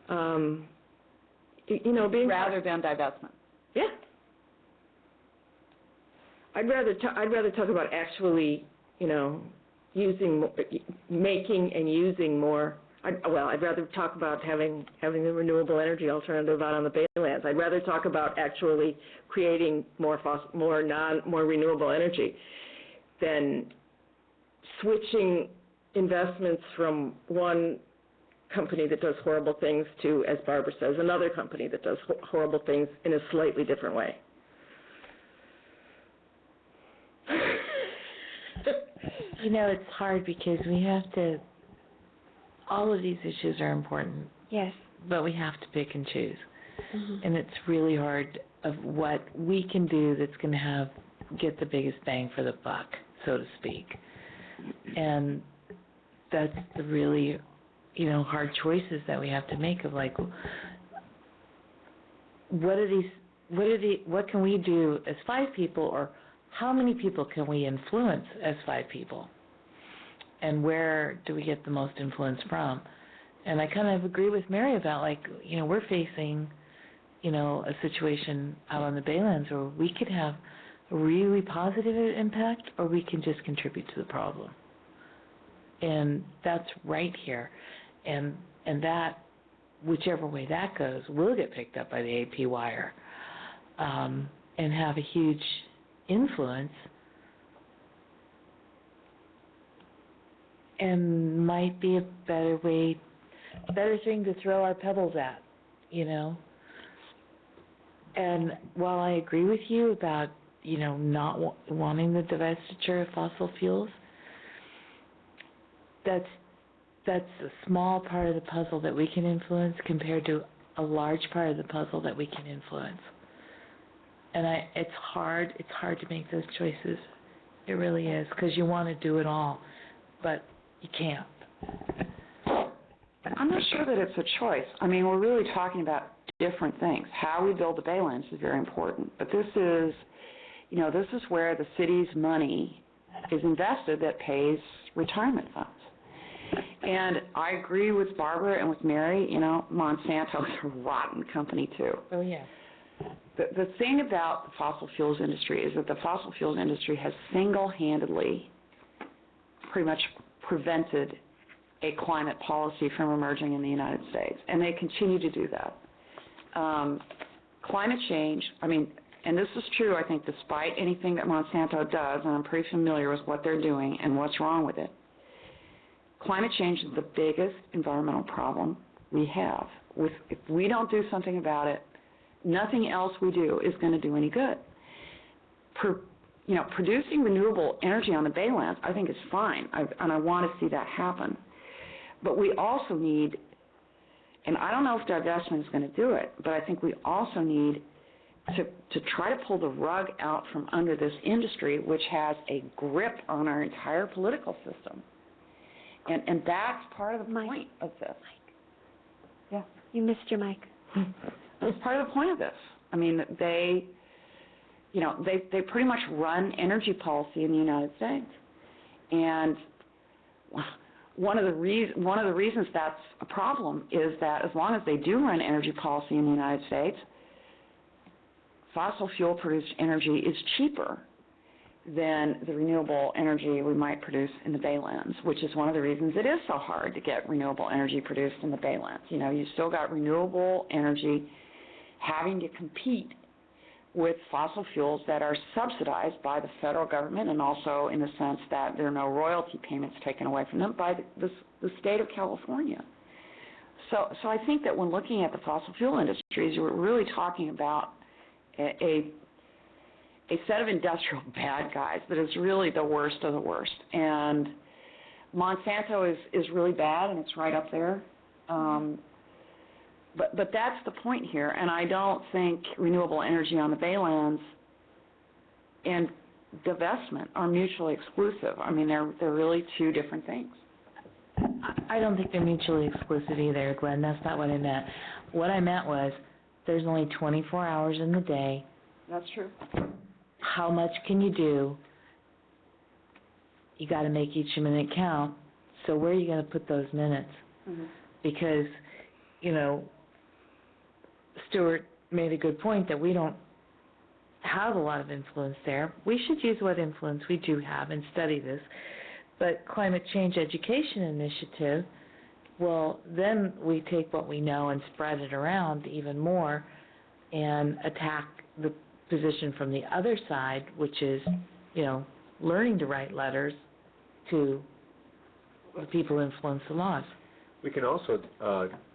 Being Rather than divestment. Yeah. I'd rather talk about actually, making and using more. I'd rather talk about having the renewable energy alternative out on the Baylands. I'd rather talk about actually creating more renewable energy than switching investments from one company that does horrible things to, as Barbara says, another company that does horrible things in a slightly different way. It's hard because we have to, all of these issues are important. Yes. But we have to pick and choose. Mm-hmm. And it's really hard of what we can do that's going to get the biggest bang for the buck, so to speak. And that's the really, hard choices that we have to make of like, what can we do as 5 people, or how many people can we influence as 5 people? And where do we get the most influence from? And I kind of agree with Mary about we're facing, a situation out on the Baylands where we could have a really positive impact, or we can just contribute to the problem. And that's right here. And that, whichever way that goes, will get picked up by the AP wire, and have a huge influence and might be a better thing to throw our pebbles at, you know? And while I agree with you about, you know, not wanting the divestiture of fossil fuels, that's a small part of the puzzle that we can influence compared to a large part of the puzzle that we can influence. And it's hard to make those choices. It really is, because you want to do it all, but you can't. I'm not sure that it's a choice. I mean, we're really talking about different things. How we build the Baylands is very important, but this is where the city's money is invested that pays retirement funds. And I agree with Barbara and with Mary, you know, Monsanto is a rotten company too. Oh, yeah. The thing about the fossil fuels industry is that the fossil fuels industry has single-handedly pretty much prevented a climate policy from emerging in the United States, and they continue to do that. Climate change, I mean, and this is true, I think, despite anything that Monsanto does, and I'm pretty familiar with what they're doing and what's wrong with it. Climate change is the biggest environmental problem we have. If we don't do something about it, nothing else we do is going to do any good. Producing renewable energy on the Baylands, I think is fine, and I want to see that happen. But we also need, and I don't know if divestment is going to do it, but I think we also need to try to pull the rug out from under this industry, which has a grip on our entire political system. And that's part of the point of this. Yeah. You missed your mic. That's part of the point of this. I mean, they pretty much run energy policy in the United States. And one of the reasons that's a problem is that as long as they do run energy policy in the United States, fossil fuel produced energy is cheaper than the renewable energy we might produce in the Baylands, which is one of the reasons it is so hard to get renewable energy produced in the Baylands. You know, you still got renewable energy having to compete with fossil fuels that are subsidized by the federal government, and also in the sense that there are no royalty payments taken away from them by the state of California. So I think that when looking at the fossil fuel industries, we're really talking about a set of industrial bad guys that is really the worst of the worst. And Monsanto is really bad, and it's right up there. But that's the point here, and I don't think renewable energy on the Baylands and divestment are mutually exclusive. I mean, they're really two different things. I don't think they're mutually exclusive either, Glenn. That's not what I meant. What I meant was there's only 24 hours in the day. That's true. How much can you do? You got to make each minute count. So where are you going to put those minutes? Mm-hmm. Because, you know, Stuart made a good point that we don't have a lot of influence there. We should use what influence we do have and study this. But Climate Change Education Initiative, well, then we take what we know and spread it around even more and attack the position from the other side, which is, you know, learning to write letters to the people who influence the laws. We can also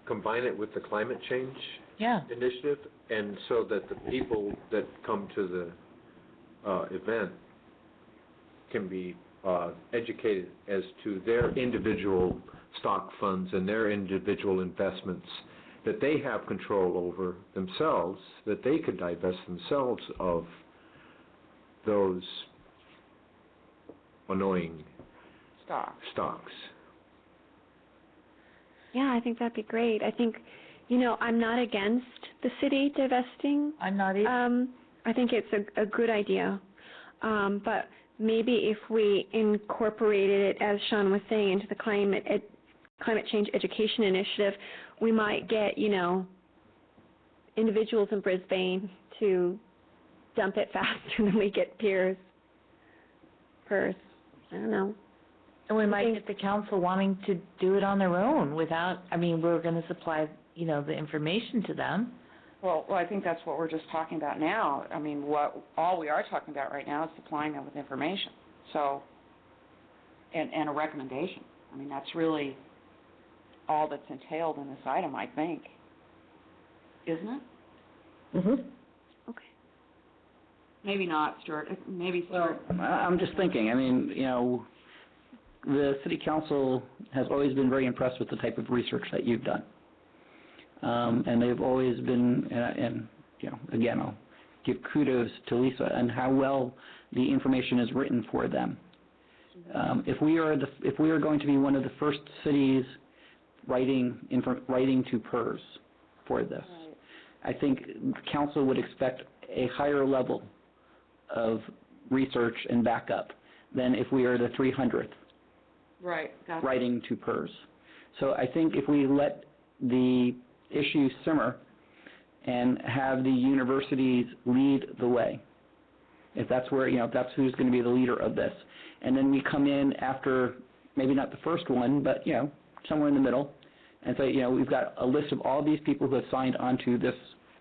combine it with the climate change initiative, and so that the people that come to the event can be educated as to their individual stock funds and their individual investments that they have control over themselves, that they could divest themselves of those annoying stocks. Yeah, I think that'd be great. I think, you know, I'm not against the city divesting. I'm not either. I think it's a good idea. But maybe if we incorporated it, as Sean was saying, into the Climate Change Education Initiative, we might get, you know, individuals in Brisbane to dump it faster than we get peers. I don't know. And we might get the council wanting to do it on their own without, I mean, we're going to supply, you know, the information to them, Well, I think that's what we're just talking about now. I mean, all we are talking about right now is supplying them with information. So, and a recommendation. I mean, that's really all that's entailed in this item, I think. Isn't it? Mm-hmm. Maybe not, Stuart. Maybe Stuart. Well, I'm just thinking, I mean, the city council has always been very impressed with the type of research that you've done. And they've always been, and again, I'll give kudos to Lisa and how well the information is written for them. If we are going to be one of the first cities writing to PERS for this, I think council would expect a higher level of research and backup than if we are the 300th writing to PERS. So I think if we let the issue simmer and have the universities lead the way, if that's where, if that's who's going to be the leader of this, and then we come in after, maybe not the first one, but, somewhere in the middle, and say, we've got a list of all these people who have signed onto this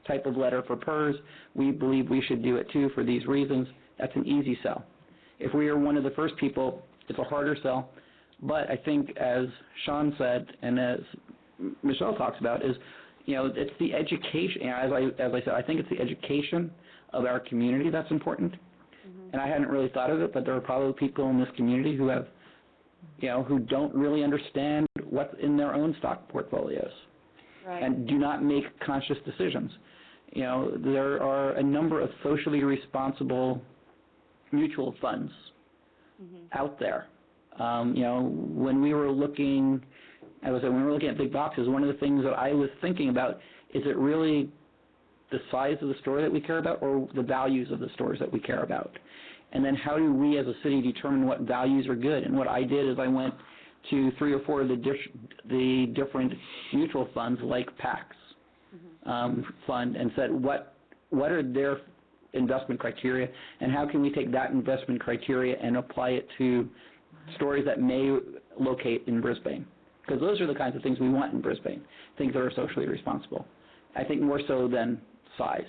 type of letter for PERS. We believe we should do it too for these reasons. That's an easy sell. If we are one of the first people, it's a harder sell. But I think, as Sean said, and as Michelle talks about, is it's the education. As I said, I think it's the education of our community that's important. Mm-hmm. And I hadn't really thought of it, but there are probably people in this community who have, who don't really understand what's in their own stock portfolios, and do not make conscious decisions. There are a number of socially responsible mutual funds out there. When we were looking, as I said, when we were looking at big boxes, one of the things that I was thinking about, is it really the size of the store that we care about, or the values of the stores that we care about? And then how do we as a city determine what values are good? And what I did is I went to 3 or 4 of the different mutual funds, like PAC's fund, and said, what are their investment criteria, and how can we take that investment criteria and apply it to stores that may locate in Brisbane? Because those are the kinds of things we want in Brisbane, things that are socially responsible. I think more so than size.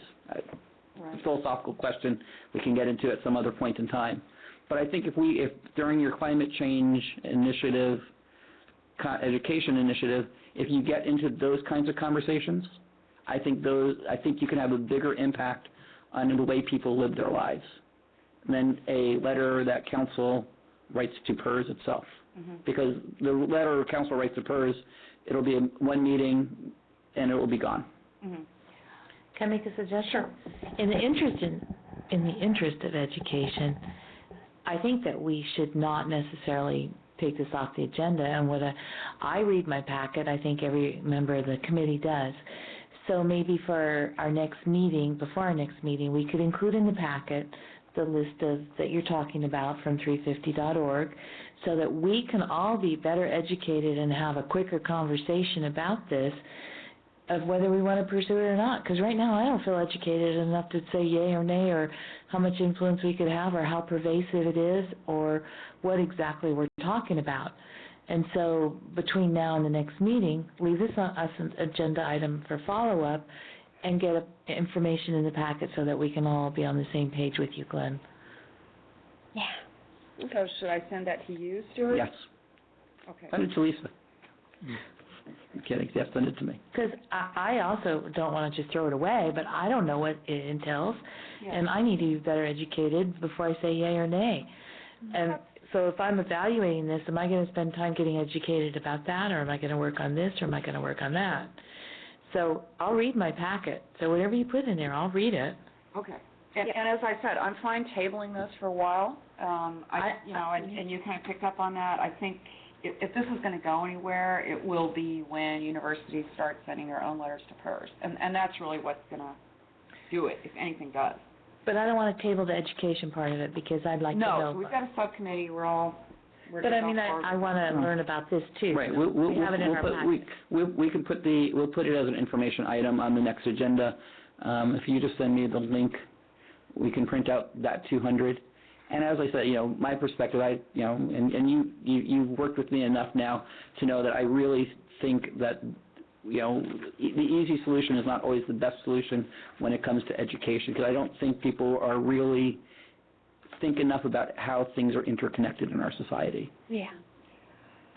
Philosophical question we can get into at some other point in time. But I think if during your climate change initiative, education initiative, if you get into those kinds of conversations, I think you can have a bigger impact on the way people live their lives than a letter that council writes to PERS itself. Mm-hmm. Because the letter council writes to PERS, it'll be one meeting and it will be gone. Mm-hmm. Can I make a suggestion? Sure. In the interest of education, I think that we should not necessarily take this off the agenda. And I read my packet, I think every member of the committee does. So maybe for our next meeting, before our next meeting, we could include in the packet the list that you're talking about from 350.org, so that we can all be better educated and have a quicker conversation about this, of whether we want to pursue it or not. Because right now I don't feel educated enough to say yay or nay, or how much influence we could have, or how pervasive it is, or what exactly we're talking about. And so between now and the next meeting, leave this as an agenda item for follow-up, and get information in the packet so that we can all be on the same page with you, Glenn. Yeah. So should I send that to you, Stuart? Yes. Okay. Send it to Lisa. I'm kidding. Yes, send it to me. Because I also don't want to just throw it away, but I don't know what it entails, and I need to be better educated before I say yay or nay. And so if I'm evaluating this, am I going to spend time getting educated about that, or am I going to work on this, or am I going to work on that? So I'll read my packet. So whatever you put in there, I'll read it. Okay. And as I said, I'm fine tabling this for a while. And you kind of picked up on that. I think if this is going to go anywhere, it will be when universities start sending their own letters to PERS. And that's really what's going to do it, if anything does. But I don't want to table the education part of it, because I'd like to know. No, so we've got a subcommittee. But I mean, I want to learn about this too. Right. We have it in our packet. We can we'll put it as an information item on the next agenda. If you just send me the link, we can print out that 200. And as I said, my perspective, and you've worked with me enough now to know that I really think that the easy solution is not always the best solution when it comes to education, because I don't think people are really think enough about how things are interconnected in our society. Yeah.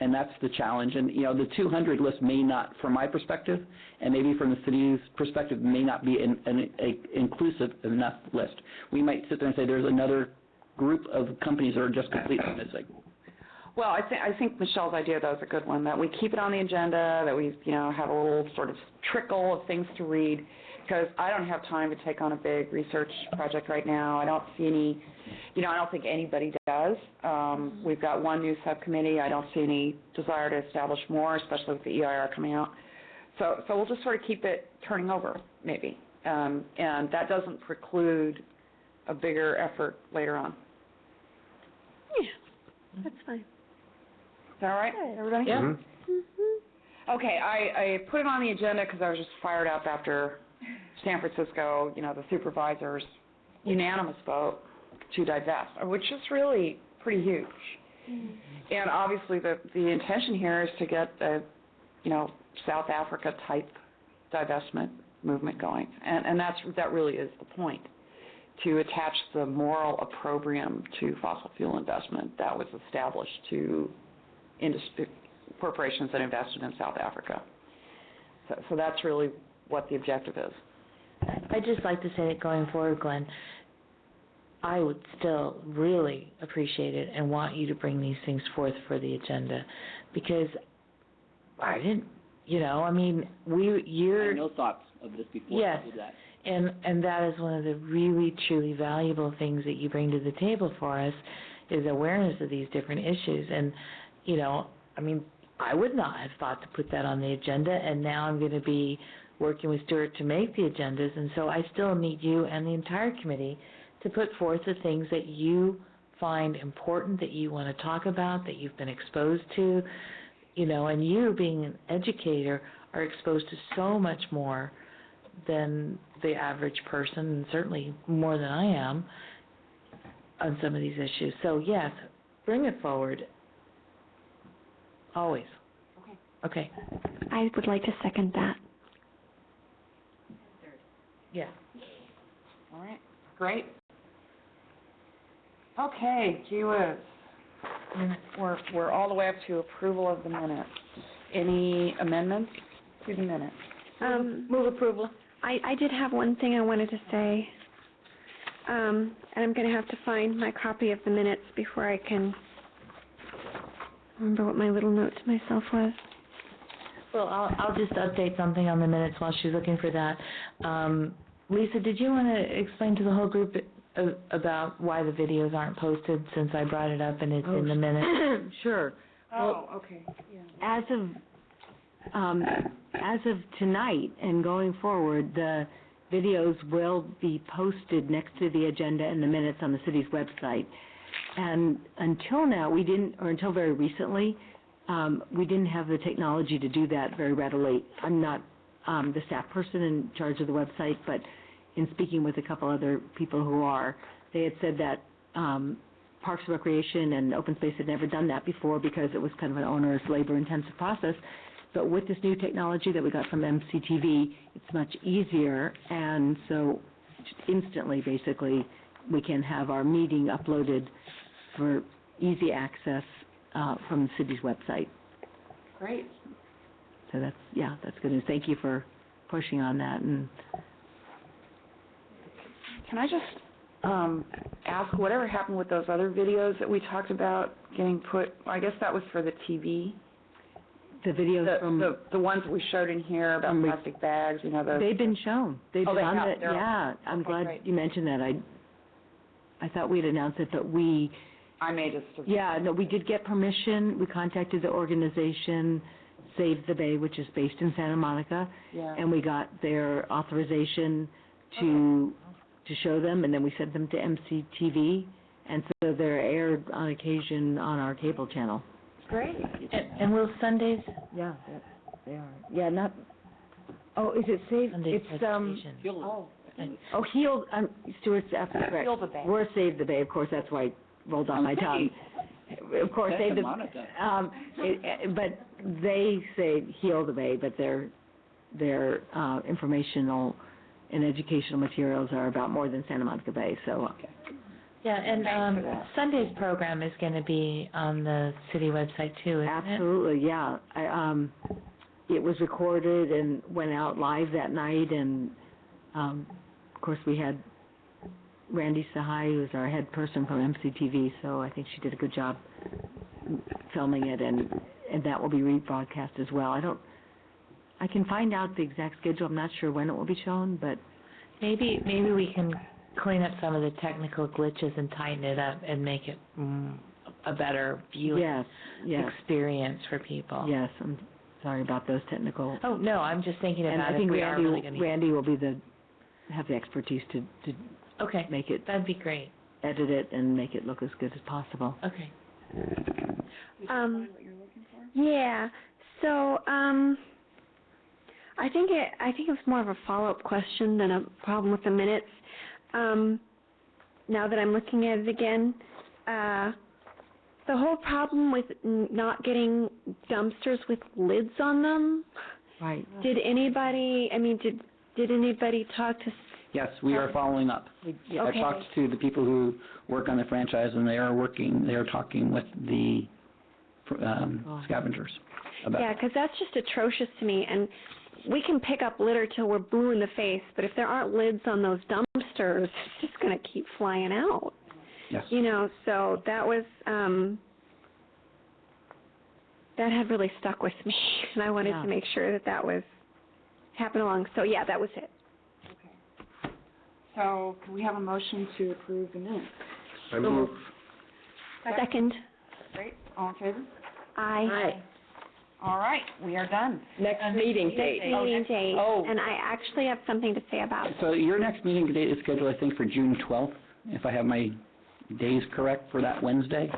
And that's the challenge. And, the 200 list may not, from my perspective, and maybe from the city's perspective, may not be an inclusive enough list. We might sit there and say there's another group of companies that are just completely missing. Well, I think Michelle's idea, though, is a good one, that we keep it on the agenda, that we, have a little sort of trickle of things to read, because I don't have time to take on a big research project right now. I don't see any, I don't think anybody does. We've got one new subcommittee. I don't see any desire to establish more, especially with the EIR coming out. So we'll just sort of keep it turning over, maybe. And that doesn't preclude a bigger effort later on. Yeah, that's fine. Is that all right, everybody? Yeah. Mm-hmm. Okay, I put it on the agenda because I was just fired up after San Francisco, the supervisor's unanimous vote to divest, which is really pretty huge. Mm-hmm. And obviously the intention here is to get a, South Africa type divestment movement going, and that really is the point, to attach the moral opprobrium to fossil fuel investment that was established to corporations that invested in South Africa. So that's really what the objective is. I'd just like to say that going forward, Glenn, I would still really appreciate it and want you to bring these things forth for the agenda, because I didn't, I had no thoughts of this before. Yes, that. And that is one of the really, truly valuable things that you bring to the table for us, is awareness of these different issues. And, I would not have thought to put that on the agenda, and now I'm going to be working with Stuart to make the agendas, and so I still need you and the entire committee to put forth the things that you find important, that you want to talk about, that you've been exposed to, and you, being an educator, are exposed to so much more than the average person, and certainly more than I am on some of these issues. So yes, bring it forward. Always. Okay. I would like to second that. Yeah. All right. Great. Okay, gee whiz. We're all the way up to approval of the minutes. Any amendments to the minutes? Move approval. I did have one thing I wanted to say, and I'm going to have to find my copy of the minutes before I can remember what my little note to myself was. Well, I'll just update something on the minutes while she's looking for that. Lisa, did you want to explain to the whole group about why the videos aren't posted, since I brought it up and it's in the minutes? Sure. Oh, okay. Yeah. As of tonight and going forward, the videos will be posted next to the agenda and the minutes on the city's website. And until now, until very recently, we didn't have the technology to do that very readily. I'm not the staff person in charge of the website, but in speaking with a couple other people who are, they had said that Parks and Recreation and Open Space had never done that before because it was kind of an onerous, labor-intensive process. But with this new technology that we got from MCTV, it's much easier, and so instantly, basically, we can have our meeting uploaded for easy access from the city's website. Great. So that's good news. Thank you for pushing on that. And can I just ask, whatever happened with those other videos that we talked about getting put, I guess that was for the TV? the videos from... The ones that we showed in here about plastic bags, those... They've been shown. They've been on it. Yeah, I'm glad great. you mentioned that. I thought we'd announced it, but we... I may just... Yeah, no, we did get permission. We contacted the organization, Save the Bay, which is based in Santa Monica, and we got their authorization to show them, and then we sent them to MCTV, and so they're aired on occasion on our cable channel. Great. And will Sundays? Yeah, they are. Yeah, not... Oh, is it Save? Sundays It's, Healed. Stuart's absolutely correct. Heal the Bay. We're Save the Bay, of course, that's why it rolled off my tongue. Of course, Save the... but they say Heal the Bay, but they're their informational and educational materials are about more than Santa Monica Bay, so. Yeah, and Sunday's program is going to be on the city website too, isn't it? Absolutely, yeah. It was recorded and went out live that night, and of course we had Randy Sahai, who's our head person from MCTV, so I think she did a good job filming it, and that will be rebroadcast as well. I can find out the exact schedule. I'm not sure when it will be shown, but maybe we can clean up some of the technical glitches and tighten it up and make it a better viewing experience for people. Yes, I'm sorry about those technical. Oh no, I'm just thinking about and I think Randy will have the expertise to okay, make it. That'd be great. Edit it and make it look as good as possible. Okay. Yeah. So, I think it was more of a follow-up question than a problem with the minutes. Now that I'm looking at it again, the whole problem with not getting dumpsters with lids on them. Right. Did anybody talk to? Yes, we are following up. Okay. I've talked to the people who work on the franchise, and they are talking with the scavengers about. Yeah, because that's just atrocious to me. And we can pick up litter till we're blue in the face, but if there aren't lids on those dumpsters, it's just going to keep flying out. Yes. So that was that had really stuck with me, and I wanted to make sure that was happening along. So yeah, that was it. So, can we have a motion to approve the minutes? I move. Second. Great, all in favor? Aye. All right, we are done. Next meeting date. Meeting date. Oh. And I actually have something to say about it. So your next meeting date is scheduled, I think, for June 12th, if I have my days correct for that Wednesday.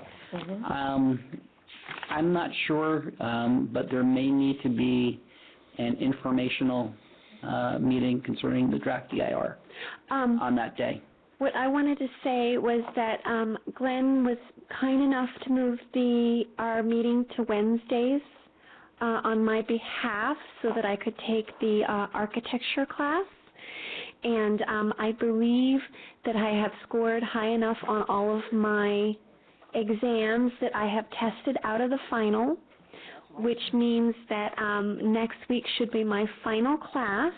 I'm not sure, but there may need to be an informational meeting concerning the draft DIR on that day. What I wanted to say was that Glenn was kind enough to move our meeting to Wednesdays on my behalf so that I could take the architecture class. And I believe that I have scored high enough on all of my exams that I have tested out of the final, which means that next week should be my final class,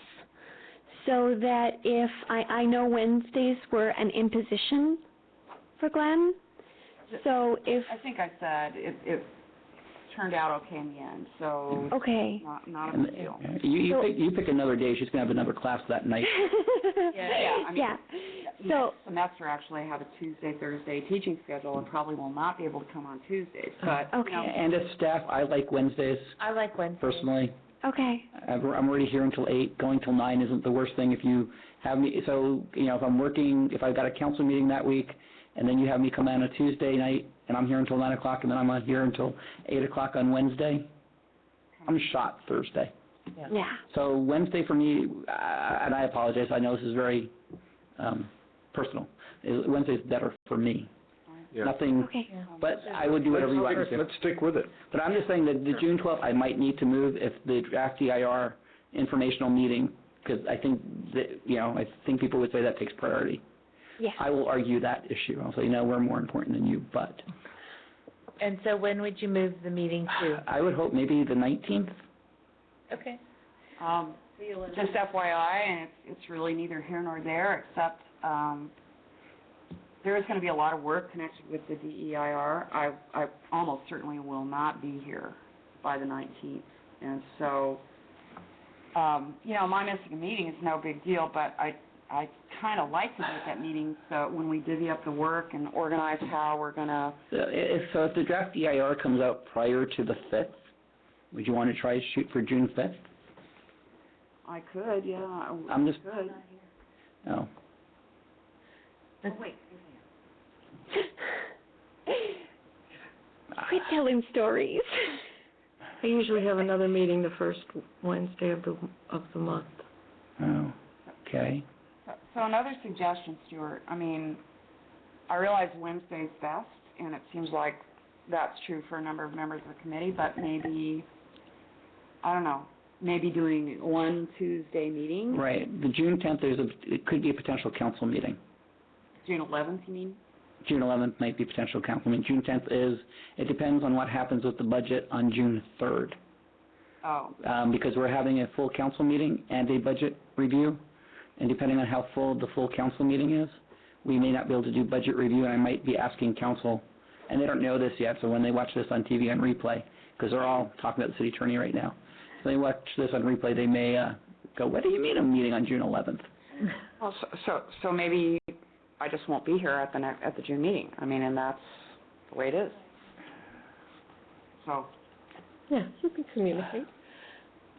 so that if I know Wednesdays were an imposition for Glenn, so if... I think I said it turned out okay in the end, so... Okay. Not a big deal. You pick another day. She's going to have another class that night. So next semester actually I have a Tuesday, Thursday teaching schedule and probably will not be able to come on Tuesdays, but... Okay. And as staff, I like Wednesdays. I like Wednesdays. Personally. Okay. I'm already here until 8. Going till 9 isn't the worst thing if you have me. So, if I'm working, if I've got a council meeting that week, and then you have me come on a Tuesday night, and I'm here until 9 o'clock, and then I'm on here until 8 o'clock on Wednesday, I'm shot Thursday. Yeah. So Wednesday for me, and I apologize, I know this is very personal. Wednesday's better for me. Yeah. Nothing, Okay. but I would do whatever you want me to. Let's stick with it. But I'm just saying that the June 12th, I might need to move if the draft DIR informational meeting, because I think that, I think people would say that takes priority. Yeah. I will argue that issue. I'll say, no, we're more important than you, but. And so when would you move the meeting to? I would hope maybe the 19th. Okay. Just FYI, and it's really neither here nor there, except there is going to be a lot of work connected with the DEIR. I almost certainly will not be here by the 19th, and so, my missing a meeting is no big deal, but I kind of like to be at that meeting so when we divvy up the work and organize how we're going to... So if the draft DIR comes out prior to the 5th, would you want to try to shoot for June 5th? I could, yeah. I'm just... Could. Oh. Wait. Quit telling stories. I usually have another meeting the first Wednesday of the month. Oh, okay. So another suggestion, Stuart, I realize Wednesday's best, and it seems like that's true for a number of members of the committee, but maybe, I don't know, maybe doing one Tuesday meeting? Right. The June 10th, it could be a potential council meeting. June 11th, you mean? June 11th might be potential council meeting. June 10th it depends on what happens with the budget on June 3rd. Oh. Because we're having a full council meeting and a budget review, and depending on how full the full council meeting is, we may not be able to do budget review, and I might be asking council, and they don't know this yet, so when they watch this on TV on replay, because they're all talking about the city attorney right now, so they watch this on replay, they may go, what do you mean a meeting on June 11th? Well, so maybe I just won't be here at the June meeting. I mean, and that's the way it is. So. Yeah, you can communicate.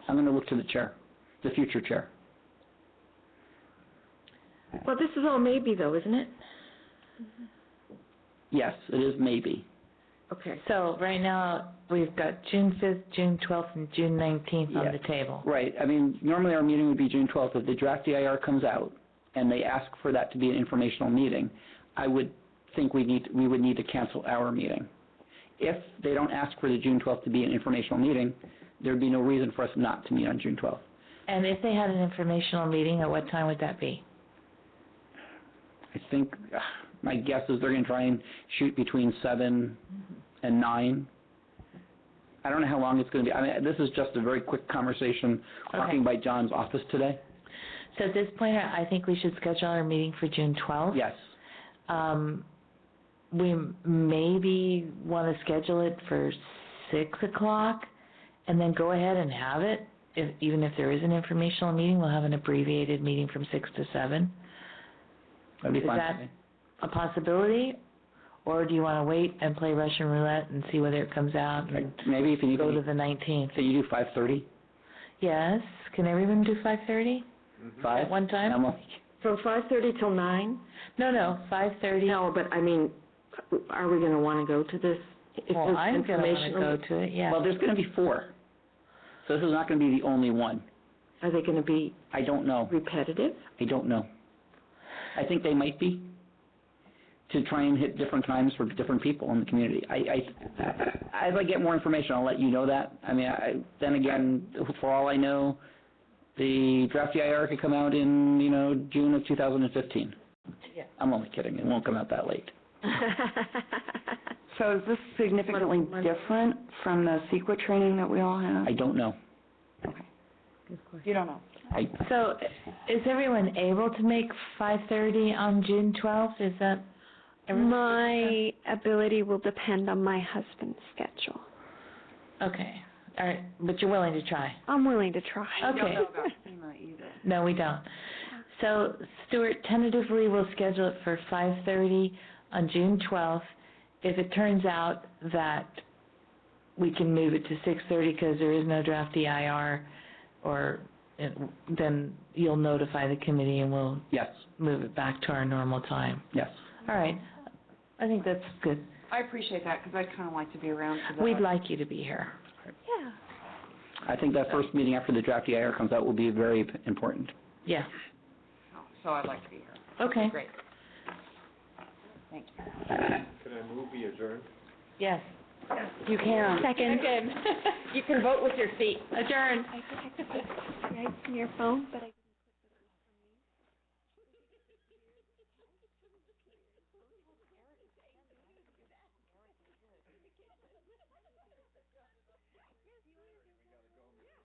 I'm going to look to the chair, the future chair. Well, this is all maybe, though, isn't it? Yes, it is maybe. Okay. So right now, we've got June 5th, June 12th, and June 19th on the table. Right. I mean, normally our meeting would be June 12th. If the draft EIR comes out and they ask for that to be an informational meeting, I would think we would need to cancel our meeting. If they don't ask for the June 12th to be an informational meeting, there would be no reason for us not to meet on June 12th. And if they had an informational meeting, at what time would that be? I think my guess is they're going to try and shoot between 7 and 9. I don't know how long it's going to be. I mean, this is just a very quick conversation walking by John's office today. So at this point, I think we should schedule our meeting for June 12th. Yes. We maybe want to schedule it for 6 o'clock and then go ahead and have it. Even if there is an informational meeting, we'll have an abbreviated meeting from 6 to 7. That'd be fine. Is that a possibility? Or do you want to wait and play Russian roulette and see whether it comes out and maybe if you go to the 19th? Can you do 5:30? Yes. Can everyone do 5:30? 5? At one time? From 5:30 till 9? No, 5:30. No, but I mean, are we going to want to go to this? Well, I'm going to want to go to it, yeah. Well, there's going to be 4. So this is not going to be the only one. Are they going to be I don't know. repetitive? I don't know. I think they might be, to try and hit different times for different people in the community. As I get more information, I'll let you know that. I mean, then again, for all I know, the draft EIR could come out in, June of 2015. Yeah. I'm only kidding. It won't come out that late. So is this significantly different from the CEQA training that we all have? I don't know. Okay. You don't know? So is everyone able to make 5:30 on June 12th? Is that My ability will depend on my husband's schedule. okay? All right, but you're willing to try. I'm willing to try. Okay. We don't know about FEMA either. No, we don't. So, Stuart, tentatively we'll schedule it for 5:30 on June 12th. If it turns out that we can move it to 6:30 because there is no draft EIR, then you'll notify the committee and we'll Yes. move it back to our normal time. Yes. All right. I think that's good. I appreciate that because I'd kind of like to be around for that. We'd like you to be here. Yeah. I think that first meeting after the draft EIR comes out will be very important. Yeah. So I'd like to be here. Okay. Great. Thank you. Can I move the adjourn? Yes. You can. Second. You can vote with your feet. Adjourn. I texted your phone, but I